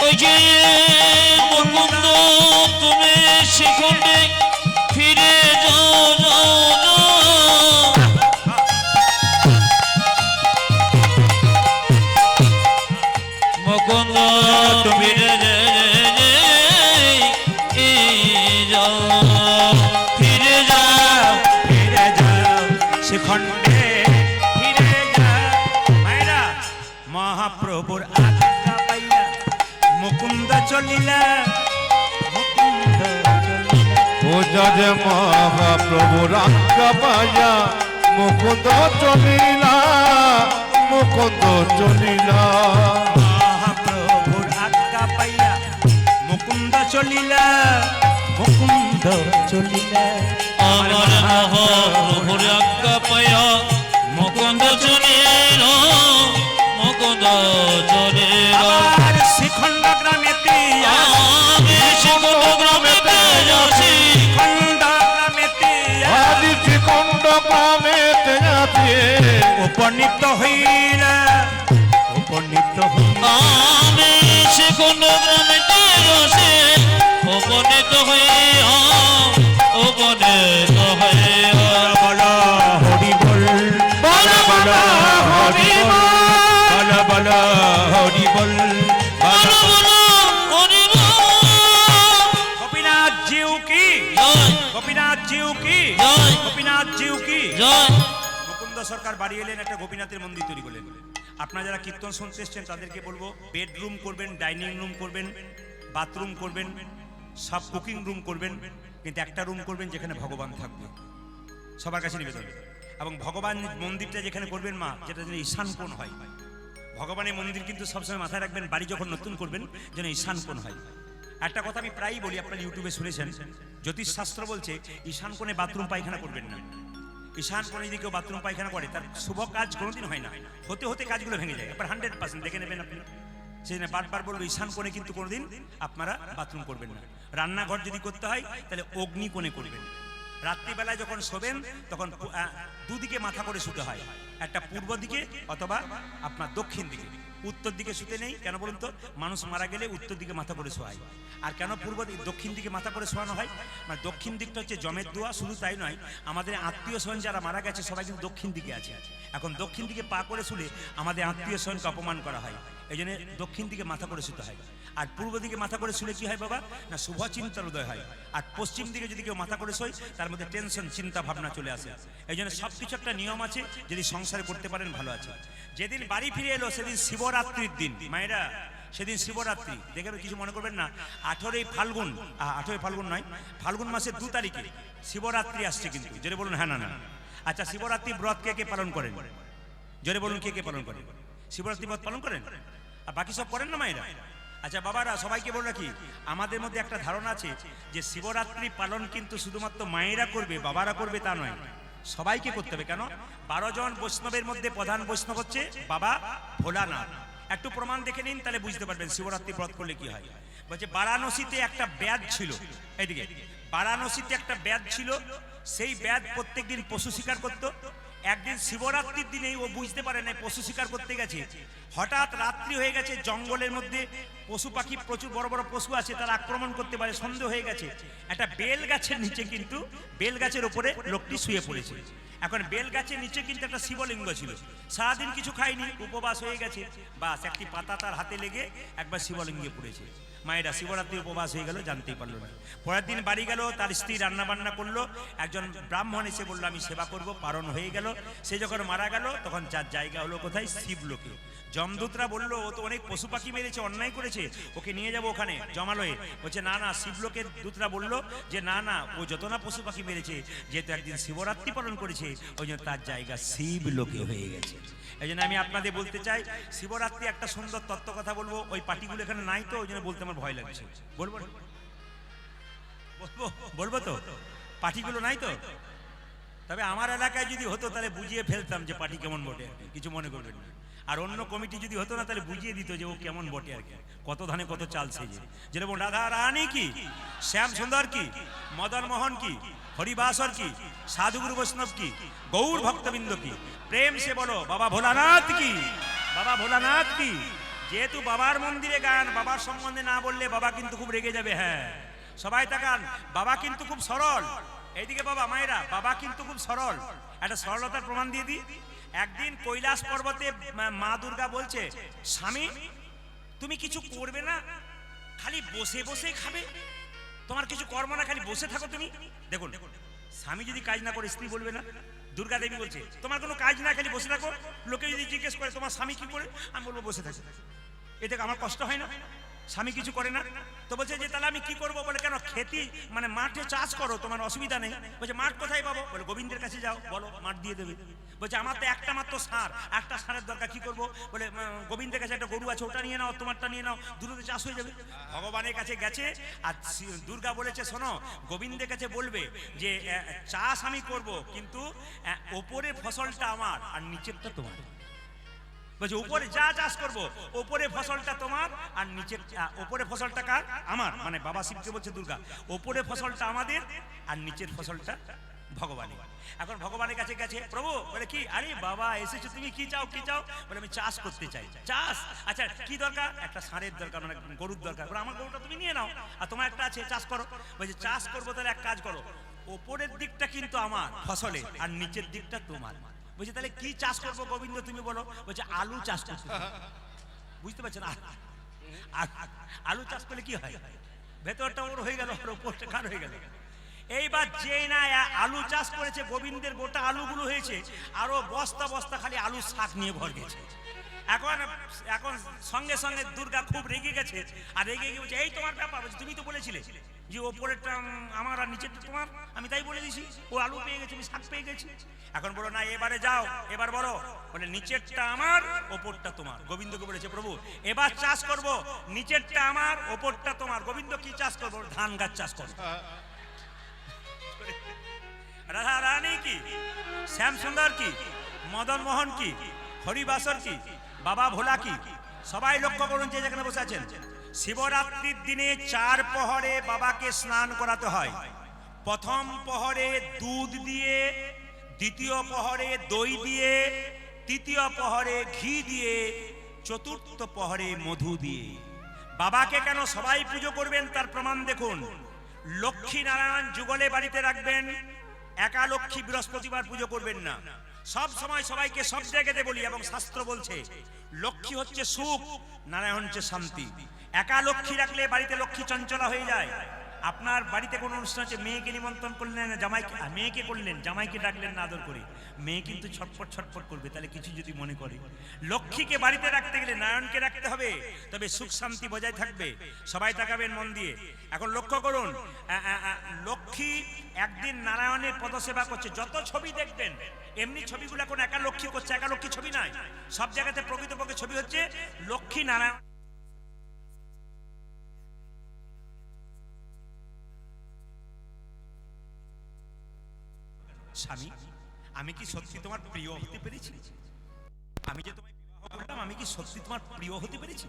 ওই যে মুকুন্দ তুমি সেখানে ফিরে যাও যাও যাও। মুকুন্দ তুমি ফিরে যাও ফিরে যাও শিখণ্ডে, ফিরে যাও। মায়েরা মহাপ্রভুর আজ্ঞা পাইয়া মুকুন্দ চলিলা, মুকুন্দ চলিলা। ও যজ মহাপ্রভুর আজ্ঞা পাইয়া মুকুন্দ চলিলা, মুকুন্দ চলিলা। মহাপ্রভুর আজ্ঞা পাইয়া মুকুন্দ চলিলা, মুকুন্দ চলিলা। আমার মহাপ্রভুর আজ্ঞা পায়া মুকুন্দ চলিল, মুকুন্দ চলিল। আবার শিখণ্ড গ্রামেতে আমি শিখণ্ড গ্রামেতে যাচ্ছি, শিখণ্ড গ্রামেতে আজ শিখণ্ড গ্রামেতে যাচ্ছি, উপনীত হইলা, উপনীত হইলা। আমি শিখণ্ড গ্রামেতে যাচ্ছি, উপনীত হইয়া উপনীত হইয়া। বল হরি বল, বল বল হরি বল, বল বল হরি বল, বল বল। হরি বল। গোপীনাথ জিউ কি, জয় গোপীনাথ জিউ কি, জয় গোপীনাথ জিউ কি। জয়। মুকুন্দ সরকার বাড়ি এলেন, একটা গোপীনাথের মন্দির তৈরি করলেন। আপনারা যারা কীর্তন শুনতে এসছেন তাদেরকে বলবো, বেডরুম করবেন, ডাইনিং রুম করবেন, বাথরুম করবেন, সব কুকিং রুম করবেন, কিন্তু একটা রুম করবেন যেখানে ভগবান থাকবে। সবার কাছে নিবেদন। এবং ভগবান মন্দিরটা যেখানে করবেন মা, যেটা যেন ঈশান কোণ হয়। ভগবানের মন্দির কিন্তু সবসময় মাথায় রাখবেন, বাড়ি যখন নতুন করবেন যেন ঈশান কোণ হয়। একটা কথা আমি প্রায়ই বলি, আপনারা ইউটিউবে শুনেছেন, জ্যোতিষশাস্ত্র বলছে ঈশান কোণে বাথরুম পায়খানা করবেন না। ঈশান কোণে যদি কেউ বাথরুম পায়খানা করে, তার শুভ কাজ কোনোদিন হয় না, হতে হতে কাজগুলো ভেঙে যায়। এবার 100% দেখে নেবেন আপনি। সেই জন্য বারবার বলবো, ঈশান কোণে কিন্তু কোনোদিন আপনারা বাথরুম করবেন না। রান্নাঘর যদি করতে হয় তাহলে অগ্নি কোণে করবেন। রাত্রিবেলায় যখন শোবেন তখন দুদিকে মাথা করে শুতে হয়, একটা পূর্ব দিকে অথবা আপনার দক্ষিণ দিকে। উত্তর দিকে শুতে নেই, কেন বলুন তো? মানুষ মারা গেলে উত্তর দিকে মাথা করে শোয়ায়। আর কেন দক্ষিণ দিকে মাথা করে শোয়ানো হয়? মানে দক্ষিণ দিকটা হচ্ছে জমের দোয়া। শুধু তাই নয়, আমাদের আত্মীয় স্বজন যারা মারা গেছে সবাই কিন্তু দক্ষিণ দিকে আছে। এখন দক্ষিণ দিকে পা করে শুলে আমাদের আত্মীয় স্বজনকে অপমান করা হয়। এই জন্য দক্ষিণ দিকে মাথা করে শুতে হয়। আর পূর্ব দিকে মাথা করে শুলে কি হয় বাবা, না শুভ চিন্তার উদয় হয়। আর পশ্চিম দিকে যদি কেউ মাথা করে শোয় তার মধ্যে টেনশন, চিন্তা ভাবনা চলে আসে। এই জন্য সব কিছু একটা নিয়ম আছে, যদি সংসারে করতে পারেন ভালো আছে। যেদিন বাড়ি ফিরে এলো সেদিন শিবরাত্রির দিন মায়েরা, সেদিন শিবরাত্রি, দেখে কিছু মনে করবেন না। 18ই ফাল্গুন নয়, ফাল্গুন মাসের 2 তারিখে শিবরাত্রি আসছে কিন্তু, জোরে বলুন হ্যাঁ না না। আচ্ছা, শিবরাত্রি ব্রত কে কে পালন করেন, জোরে বলুন কে কে পালন করেন? শিবরাত্রি ব্রত পালন করেন? আর বাকি সব করেন না মায়েরা? আচ্ছা বাবারা, সবাইকে বলে রাখি, আমাদের মধ্যে একটা ধারণা আছে যে শিবরাত্রি পালন কিন্তু শুধুমাত্র মায়েরা করবে, বাবারা করবে তা নয়, সবাইকে করতে হবে। কেন? 12 জন বৈষ্ণবের মধ্যে প্রধান বৈষ্ণব হচ্ছে বাবা ভোলানাথ। একটু প্রমাণ দেখে নিন, তাহলে বুঝতে পারবেন শিবরাত্রি ব্রত করলে কি হয়। বলছে বারাণসীতে একটা ব্যাধ ছিল, এইদিকে বারাণসীতে একটা ব্যাধ ছিল, সেই ব্যাধ প্রত্যেকদিন পশু শিকার করত। একদিন শিবরাত্রির দিনেই ও বুঝতে পারে না পশু শিকার করতে গেছে, হঠাৎ রাত্রি হয়ে গেছে, জঙ্গলের মধ্যে পশু পাখি প্রচুর বড় বড় পশু আছে, তারা আক্রমণ করতে পারে, সন্দেহ হয়ে গেছে। একটা বেল গাছের নিচে কিন্তু, বেল গাছের উপরে লোকটি শুয়ে পড়েছে। এখন বেল গাছের নিচে কিন্তু একটা শিবলিঙ্গ ছিল, সারাদিন কিছু খায়নি, উপবাস হয়ে গেছে, বাস একটি পাতা তার হাতে লেগে একবার শিবলিঙ্গে পড়েছে। মায়েরা শিবরাত্রি উপবাস হয়ে গেল, জানতেই পারলো না। পরের দিন বাড়ি গেল, তার স্ত্রী রান্না বান্না করলো, একজন ব্রাহ্মণ এসে বললো আমি সেবা করব, পালন হয়ে গেল। সে যখন মারা গেল তখন যার জায়গা হলো কোথায়, শিবলোকে। যমদূতরা বললো ও তো অনেক পশু পাখি মেরেছে, অন্যায় করেছে, ওকে নিয়ে যাবো ওখানে জমালয়ে। বলছে না না, শিবলোকের দূতরা বললো যে না না, ও যত না পশু পাখি মেরেছে, যেহেতু একদিন শিবরাত্রি পালন করেছে, ওই জন্য তার জায়গা শিবলোকে হয়ে গেছে। এই জন্য আমি আপনাদের বলতে চাই, শিবরাত্রি একটা সুন্দর তত্ত্ব কথা বলবো। ওই পার্টিগুলো এখানে নাই তো, ওই জন্য বলতে আমার ভয় লাগছে। বলবো বলবো তো, পার্টিগুলো নাই তো। তবে আমার এলাকায় যদি হতো তাহলে বুঝিয়ে ফেলতাম যে পার্টি কেমন বটে, কিছু মনে করবেন না। আর অন্য কমিটি যদি হতো না তাহলে বুঝিয়ে দিত যে ও কেমন বটে আর কি, কত ধানে কত চাল সেজে। যেরকম রাধা রানী কি, শ্যাম সুন্দর কি, মদন মোহন কি, হরিবাসর কি, সাধুগুরু বৈষ্ণব কি, গৌর ভক্তবৃন্দ কি, প্রেম সে বলো বাবা ভোলানাথ কি, বাবা ভোলানাথ কি। যেহেতু বাবার মন্দিরে গান, বাবার সম্বন্ধে না বললে বাবা কিন্তু খুব রেগে যাবে। হ্যাঁ সবাই তাকান, বাবা কিন্তু খুব সরল। এইদিকে বাবা মায়েরা, বাবা কিন্তু খুব সরল। একটা সরলতার প্রমাণ দিয়ে দিই। একদিন কৈলাস পর্বতে মা দুর্গা বলছে, স্বামী তুমি কিছু করবে না, খালি বসে বসে খাবে, তোমার কিছু কর্ম না, খালি বসে থাকো তুমি। দেখুন, স্বামী যদি কাজ না করে স্ত্রী বলবে না? দুর্গা দেবী বলছে তোমার কোনো কাজ না, খালি বসে থাকো। লোকে যদি জিজ্ঞেস করে তোমার স্বামী কি করে, আমি বলবো বসে থাকো। এতে আমার কষ্ট হয় না? স্বামী কিছু করে না তো বলছে যে তাহলে আমি কি করবো? বলে কেন, খেতি মানে মাঠে চাষ করো, তোমার অসুবিধা নেই। বলছে মাঠ কোথায় পাবো? বলে গোবিন্দের কাছে যাও, বলো মাঠ দিয়ে দেবে। বলছে আমার তো একটা মাত্র সার, একটা সারের দরকার, কি করবো? বলে গোবিন্দের কাছে একটা গরু আছে, ওটা নিয়ে নাও, তোমারটা নিয়ে নাও, দুটোতে চাষ হয়ে যাবে। ভগবানের কাছে গেছে, আর দুর্গা বলেছে শোনো, গোবিন্দের কাছে বলবে যে চাষ আমি করব, কিন্তু ওপরে ফসলটা আমার আর নিচেরটা তোমার। বলছে উপরে যা চাষ করবো, ওপরে ফসলটা তোমার আর নিচের, ওপরে ফসলটা কার? আমার, মানে বাবা শিবকে বলছে দুর্গা, ওপরে ফসলটা আমাদের আর নিচের ফসলটা ভগবানের। এখন ভগবানের কাছে গেছে, প্রভু বলে কি, আরে বাবা এসেছো তুমি, কি চাও কি চাও? বলে আমি চাষ করতে চাই। চাষ? আচ্ছা কি দরকার? একটা ষাঁড়ের দরকার, মানে গরুর দরকার। বলে আমার গরুটা তুমি নিয়ে নাও, আর তোমার একটা আছে, চাষ করো। বলছে চাষ করবো, তাহলে এক কাজ করো, ওপরের দিকটা কিন্তু আমার ফসলে আর নিচের দিকটা তোমার। বলছে তাহলে কি চাষ করবো গোবিন্দ তুমি বলো? বলছে আলু চাষ করতে। বুঝতে পারছেন? আলু চাষ করলে কি হয়, ভেতরটা ওর হয়ে গেল আর ওপরটা কার হয়ে গেল। এইবার যে না আলু চাষ করেছে, গোবিন্দের গোটা আলুগুলো হয়েছে, আরো বস্তা বস্তা খালি আলু শাক নিয়ে ভর গেছে। এখন সঙ্গে সঙ্গে দুর্গা খুব রেগে গেছে, আর রেগে গিয়ে বলছে এই তোমার ব্যাপার। বলছে তুমি তো বলেছিলে যে ওপরেরটা আমার আর নিচেরটা তোমার, আমি তাই বলে দিছি, ও আলু পেয়ে গেছে, আমি শাক পেয়ে গেছি। এখন বলো না, এবারে যাও, এবার বলো। বলে নিচেরটা আমার, ওপরটা তোমার। গোবিন্দকে বলেছে প্রভু এবার চাষ করব, নিচেরটা আমার, ওপরটা তোমার। গোবিন্দ কি চাষ করবো? ধান গাছ চাষ করবো। রাধা রানী কি, শ্যাম সুন্দর কি, মদন মোহন কি, হরিবাসর কি, বাবা ভোলা কি, সবাই লক্ষ্য করুন যে যেখানে বসে আছেন। শিবরাত্রির দিনে 4 প্রহরে বাবাকে স্নান করাতে হয়। প্রথম প্রহরে দুধ দিয়ে, দ্বিতীয় প্রহরে দই দিয়ে, তৃতীয় প্রহরে ঘি দিয়ে, চতুর্থ প্রহরে মধু দিয়ে। বাবাকে কেন সবাই পুজো করবেন তার প্রমাণ দেখুন। লক্ষ্মী নারায়ণ যুগলে বাড়িতে রাখবেন, একা লক্ষ্মী বৃহস্পতিবার পুজো করবেন না। সব সময় সবাইকে সব জায়গাতে বলি, এবং শাস্ত্র বলছে লক্ষ্মী হচ্ছে সুখ, নারায়ণ হচ্ছে শান্তি। একা লক্ষ্মী রাখলে বাড়িতে লক্ষ্মী চঞ্চলা হয়ে যায়। আপনার বাড়িতে কোনো অনুষ্ঠান আছে, মেয়েকে নিমন্ত্রণ করলেন না, জামাইকে, মেয়েকে করলেন, জামাইকে ডাকলেন না আদর করে, মেয়ে কিন্তু ছটফট ছটফট করবে। তাহলে কিছু যদি মনে করে, লক্ষ্মীকে বাড়িতে রাখতে গেলে নারায়ণকে রাখতে হবে, তবে সুখ শান্তি বজায় থাকবে। সবাই তাকাবেন মন দিয়ে। এখন লক্ষ্য করুন, লক্ষ্মী একদিন নারায়ণের পদসেবা করছে। যত ছবি দেখবেন এমনি ছবিগুলো কোন একা লক্ষ্মী করছে, একা লক্ষ্মী ছবি নাই। সব জায়গাতে প্রকৃতপক্ষে ছবি হচ্ছে লক্ষ্মী নারায়ণ। স্বামী, আমি কি সত্যি তোমার প্রিয় হতে পেরেছি? আমি যে তোমায় বিবাহ করলাম, আমি কি সত্যি তোমার প্রিয় হতে পেরেছি?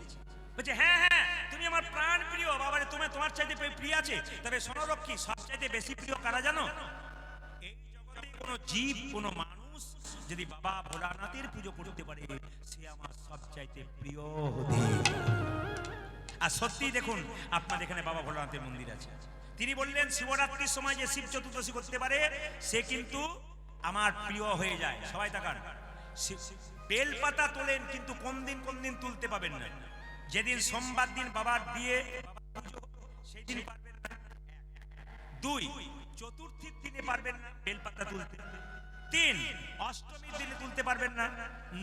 বলছে হ্যাঁ হ্যাঁ, তুমি আমার প্রাণ প্রিয়। বাবারে, তোমার চাইতে প্রিয় আছে। তবে শোনো লক্ষ্মী, সব চাইতে বেশি প্রিয় কারা জানো? এই জগতে কোনো জীব, কোনো মানুষ যদি বাবা ভোলানাথের পুজো করতে পারে, সে আমার সব চাইতে প্রিয় হতে। আর সত্যি দেখুন, আপনার এখানে বাবা ভোলানাথের মন্দির আছে। তিনি বললেন শিবরাত্রির সময় যে শিব চতুর্দশী করতে পারে, সে কিন্তু আমার প্রিয় হয়ে যায়। সবাই তাকান, বেলপাতা তোলেন, কিন্তু কোন দিন তুলতে পাবেন না। যেদিন সোমবার দিন বাবার দিয়ে সেই দিন পারবেন না। 2, চতুর্থীর দিনে পারবেন না বেলপাতা তুলতে। 3, অষ্টমীর দিনে তুলতে পারবেন না,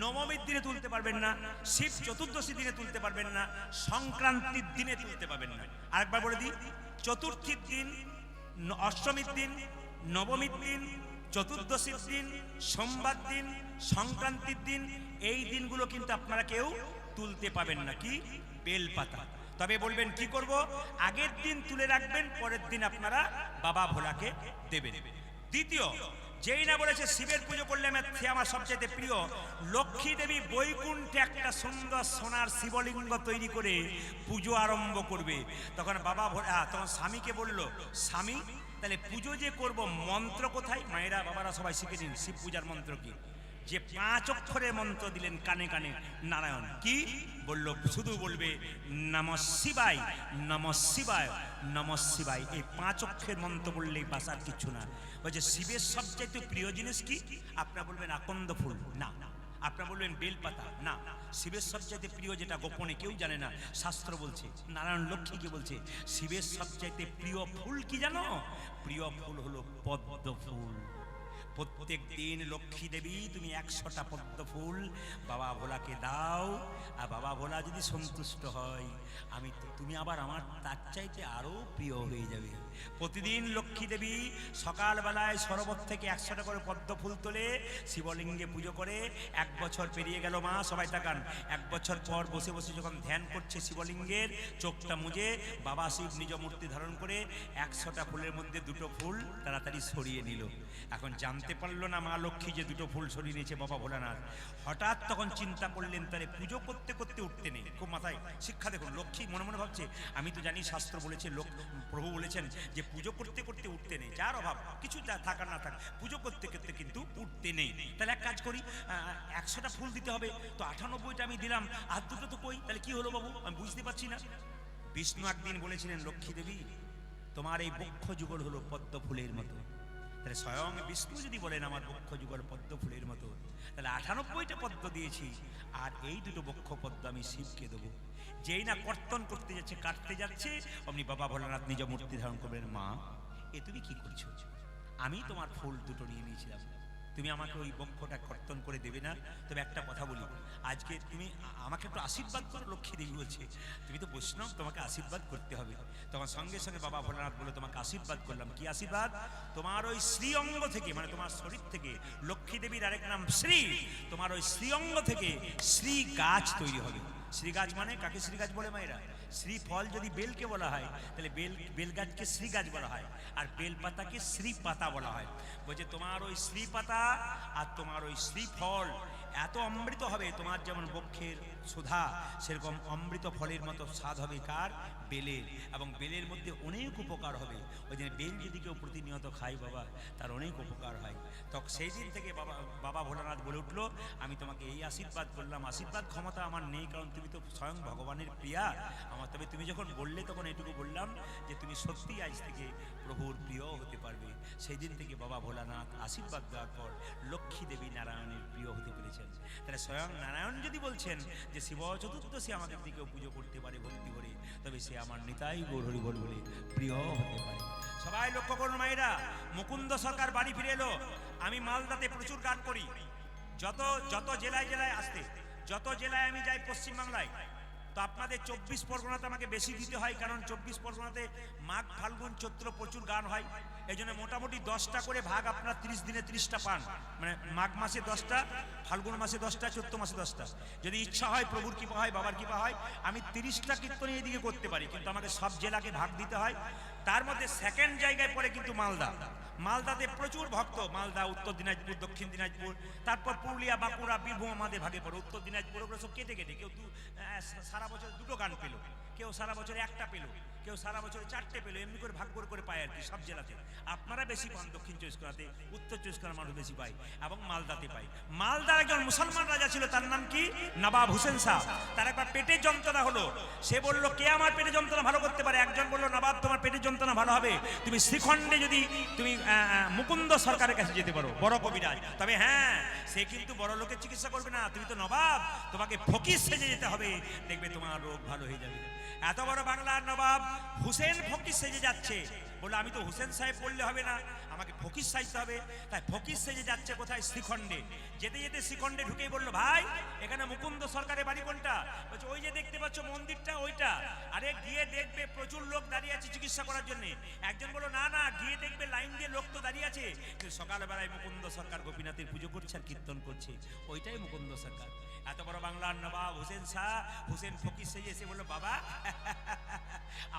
নবমীর দিনে তুলতে পারবেন না, শিব চতুর্দশী দিনে তুলতে পারবেন না, সংক্রান্তির দিনে তুলতে পারবেন না। আরেকবার বলে দিই, চতুর্থীর দিন, অষ্টমীর দিন, নবমীর দিন, চতুর্দশীর দিন, সোমবার দিন, সংক্রান্তির দিন, এই দিনগুলো কিন্তু আপনারা কেউ তুলতে পাবেন না কি বেলপাতা। তবে বলবেন কি করব? আগের দিন তুলে রাখবেন, পরের দিন আপনারা বাবা ভোলাকে দেবেন। দ্বিতীয়, যেই না বলেছে শিবের পুজো করলে সে আমার সবচেয়ে প্রিয়, লক্ষ্মী দেবী বৈকুণ্ঠে একটা সুন্দর সোনার শিবলিঙ্গ তৈরি করে পুজো আরম্ভ করবে। তখন বাবা ভোলা তখন স্বামীকে বলল, স্বামী তাহলে পুজো যে করব, মন্ত্র কোথায়? মায়েরা বাবারা সবাই শিখে নিন শিব পূজার মন্ত্র কি। যে 5 অক্ষরের মন্ত্র দিলেন কানে কানে নারায়ণ, কি বলল? শুধু বলবে নমঃ শিবায়, নমঃ শিবায়, নমঃ শিবায়। এই 5 অক্ষরের মন্ত্র বললেই বাস, আর কিছু না। বলছে শিবের সবচাইতে প্রিয় জিনিস কি? আপনারা বলবেন আকন্দ ফুল, না। আপনারা বলবেন বেলপাতা, না। শিবের সবচাইতে প্রিয় যেটা গোপনে কেউ জানে না, শাস্ত্র বলছে, নারায়ণ লক্ষ্মীকে বলছে শিবের সবচাইতে প্রিয় ফুল কি জানো? প্রিয় ফুল হলো পদ্ম ফুল। প্রত্যেক দিন লক্ষ্মী দেবী তুমি 100টা পদ্ম ফুল বাবা ভোলাকে দাও, আর বাবা ভোলা যদি সন্তুষ্ট হয়, তুমি আবার আমার তার চাইতে আরো প্রিয় হয়ে যাবে। প্রতিদিন লক্ষ্মী দেবী সকালবেলায় সরোবর থেকে 100টা করে পদ্ম ফুল তোলে, শিবলিঙ্গে পুজো করে। 1 বছর পেরিয়ে গেল মা, সবাই তাকান। 1 বছর পর বসে বসে যখন ধ্যান করছে শিবলিঙ্গের, চোখটা মুজে বাবা শিব নিজ মূর্তি ধারণ করে 100টা ফুলের মধ্যে 2টো ফুল তাড়াতাড়ি সরিয়ে নিল। এখন জানতে পারলো না মা লক্ষ্মী যে 2টো ফুল সরিয়ে নিয়েছে বাবা ভোলানাথ। হঠাৎ তখন চিন্তা করলেন, তাহলে পুজো করতে করতে উঠতে নেই। খুব মাথায় শিক্ষা দেখুন, লক্ষ্মী মনে মনে ভাবছে, আমি তো জানি শাস্ত্র বলেছে, প্রভু বলেছেন যে পুজো করতে করতে উঠতে নেই। যার অভাব কিছু থাকার না থাক, পুজো করতে করতে কিন্তু উঠতে নেই। তাহলে এক কাজ করি, 100টা ফুল দিতে হবে, তো 98টা আমি দিলাম, আর 2টো তো কই, তাহলে কি হলো বাবু, আমি বুঝতে পারছি না। বিষ্ণু একদিন বলেছিলেন, লক্ষ্মী দেবী তোমার এই বক্ষ যুগল হলো পদ্ম ফুলের মতো। তাহলে স্বয়ং বিষ্ণু যদি বলেন আমার বক্ষ যুগল পদ্ম ফুলের মতো, তাহলে 98টা পদ্ম দিয়েছি, আর এই 2টো বক্ষ পদ্ম আমি শিবকে দেবো। যেই না কর্তন করতে যাচ্ছে, কাটতে যাচ্ছে, অমনি বাবা ভোলানাথ নিজ মূর্তি ধারণ করবেন। মা, এ তুমি কি করছো? আমি তোমার ফুল 2টো নিয়ে নিয়েছিলাম, তুমি আমাকে ওই বক্ষটা কর্তন করে দেবে না? তবে একটা কথা বলি, আজকে তুমি আমাকে একটু আশীর্বাদ করো। লক্ষ্মী দেবী বলছে, তুমি তো বৈষ্ণব, তোমাকে আশীর্বাদ করতে হবে। তখন সঙ্গে সঙ্গে বাবা ভোলানাথ বলে, তোমাকে আশীর্বাদ করলাম। কি আশীর্বাদ? তোমার ওই শ্রী অঙ্গ থেকে, মানে তোমার শরীর থেকে, লক্ষ্মী দেবীর আরেক নাম শ্রী, তোমার ওই শ্রী অঙ্গ থেকে শ্রী গাছ তৈরি হবে। শ্রী গাছ মানে কাকে শ্রী গাছ বলে মায়েরা? শ্রী ফল যদি বেলকে বলা হয়, তাহলে বেল গাছকে শ্রী গাছ বলা হয়, আর বেল পাতাকে শ্রী পাতা বলা হয়। বলছে তোমার ওই শ্রী পাতা আর তোমার ওই শ্রী ফল এত অমৃত হবে, তোমার যেমন বক্ষের সুধা, সেরকম অমৃত ফলের মতো স্বাদ হবে কার? বেলের। এবং বেলের মধ্যে অনেক উপকার হবে। ওই জন্য বেল যদি কেউ প্রতিনিয়ত খায় বাবা, তার অনেক উপকার হয়। তখন সেই দিন থেকে বাবা ভোলানাথ বলে উঠলো, আমি তোমাকে এই আশীর্বাদ করলাম। আশীর্বাদ ক্ষমতা আমার নেই, কারণ তুমি তো স্বয়ং ভগবানের প্রিয়া আমার। তবে তুমি যখন বললে, তখন এটুকু বললাম যে তুমি সত্যি আজ থেকে প্রভুর প্রিয় হতে পারবে। সেই দিন থেকে বাবা ভোলানাথ আশীর্বাদ দেওয়ার পর লক্ষ্মী দেবী নারায়ণ তাহলে স্বয়ং নারায়ণ যদি বলছেন যে শিব চতুর্দশী আমাদের দিকেও পুজো করতে পারে ভক্তি করে, তবে সে আমার নিতাই গৌর হরি বল বলে প্রিয় হতে পারে। সবাই লক্ষ্য করুন মায়েরা, মুকুন্দ সরকার বাড়ি ফিরে এলো। আমি মালদাতে প্রচুর গান করি, যত জেলায় জেলায় আসতে, যত জেলায় আমি যাই পশ্চিমবাংলায়, তো আপনাদের 24 পরগনাতে আমাকে বেশি দিতে হয়, কারণ 24 পরগনাতে মাঘ ফাল্গুন চৈত্র প্রচুর গান হয়। এই জন্য মোটামুটি 10টা করে ভাগ আপনার 30 দিনে 30টা পান, মানে মাঘ মাসে 10টা, ফাল্গুন মাসে 10টা, চৈত্র মাসে 10টা। যদি ইচ্ছা হয়, প্রভুর কৃপা হয়, বাবার কৃপা হয়, আমি 30টা কীর্তন এইদিকে করতে পারি, কিন্তু আমাকে সব জেলাকে ভাগ দিতে হয়। তার মধ্যে সেকেন্ড জায়গায় পড়ে কিন্তু মালদা। মালদাতে প্রচুর ভক্ত, মালদা, উত্তর দিনাজপুর, দক্ষিণ দিনাজপুর, তারপর পুরুলিয়া, বাঁকুড়া, বীরভূম আমাদের ভাগে পড়ে। উত্তর দিনাজপুর ওগুলো সব কেটে কেটে, কেউ সারা বছর 2টো গান পেল, কেউ সারা বছরে 1টা পেল, কেউ সারা বছরে 4টে পেল, এমনি করে ভাগ করে পায় আর কি সব জেলাতে। আপনারা বেশি পান দক্ষিণ 24 পরগনাতে, উত্তর 24 পরগনার মানুষ বেশি পায়, এবং মালদাতে পায়। মালদার একজন মুসলমান রাজা ছিল, তার নাম কি? নবাব হুসেন শাহ। তার একবার পেটের যন্ত্রণা হলো, সে বলল কে আমার পেটের যন্ত্রণা ভালো করতে পারে? একজন বলল নবাব তোমার পেটের যন্ত্রণা ভালো হবে, তুমি শ্রীখণ্ডে যদি তুমি মুকুন্দ সরকারের কাছে যেতে পারো, বড় কবিরাজ। তবে হ্যাঁ, সে কিন্তু বড় লোকের চিকিৎসা করবে না, তুমি তো নবাব, তোমাকে ফকির সেজে যেতে হবে, দেখবে তোমার রোগ ভালো হয়ে যাবে। এত বড় বাংলার নবাব হুসেন ফকির সেজে যাচ্ছে, বলে আমি তো হুসেন সাহেব বললে হবে না, আমাকে ফকির সাজতে হবে। তাই ফকির সেজে যাচ্ছে কোথায়? শ্রীখণ্ডে। যেতে যেতে শ্রীখণ্ডে ঢুকেই বললো, ভাই এখানে মুকুন্দ সরকারের বাড়ি কোনটা? বলছে ওই যে দেখতে পাচ্ছ মন্দিরটা, ওইটা। আরে গিয়ে দেখবে প্রচুর লোক দাঁড়িয়ে আছে চিকিৎসা করার জন্য। একজন বললো না না, গিয়ে দেখবে লাইন দিয়ে লোক তো দাঁড়িয়ে আছে, কিন্তু সকালবেলায় মুকুন্দ সরকার গোপীনাথের পুজো করছে আর কীর্তন করছে, ওইটাই মুকুন্দ সরকার। এত বড় বাংলার নবাব হুসেন শাহ, হুসেন ফকির সেজে এসে বললো, বাবা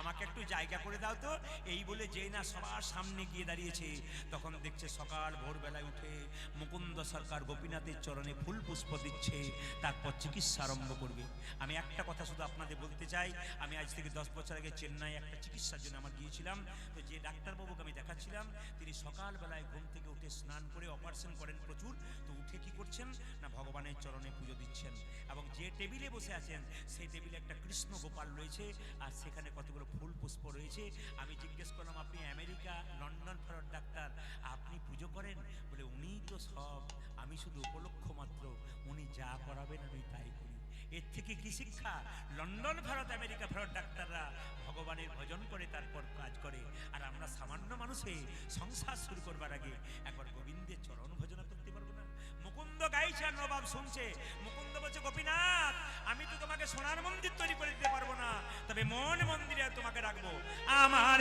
আমাকে একটু জায়গা করে দাও তো। এই বলে যেই না সবার সামনে গিয়ে দাঁড়িয়েছে, তখন দেখছে সকাল ভোরবেলায় উঠে মুকুন্দ সরকার গোপীনাথের চরণে ফুল পুষ্প দিচ্ছে, তারপর চিকিৎসা আরম্ভ করবে। আমি একটা কথা শুধু আপনাদের বলতে চাই, আমি আজ থেকে 10 বছর আগে চেন্নাই একটা চিকিৎসার জন্য আমার গিয়েছিলাম। তো যে ডাক্তারবাবুকে আমি দেখাচ্ছিলাম, তিনি সকালবেলায় ঘুম থেকে উঠে স্নান করে অপারেশন করেন প্রচুর, তো উঠে কি করছেন না ভগবানের চরণে পুজো দিচ্ছেন, এবং যে টেবিলে বসে আছেন সেই টেবিলে একটা কৃষ্ণ গোপাল রয়েছে, আর সেখানে কতগুলো ফুল পুষ্প রয়েছে। আমি জিজ্ঞেস করলাম, আপনি আমেরিকা লন্ডন ফেরত ডাক্তার, আপনি পুজো করেন? বলে উনি তো সব, আমি শুধু উপলক্ষ মাত্র, উনি যা করাবেন আমি তাই করি। এর থেকে কি শিক্ষা? লন্ডন ফেরত আমেরিকা ফেরত ডাক্তাররা ভগবানের ভজন করে তারপর কাজ করে, আর আমরা সামান্য মানুষে সংসার শুরু করবার আগে একবার গোবিন্দের চরণ ভজনা করতে পারবো না? মুকুন্দ গাইছে আর নবাব শুনছে। মুকুন্দ বলছে, গোপীনাথ আমি তো তোমাকে সোনার মন্দির তৈরি করে দিতে পারবো না, তবে মন মন্দিরে তোমাকে রাখবো। আমার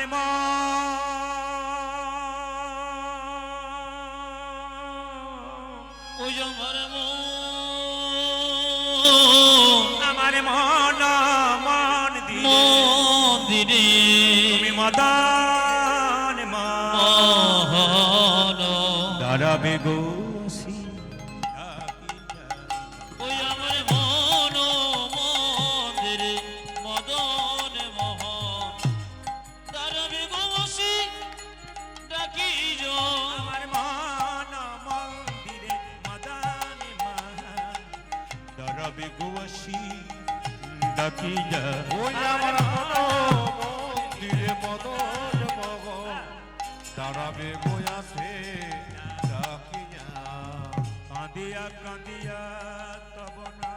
আমার মন মন্দিরে তুমি মদন মোহন দাঁড়াবে গো। ওই আমার মন মন্দিরে মদন মোহন দাঁড়াবে গো বসি ডাকি আমার মন মন্দিরে মদন মোহন দাঁড়াবে গো বসি ডাকি যা। ওই আমার মন্দিরে মদন মোহন দাঁড়াবে বয়াসে ডাকিয়া। কাঁদিয়া কাঁদিয়া তব না